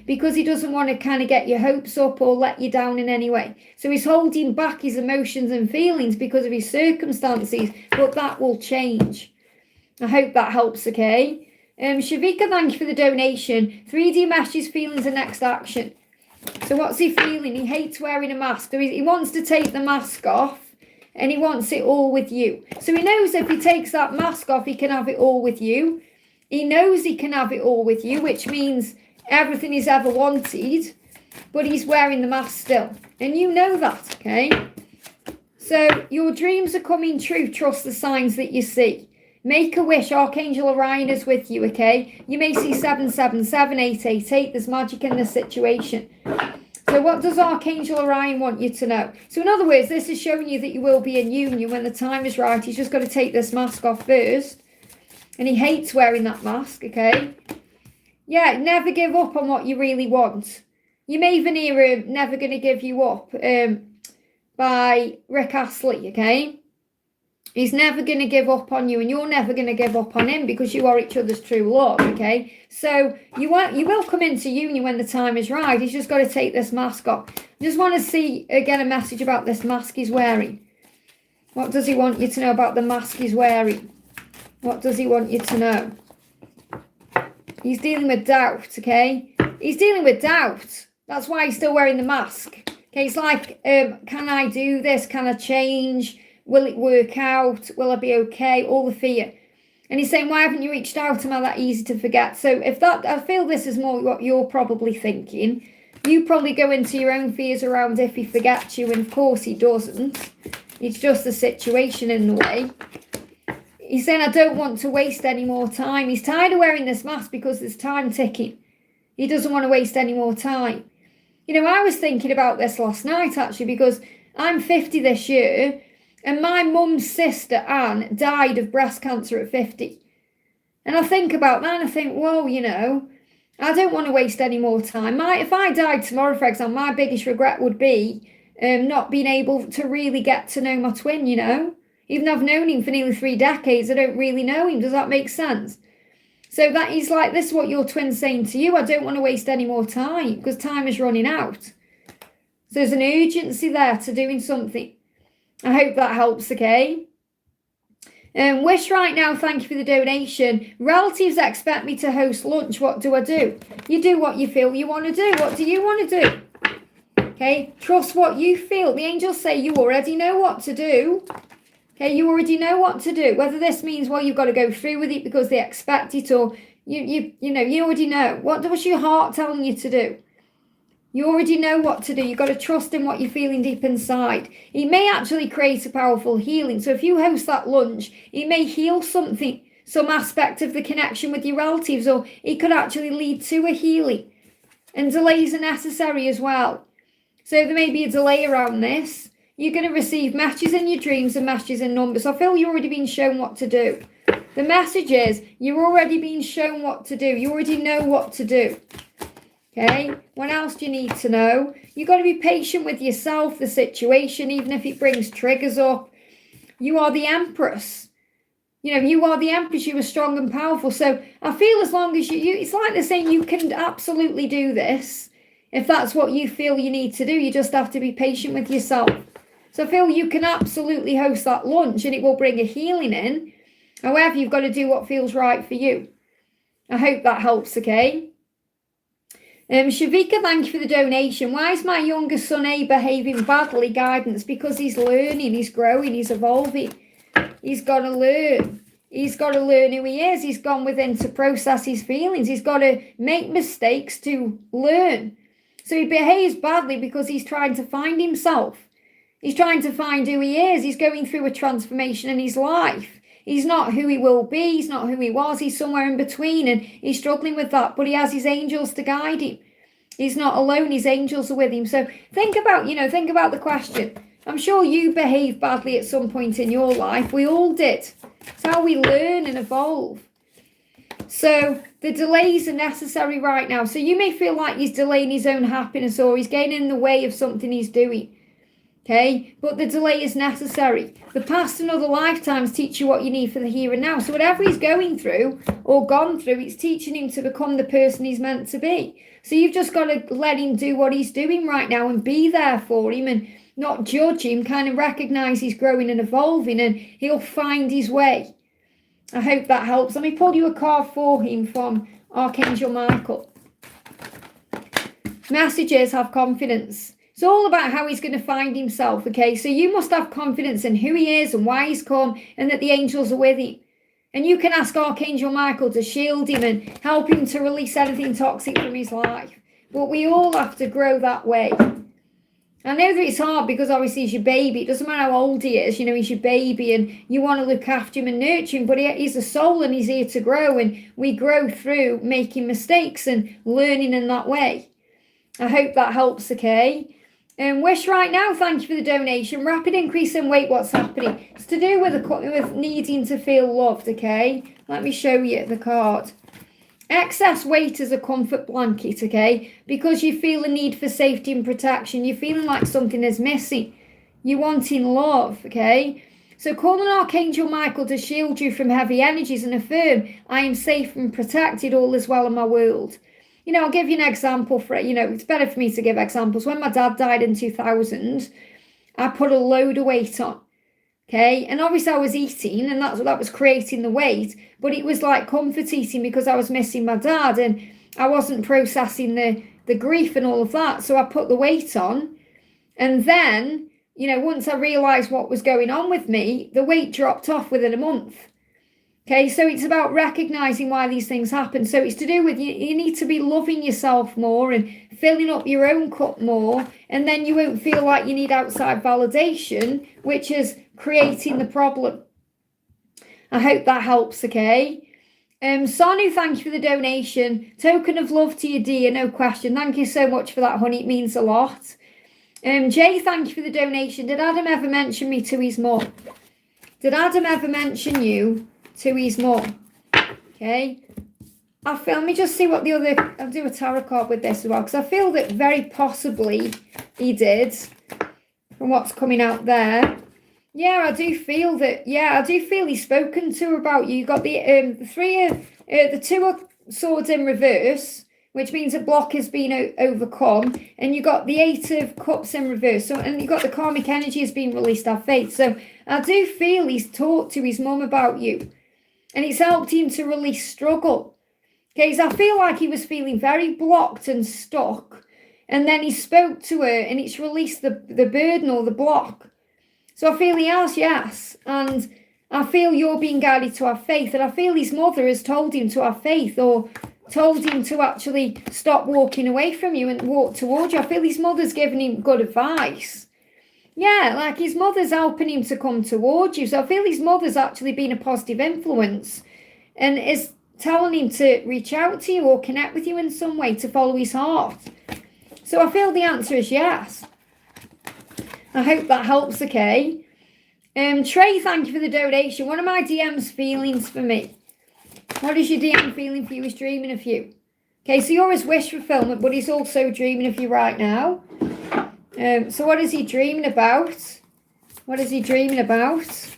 because he doesn't want to kind of get your hopes up or let you down in any way. So he's holding back his emotions and feelings because of his circumstances, but that will change. I hope that helps, okay? Shavika, thank you for the donation. 3D messages, feelings, and next action. So what's he feeling? He hates wearing a mask. He wants to take the mask off, and he wants it all with you. So he knows if he takes that mask off, he can have it all with you. He knows he can have it all with you, which means everything he's ever wanted, but he's wearing the mask still. And you know that, okay? So your dreams are coming true. Trust the signs that you see. Make a wish. Archangel Orion is with you, okay? You may see 777, 888. There's magic in this situation. So what does Archangel Orion want you to know? So in other words, this is showing you that you will be in union when the time is right. He's just got to take this mask off first. And he hates wearing that mask, okay? Yeah, never give up on what you really want. You may even hear Never Gonna Give You Up by Rick Astley, okay? He's never going to give up on you, and you're never going to give up on him, because you are each other's true love, okay? So you will come into union when the time is right. He's just got to take this mask off. I just want to see, again, a message about this mask he's wearing. What does he want you to know about the mask he's wearing? What does he want you to know? He's dealing with doubt, okay? He's dealing with doubt. That's why he's still wearing the mask. Okay, it's like, can I do this? Can I change? Will it work out? Will I be okay? All the fear. And he's saying, why haven't you reached out? Am I that easy to forget? So I feel this is more what you're probably thinking. You probably go into your own fears around if he forgets you, and of course he doesn't. It's just the situation in the way. He's saying, I don't want to waste any more time. He's tired of wearing this mask because there's time ticking. He doesn't want to waste any more time. I was thinking about this last night, actually, because I'm 50 this year, and my mum's sister, Anne, died of breast cancer at 50. And I think about that, and I think, whoa, I don't want to waste any more time. If I died tomorrow, for example, my biggest regret would be not being able to really get to know my twin, you know? Even though I've known him for nearly 3 decades, I don't really know him. Does that make sense? So that is like, this is what your twin's saying to you. I don't want to waste any more time because time is running out. So there's an urgency there to doing something. I hope that helps, okay? Wish right now, thank you for the donation. Relatives expect me to host lunch. What do I do? You do what you feel you want to do. What do you want to do? Okay, trust what you feel. The angels say you already know what to do. Okay, you already know what to do. Whether this means, well, you've got to go through with it because they expect it, or you already know. What's your heart telling you to do? You already know what to do. You've got to trust in what you're feeling deep inside. It may actually create a powerful healing. So if you host that lunch, it may heal something, some aspect of the connection with your relatives, or it could actually lead to a healing. And delays are necessary as well. So there may be a delay around this. You're going to receive messages in your dreams and messages in numbers. I feel you're already being shown what to do. The message is you're already being shown what to do. You already know what to do. Okay, what else do you need to know? You've got to be patient with yourself, the situation, even if it brings triggers up. You are the Empress. You are the Empress. You are strong and powerful. So I feel as long as it's like they're saying you can absolutely do this. If that's what you feel you need to do, you just have to be patient with yourself. So I feel you can absolutely host that lunch and it will bring a healing in. However, you've got to do what feels right for you. I hope that helps, okay? Shavika, thank you for the donation. Why is my younger son A behaving badly? Guidance. Because he's learning, he's growing, he's evolving. He's got to learn. He's got to learn who he is. He's gone within to process his feelings. He's got to make mistakes to learn. So he behaves badly because he's trying to find himself. He's trying to find who he is. He's going through a transformation in his life. He's not who he will be. He's not who he was. He's somewhere in between and he's struggling with that. But he has his angels to guide him. He's not alone. His angels are with him. So think about the question. I'm sure you behaved badly at some point in your life. We all did. It's how we learn and evolve. So the delays are necessary right now. So you may feel like he's delaying his own happiness or he's getting in the way of something he's doing. Okay, but the delay is necessary. The past and other lifetimes teach you what you need for the here and now. So whatever he's going through or gone through, it's teaching him to become the person he's meant to be. So you've just got to let him do what he's doing right now and be there for him and not judge him, kind of recognize he's growing and evolving and he'll find his way. I hope that helps. Let me pull you a card for him from Archangel Michael. Messages, have confidence. It's all about how he's going to find himself, okay? So you must have confidence in who he is and why he's come and that the angels are with him. And you can ask Archangel Michael to shield him and help him to release anything toxic from his life. But we all have to grow that way. I know that it's hard because obviously he's your baby. It doesn't matter how old he is, he's your baby and you want to look after him and nurture him. But he's a soul and he's here to grow. And we grow through making mistakes and learning in that way. I hope that helps, okay? Wish right now, thank you for the donation. Rapid increase in weight, what's happening? It's to do with needing to feel loved, okay? Let me show you the card. Excess weight is a comfort blanket, okay? Because you feel a need for safety and protection. You're feeling like something is missing. You're wanting love, okay? So call on Archangel Michael to shield you from heavy energies and affirm, I am safe and protected, all is well in my world. I'll give you an example for it. It's better for me to give examples. When my dad died in 2000, I put a load of weight on. Okay. And obviously I was eating and that was creating the weight, but it was like comfort eating because I was missing my dad and I wasn't processing the grief and all of that. So I put the weight on and then, once I realized what was going on with me, the weight dropped off within a month. Okay, so it's about recognizing why these things happen. So it's to do with you need to be loving yourself more and filling up your own cup more. And then you won't feel like you need outside validation, which is creating the problem. I hope that helps, okay? Sonu, thank you for the donation. Token of love to you, dear, no question. Thank you so much for that, honey. It means a lot. Jay, thank you for the donation. Did Adam ever mention me to his mum? Did Adam ever mention you to his mum? Okay. I feel, let me just see what the other, I'll do a tarot card with this as well, because I feel that very possibly he did, from what's coming out there. Yeah, I do feel that, I do feel he's spoken to her about you. You got the two of swords in reverse, which means a block has been overcome, and you got the 8 of cups in reverse, so, and you got the karmic energy has been released, have faith. So I do feel he's talked to his mum about you, and it's helped him to release struggle. Okay, so I feel like he was feeling very blocked and stuck, and then he spoke to her, and it's released the burden or the block. So I feel he has, yes, and I feel you're being guided to have faith, and I feel his mother has told him to have faith, or told him to actually stop walking away from you and walk towards you. I feel his mother's giving him good advice. Yeah, like his mother's helping him to come towards you. So I feel his mother's actually been a positive influence and is telling him to reach out to you or connect with you in some way to follow his heart. So I feel the answer is yes. I hope that helps, okay? Trey, thank you for the donation. One of my DM's feelings for me. What is your DM feeling for you? He's dreaming of you. Okay, so you're his wish fulfillment, but he's also dreaming of you right now. So what is he dreaming about? What is he dreaming about?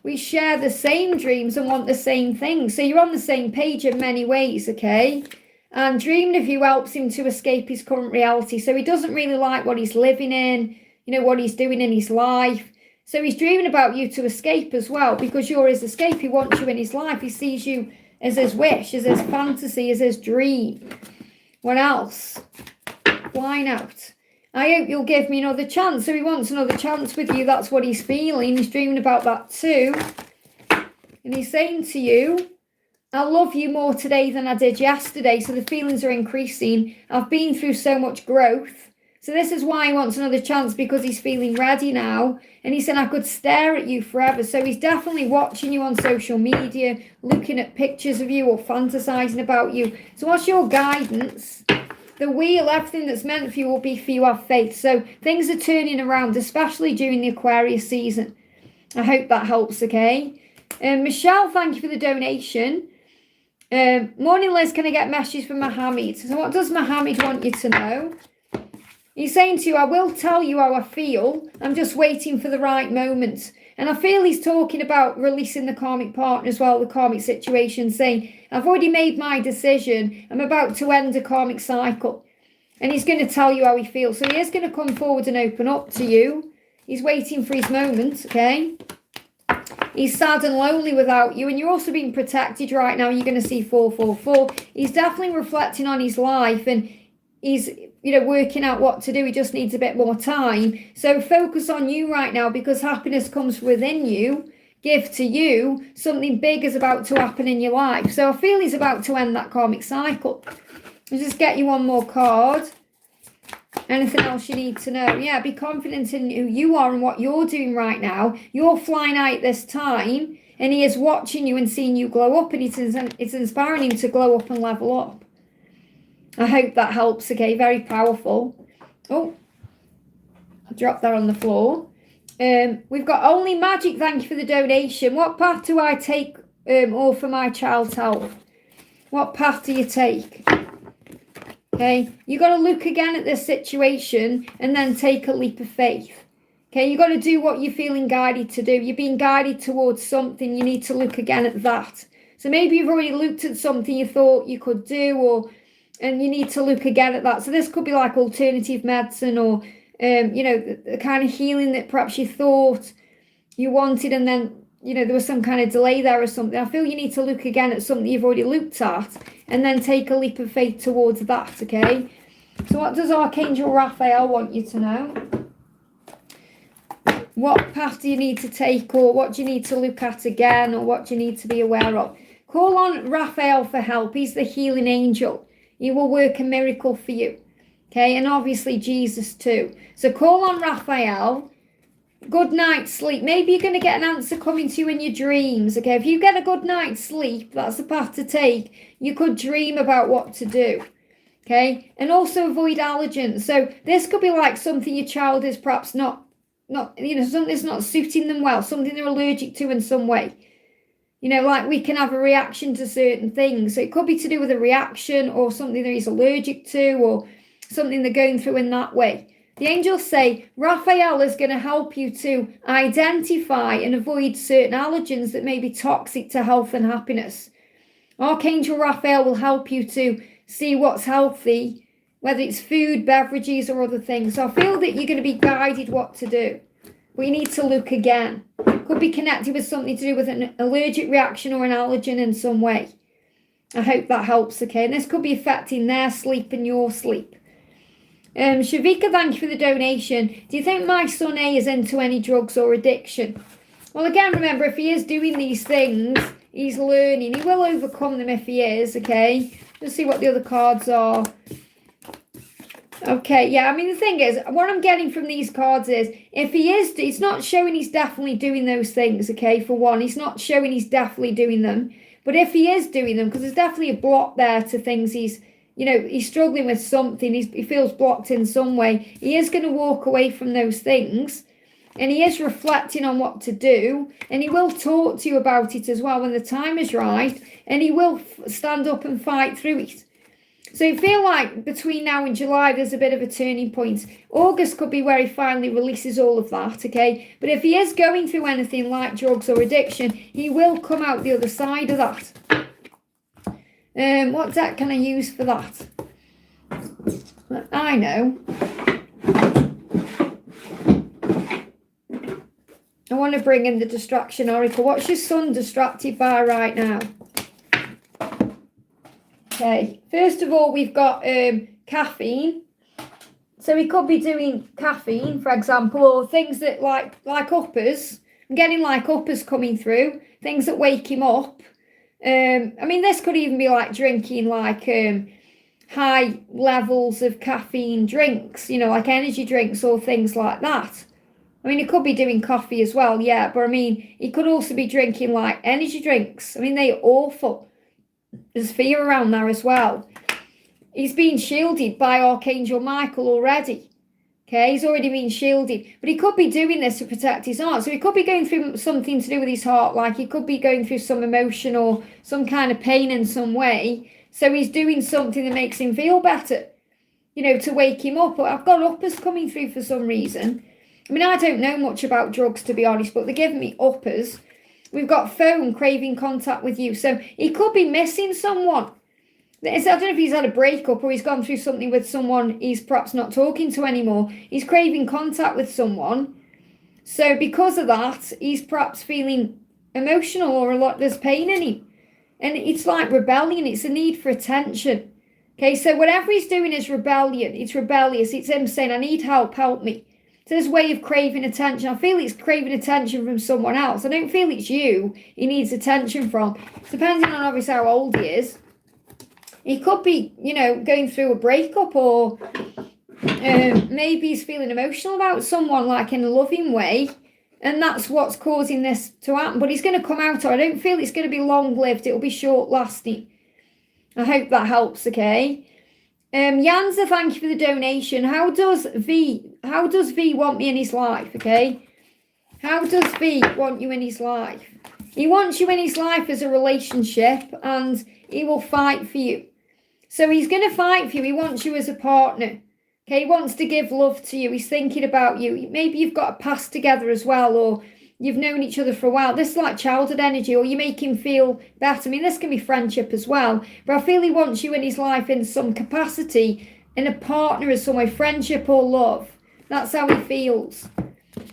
We share the same dreams and want the same things. So you're on the same page in many ways, okay? And dreaming of you helps him to escape his current reality. So he doesn't really like what he's living in, what he's doing in his life. So he's dreaming about you to escape as well, because you're his escape. He wants you in his life. He sees you as his wish, as his fantasy, as his dream. What else? Flying out. I hope you'll give me another chance. So he wants another chance with you. That's what he's feeling. He's dreaming about that too. And he's saying to you, I love you more today than I did yesterday. So the feelings are increasing. I've been through so much growth. So this is why he wants another chance, because he's feeling ready now. And he said, I could stare at you forever. So he's definitely watching you on social media, looking at pictures of you or fantasizing about you. So what's your guidance? The wheel, everything that's meant for you will be for you, have faith. So things are turning around, especially during the Aquarius season. I hope that helps, okay? Michelle, thank you for the donation. Morning, Liz, can I get messages from Mohammed? So what does Mohammed want you to know? He's saying to you, I will tell you how I feel. I'm just waiting for the right moment. And I feel he's talking about releasing the karmic partner as well, the karmic situation, saying, I've already made my decision. I'm about to end a karmic cycle. And he's going to tell you how he feels. So he is going to come forward and open up to you. He's waiting for his moment, okay? He's sad and lonely without you. And you're also being protected right now. You're going to see 444. He's definitely reflecting on his life. And he's working out what to do. He just needs a bit more time. So focus on you right now, because happiness comes within you. Give to you. Something big is about to happen in your life. So I feel he's about to end that karmic cycle. I'll just get you one more card. Anything else you need to know? Yeah, be confident in who you are and what you're doing right now. You're flying out this time, and he is watching you and seeing you glow up, and it's inspiring him to glow up and level up. I hope that helps, okay? Very powerful. Oh, I dropped that on the floor. We've got Only Magic, thank you for the donation. What path do I take or for my child's health? What path do you take? Okay, you got to look again at this situation and then take a leap of faith. Okay, you got to do what you're feeling guided to do. You're being guided towards something. You need to look again at that. So maybe you've already looked at something you thought you could do, and you need to look again at that. So this could be like alternative medicine, or, the kind of healing that perhaps you thought you wanted, and then, there was some kind of delay there or something. I feel you need to look again at something you've already looked at, and then take a leap of faith towards that, okay? So what does Archangel Raphael want you to know? What path do you need to take, or what do you need to look at again, or what do you need to be aware of? Call on Raphael for help. He's the healing angel. He will work a miracle for you. Okay, and obviously Jesus too. So call on Raphael. Good night's sleep. Maybe you're going to get an answer coming to you in your dreams. Okay, if you get a good night's sleep, that's the path to take. You could dream about what to do. Okay, and also avoid allergens. So this could be like something your child is perhaps not something that's not suiting them well, something they're allergic to in some way. You know, like we can have a reaction to certain things. So it could be to do with a reaction or something that he's allergic to or something they're going through in that way. The angels say Raphael is going to help you to identify and avoid certain allergens that may be toxic to health and happiness. Archangel Raphael will help you to see what's healthy, whether it's food, beverages, or other things. So I feel that you're going to be guided what to do. But you need to look again. Could be connected with something to do with an allergic reaction or an allergen in some way. I hope that helps, okay? And this could be affecting their sleep and your sleep. Shavika, thank you for the donation. Do you think my son A is into any drugs or addiction? Well, again, remember, if he is doing these things, he's learning. He will overcome them if he is, okay? Let's see what the other cards are. Okay, yeah, I mean, the thing is, what I'm getting from these cards is, if he is, it's not showing he's definitely doing those things, okay, for one. He's not showing he's definitely doing them. But if he is doing them, because there's definitely a block there to things he's struggling with something, he feels blocked in some way, he is going to walk away from those things. And he is reflecting on what to do. And he will talk to you about it as well when the time is right. And he will stand up and fight through it. So you feel like between now and July, there's a bit of a turning point. August could be where he finally releases all of that, okay? But if he is going through anything like drugs or addiction, he will come out the other side of that. What deck can I use for that? I know. I want to bring in the distraction oracle. What's your son distracted by right now? Okay, first of all, we've got caffeine. So he could be doing caffeine, for example, or things that like uppers. I'm getting like uppers coming through, things that wake him up. I mean, this could even be like drinking like high levels of caffeine drinks, like energy drinks or things like that. I mean, he could be doing coffee as well, yeah, but I mean, he could also be drinking like energy drinks. I mean, they're awful. There's fear around there as well. He's been shielded by Archangel Michael already. Okay, he's already been shielded. But he could be doing this to protect his heart. So he could be going through something to do with his heart. Like he could be going through some emotion or some kind of pain in some way. So he's doing something that makes him feel better, to wake him up. But I've got uppers coming through for some reason. I mean, I don't know much about drugs, to be honest, but they're giving me uppers. We've got phone, craving contact with you. So he could be missing someone. I don't know if he's had a breakup or he's gone through something with someone he's perhaps not talking to anymore. He's craving contact with someone. So because of that, he's perhaps feeling emotional or there's pain in him. And it's like rebellion. It's a need for attention. Okay, so whatever he's doing is rebellion. It's rebellious. It's him saying, I need help me. It's his way of craving attention. I feel it's craving attention from someone else. I don't feel it's you he needs attention from. Depending on obviously how old he is. He could be, going through a breakup or maybe he's feeling emotional about someone like in a loving way. And that's what's causing this to happen. But he's going to come out. I don't feel it's going to be long-lived. It'll be short-lasting. I hope that helps, okay? Yanza, thank you for the donation. How does V want me in his life, okay? How does V want you in his life? He wants you in his life as a relationship and he will fight for you. So he's going to fight for you. He wants you as a partner. Okay, he wants to give love to you. He's thinking about you. Maybe you've got a past together as well, or you've known each other for a while. This is like childhood energy, or you make him feel better. I mean, this can be friendship as well. But I feel he wants you in his life in some capacity, in a partner in some way, friendship or love. That's how he feels.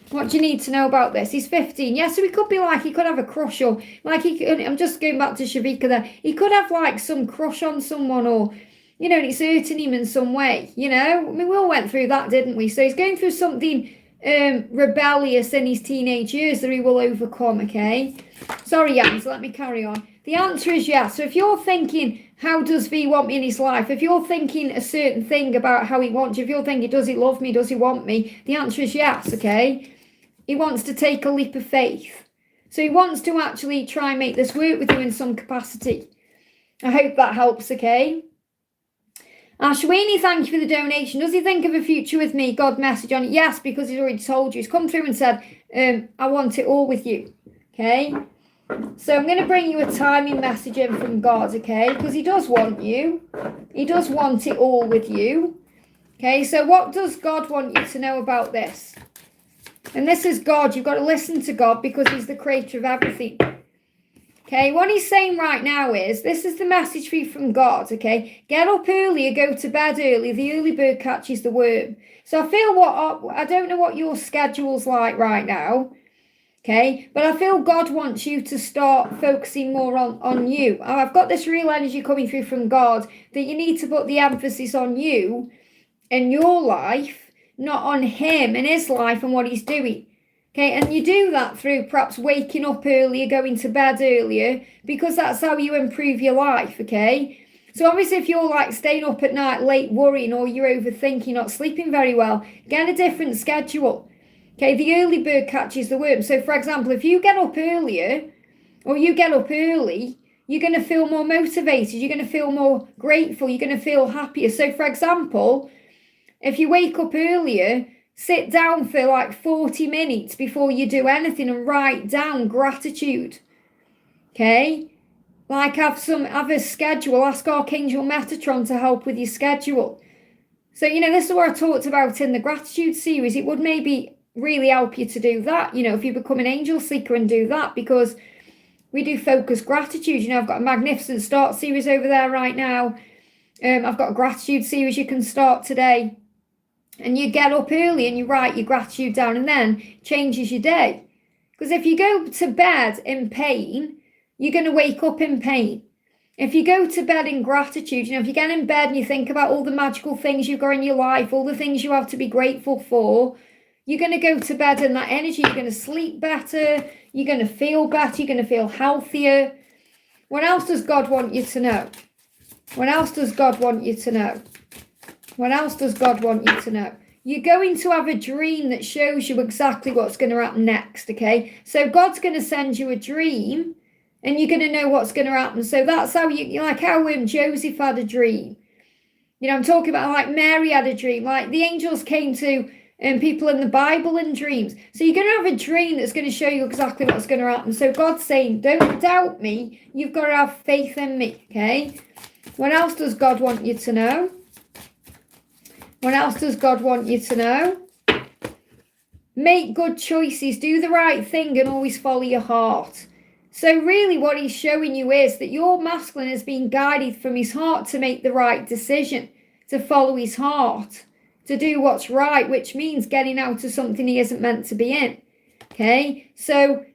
What do you need to know about this? He's 15. Yeah, so he could be like, he could have a crush or like I'm just going back to Shavika there. He could have like some crush on someone or, and it's hurting him in some way, I mean, we all went through that, didn't we? So he's going through something rebellious in his teenage years that he will overcome, okay? Sorry, Jans, let me carry on. The answer is yes. So if you're thinking, how does V want me in his life? If you're thinking a certain thing about how he wants you, if you're thinking, does he love me? Does he want me? The answer is yes, okay? He wants to take a leap of faith. So he wants to actually try and make this work with you in some capacity. I hope that helps, okay? Ashwini, thank you for the donation. Does he think of a future with me? God message on it. Yes, because he's already told you. He's come through and said, I want it all with you. Okay? So I'm going to bring you a timing message in from God, okay? Because he does want you. He does want it all with you. Okay, so what does God want you to know about this? And this is God. You've got to listen to God because he's the creator of everything. Okay, what he's saying right now is, this is the message for you from God, okay? Get up earlier, go to bed early. The early bird catches the worm. So I feel I don't know what your schedule's like right now, okay? But I feel God wants you to start focusing more on you. I've got this real energy coming through from God that you need to put the emphasis on you and your life, not on him and his life and what he's doing. Okay, and you do that through perhaps waking up earlier, going to bed earlier, because that's how you improve your life, okay? So obviously if you're like staying up at night late worrying, or you're overthinking, not sleeping very well, get a different schedule. Okay, the early bird catches the worm. So for example, if you get up earlier, or you get up early, you're going to feel more motivated, you're going to feel more grateful, you're going to feel happier. So for example, if you wake up earlier, sit down for like 40 minutes before you do anything and write down gratitude. Okay? Like have a schedule. Ask Archangel Metatron to help with your schedule. So, this is what I talked about in the gratitude series. It would maybe really help you to do that, if you become an angel seeker and do that, because we do focus gratitude. I've got a magnificent start series over there right now. I've got a gratitude series you can start today. And you get up early and you write your gratitude down, and then changes your day. Because if you go to bed in pain, you're going to wake up in pain. If you go to bed in gratitude, if you get in bed and you think about all the magical things you've got in your life, all the things you have to be grateful for, you're going to go to bed in that energy. You're going to sleep better. You're going to feel better. You're going to feel healthier. What else does God want you to know? What else does God want you to know? What else does God want you to know? You're going to have a dream that shows you exactly what's going to happen next, okay? So God's going to send you a dream and you're going to know what's going to happen. So that's how like how Joseph had a dream. I'm talking about like Mary had a dream. Like the angels came to people in the Bible in dreams. So you're going to have a dream that's going to show you exactly what's going to happen. So God's saying, don't doubt me. You've got to have faith in me, okay? What else does God want you to know? What else does God want you to know? Make good choices, do the right thing, and always follow your heart. So really what he's showing you is that your masculine is being guided from his heart to make the right decision, to follow his heart, to do what's right, which means getting out of something he isn't meant to be in. Okay, so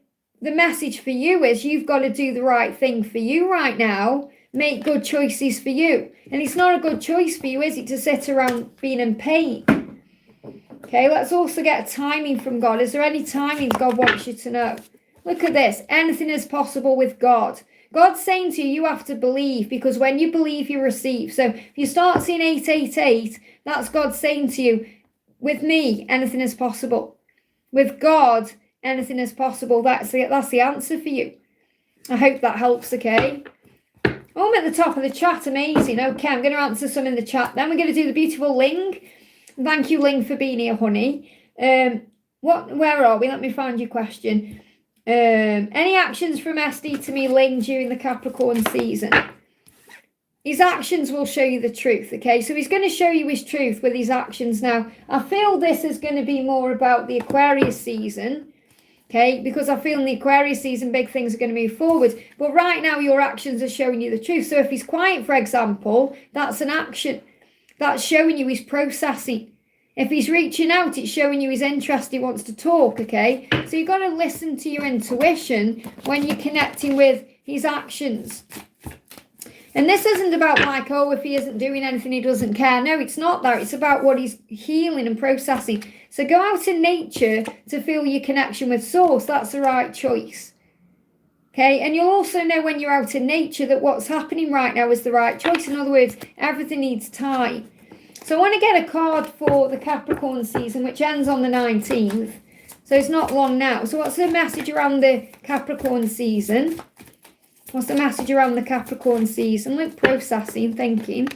the message for you is you've got to do the right thing for you right now. Make good choices for you. And it's not a good choice for you, is it, to sit around being in pain? Okay, let's also get a timing from God. Is there any timings God wants you to know? Look at this. Anything is possible with God. God's saying to you, you have to believe, because when you believe, you receive. So if you start seeing 888, that's God saying to you, with me, anything is possible. With God, anything is possible. That's the answer for you. I hope that helps, okay? Oh, I'm at the top of the chat. Amazing. Okay, I'm going to answer some in the chat. Then we're going to do the beautiful Ling. Thank you, Ling, for being here, honey. Where are we? Let me find your question. Any actions from SD to me, Ling, during the Capricorn season? His actions will show you the truth, okay? So he's going to show you his truth with his actions. Now, I feel this is going to be more about the Aquarius season. Okay, because I feel in the Aquarius season, big things are going to move forward. But right now, your actions are showing you the truth. So if he's quiet, for example, that's an action. That's showing you he's processing. If he's reaching out, it's showing you he's interested, he wants to talk, okay? So you've got to listen to your intuition when you're connecting with his actions. And this isn't about like, oh, if he isn't doing anything, he doesn't care. No, it's not that. It's about what he's healing and processing. So go out in nature to feel your connection with Source. That's the right choice. Okay, and you'll also know when you're out in nature that what's happening right now is the right choice. In other words, everything needs time. So I want to get a card for the Capricorn season, which ends on the 19th. So it's not long now. So what's the message around the Capricorn season? What's the message around the Capricorn season? Look, processing, thinking.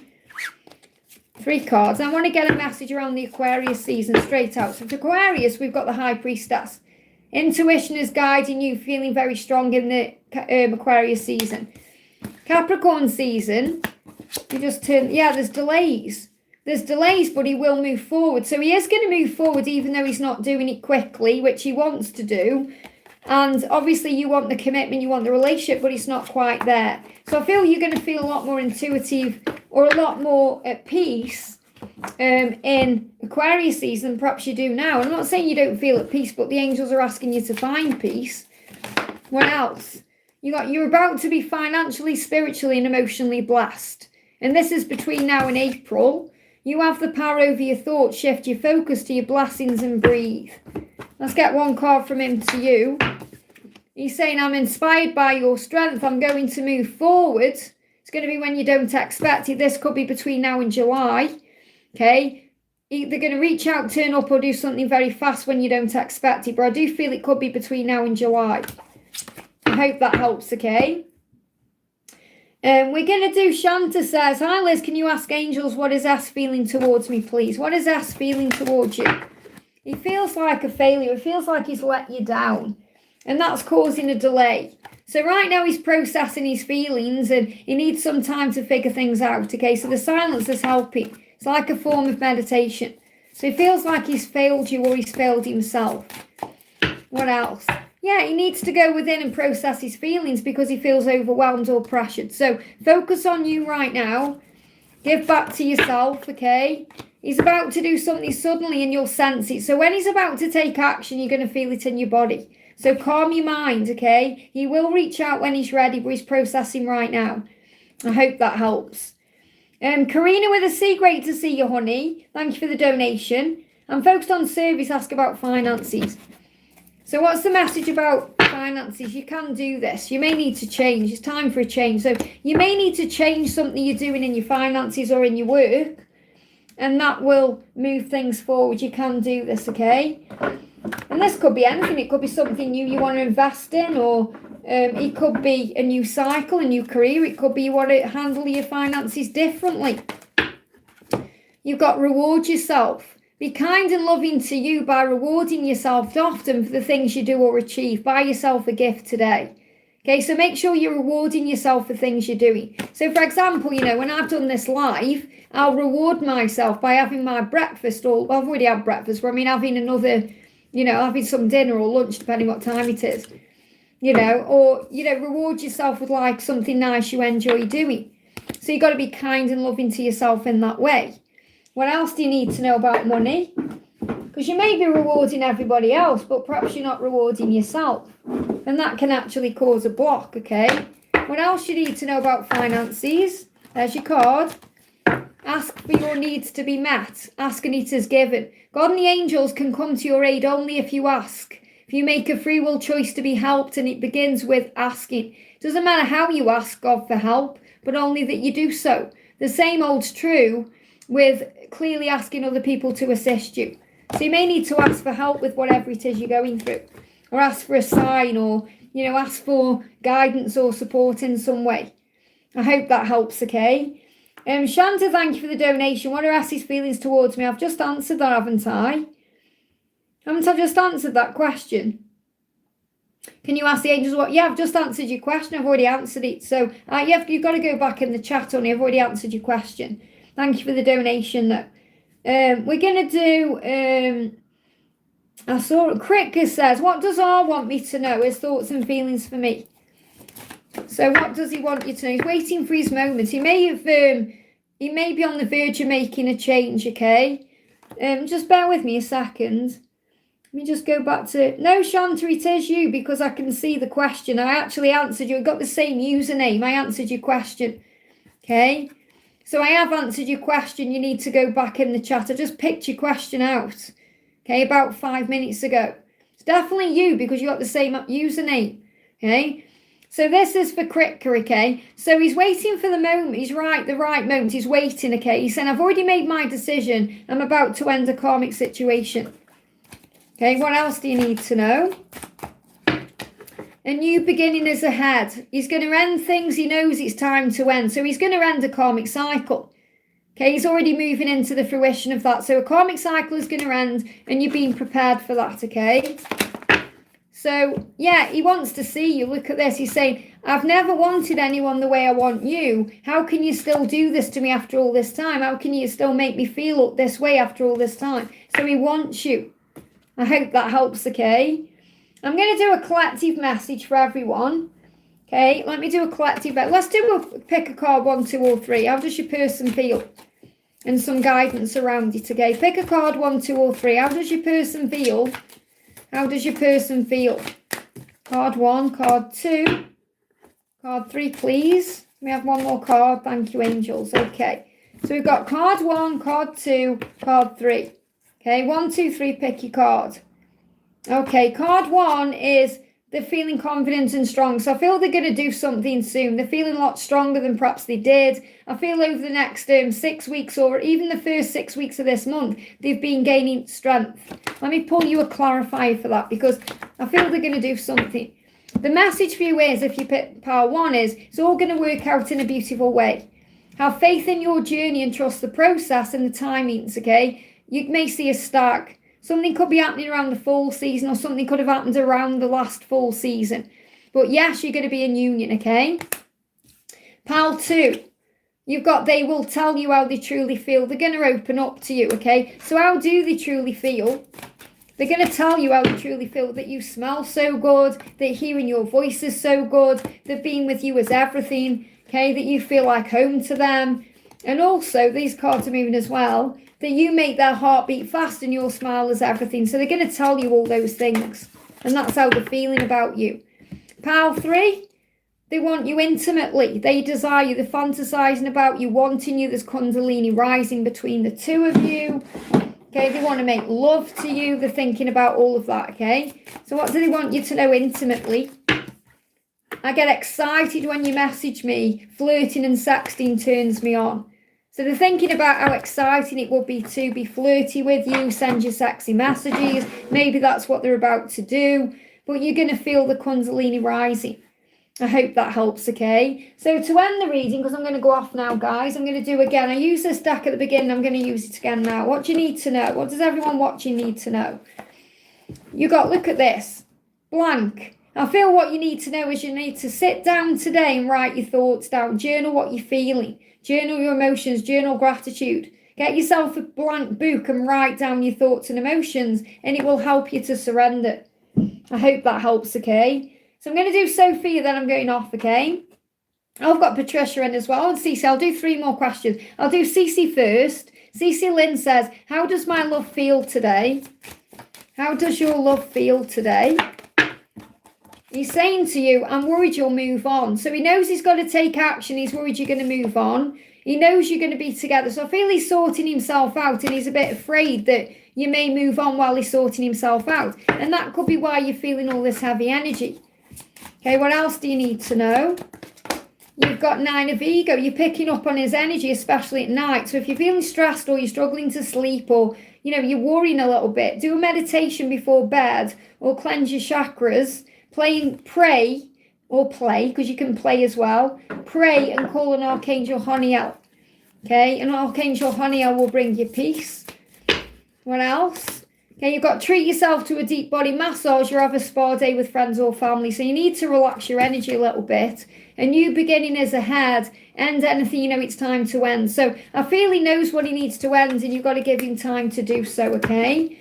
3 cards. I want to get a message around the Aquarius season straight out. So for Aquarius, we've got the High Priestess. Intuition is guiding you, feeling very strong in the Aquarius season. Capricorn season, you just turn, yeah, there's delays. There's delays, but he will move forward. So he is going to move forward, even though he's not doing it quickly, which he wants to do. And obviously you want the commitment, you want the relationship, but it's not quite there. So I feel you're going to feel a lot more intuitive or a lot more at peace in Aquarius season, perhaps you do now. I'm not saying you don't feel at peace, but the angels are asking you to find peace. What else? You're about to be financially, spiritually, and emotionally blessed. And this is between now and April. You have the power over your thoughts. Shift your focus to your blessings and breathe. Let's get one card from him to you. He's saying, I'm inspired by your strength. I'm going to move forward. It's going to be when you don't expect it. This could be between now and July. Okay? They're going to reach out, turn up, or do something very fast when you don't expect it. But I do feel it could be between now and July. I hope that helps, okay? We're going to do, Shanta says, hi Liz, can you ask angels what is S feeling towards me, please? What is S feeling towards you? He feels like a failure. It feels like he's let you down. And that's causing a delay. So right now he's processing his feelings and he needs some time to figure things out, okay? So the silence is helping. It's like a form of meditation. So he feels like he's failed you or he's failed himself. What else? Yeah, he needs to go within and process his feelings because he feels overwhelmed or pressured. So focus on you right now. Give back to yourself, okay? He's about to do something suddenly and you'll sense it. So when he's about to take action, you're going to feel it in your body. So calm your mind, okay? He will reach out when he's ready, but he's processing right now. I hope that helps. Karina with a C, great to see you, honey. Thank you for the donation. I'm focused on service, ask about finances. So what's the message about finances? You can do this. You may need to change. It's time for a change. So you may need to change something you're doing in your finances or in your work, and that will move things forward. You can do this, okay? And this could be anything. It could be something new you want to invest in, or it could be a new cycle, a new career. It could be you want to handle your finances differently. You've got to reward yourself. Be kind and loving to you by rewarding yourself often for the things you do or achieve. Buy yourself a gift today. Okay, so make sure you're rewarding yourself for things you're doing. So, for example, you know, when I've done this live, I'll reward myself by having my breakfast, or well, I've already had breakfast, but I mean having another, you know, having some dinner or lunch, depending what time it is. You know, or, you know, reward yourself with like something nice you enjoy doing. So you've got to be kind and loving to yourself in that way. What else do you need to know about money? Because you may be rewarding everybody else, but perhaps you're not rewarding yourself. And that can actually cause a block, okay? What else you need to know about finances? There's your card. Ask for your needs to be met. Ask and it is given. God and the angels can come to your aid only if you ask. If you make a free will choice to be helped, and it begins with asking. It doesn't matter how you ask God for help, but only that you do so. The same holds true with clearly asking other people to assist you. So you may need to ask for help with whatever it is you're going through, or ask for a sign, or, you know, ask for guidance or support in some way. I hope that helps, okay? Shanta, thank you for the donation. What are Assie's feelings towards me? I've just answered that, haven't I? Haven't I just answered that question? Can you ask the angels what? Yeah, I've just answered your question. I've already answered it. So you've got to go back in the chat, honey. I've already answered your question. Thank you for the donation, though. We're going to do... I saw Cricker says, what does R want me to know? His thoughts and feelings for me. So what does he want you to know? He's waiting for his moment. He may be on the verge of making a change, okay? Just bear with me a second. Let me just go back to... No, Shanta, it is you, because I can see the question. I actually answered you. I got the same username. I answered your question, okay? So I have answered your question. You need to go back in the chat. I just picked your question out, okay, about 5 minutes ago. It's definitely you because you got the same username, okay? So this is for Cricker, okay? So he's waiting for the moment. He's the right moment. He's waiting, okay? He's saying, I've already made my decision. I'm about to end a karmic situation. Okay, what else do you need to know? A new beginning is ahead. He's going to end things he knows it's time to end. So he's going to end a karmic cycle. Okay, he's already moving into the fruition of that. So a karmic cycle is going to end and you're being prepared for that, okay? So, yeah, he wants to see you. Look at this. He's saying, I've never wanted anyone the way I want you. How can you still do this to me after all this time? How can you still make me feel this way after all this time? So he wants you. I hope that helps, okay? I'm going to do a collective message for everyone. Okay, let me do a collective. Let's pick a card, 1, 2, or 3. How does your person feel? And some guidance around it, okay? Pick a card, 1, 2, or 3. How does your person feel? How does your person feel? Card 1, card 2, card 3, please. We have one more card. Thank you, angels. Okay. So we've got card 1, card 2, card 3. Okay, 1, 2, 3, pick your card. Okay, card 1 is they're feeling confident and strong. So I feel they're going to do something soon. They're feeling a lot stronger than perhaps they did. I feel over the next 6 weeks or even the first 6 weeks of this month, they've been gaining strength. Let me pull you a clarifier for that because I feel they're going to do something. The message for you is, if you pick pile 1, is it's all going to work out in a beautiful way. Have faith in your journey and trust the process and the timings, okay? You may see a stack. Something could be happening around the fall season or something could have happened around the last fall season. But yes, you're going to be in union, okay? Pile 2, you've got they will tell you how they truly feel. They're going to open up to you, okay? So how do they truly feel? They're going to tell you how they truly feel, that you smell so good, that hearing your voice is so good, that being with you is everything, okay? That you feel like home to them. And also, these cards are moving as well, that you make their heart beat fast and your smile is everything. So they're going to tell you all those things. And that's how they're feeling about you. Pile 3, they want you intimately. They desire you. They're fantasizing about you, wanting you. There's Kundalini rising between the two of you. Okay, they want to make love to you. They're thinking about all of that, okay? So what do they want you to know intimately? I get excited when you message me. Flirting and sexting turns me on. So they're thinking about how exciting it would be to be flirty with you, send you sexy messages. Maybe that's what they're about to do. But you're going to feel the Kundalini rising. I hope that helps, okay? So to end the reading, because I'm going to go off now, guys, I'm going to do again. I used this deck at the beginning. I'm going to use it again now. What do you need to know? What does everyone watching need to know? You got, look at this. Blank. I feel what you need to know is you need to sit down today and write your thoughts down. Journal what you're feeling. Journal your emotions, journal gratitude. Get yourself a blank book and write down your thoughts and emotions, and it will help you to surrender. I hope that helps, okay? So I'm going to do Sophia, then I'm going off, okay? I've got Patricia in as well, and Cece. I'll do 3 more questions. I'll do Cece first. Cece Lynn says, how does my love feel today? How does your love feel today? He's saying to you, I'm worried you'll move on. So he knows he's got to take action. He's worried you're going to move on. He knows you're going to be together. So I feel he's sorting himself out and he's a bit afraid that you may move on while he's sorting himself out. And that could be why you're feeling all this heavy energy. Okay, what else do you need to know? You've got 9 of ego. You're picking up on his energy, especially at night. So if you're feeling stressed or you're struggling to sleep or, you're worrying a little bit, do a meditation before bed or cleanse your chakras. Pray, because you can play as well. Pray and call an Archangel Honiel. Okay, an Archangel Honiel will bring you peace. What else? Okay, you've got to treat yourself to a deep body massage or have a spa day with friends or family. So you need to relax your energy a little bit. A new beginning is ahead. End anything, it's time to end. So I feel he knows what he needs to end and you've got to give him time to do so, okay?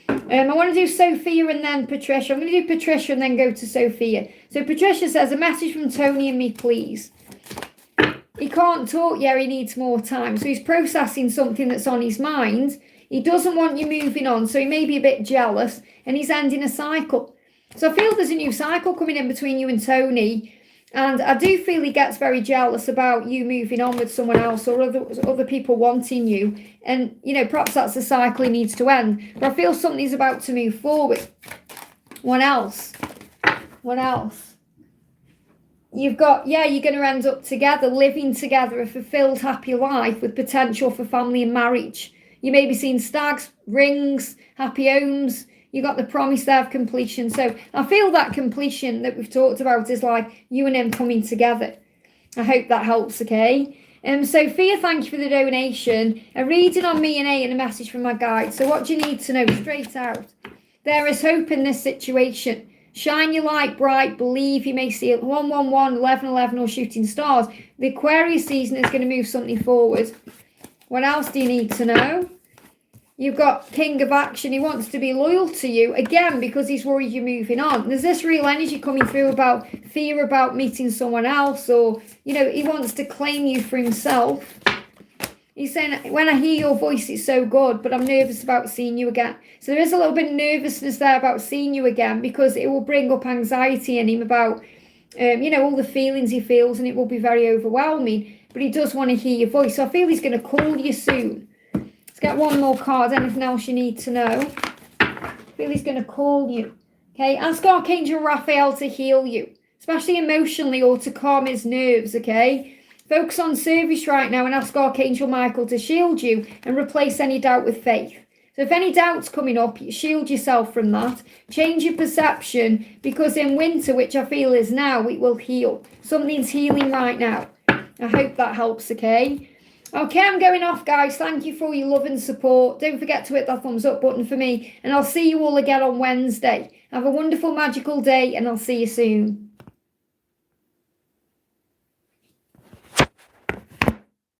I want to do Sophia and then Patricia. I'm going to do Patricia and then go to Sophia. So Patricia says, a message from Tony and me, please. He can't talk yet, he needs more time. So he's processing something that's on his mind. He doesn't want you moving on, so he may be a bit jealous, and he's ending a cycle. So I feel there's a new cycle coming in between you and Tony, and I do feel he gets very jealous about you moving on with someone else or other people wanting you. And, perhaps that's the cycle he needs to end. But I feel something's about to move forward. What else? What else? You've got, you're going to end up together, living together, a fulfilled, happy life with potential for family and marriage. You may be seeing stags, rings, happy homes. You got the promise there of completion. So I feel that completion that we've talked about is like you and him coming together. I hope that helps, okay? Sophia, thank you for the donation. A reading on me and A and a message from my guide. So what do you need to know straight out? There is hope in this situation. Shine your light bright, believe. You may see it 111, 1111 or shooting stars. The Aquarius season is going to move something forward. What else do you need to know? You've got King of Action. He wants to be loyal to you, again, because he's worried you're moving on. There's this real energy coming through about fear about meeting someone else, or, you know, he wants to claim you for himself. He's saying, when I hear your voice, it's so good, but I'm nervous about seeing you again. So there is a little bit of nervousness there about seeing you again, because it will bring up anxiety in him about, you know, all the feelings he feels, and it will be very overwhelming. But he does want to hear your voice. So I feel he's going to call you soon. Let's get one more card. Anything else you need to know? I feel he's going to call you. Okay, ask Archangel Raphael to heal you, especially emotionally, or to calm his nerves, okay? Focus on service right now and ask Archangel Michael to shield you and replace any doubt with faith. So if any doubt's coming up, shield yourself from that. Change your perception, because in winter, which I feel is now, it will heal. Something's healing right now. I hope that helps, okay? Okay, I'm going off, guys. Thank you for your love and support. Don't forget to hit that thumbs up button for me. And I'll see you all again on Wednesday. Have a wonderful, magical day, and I'll see you soon.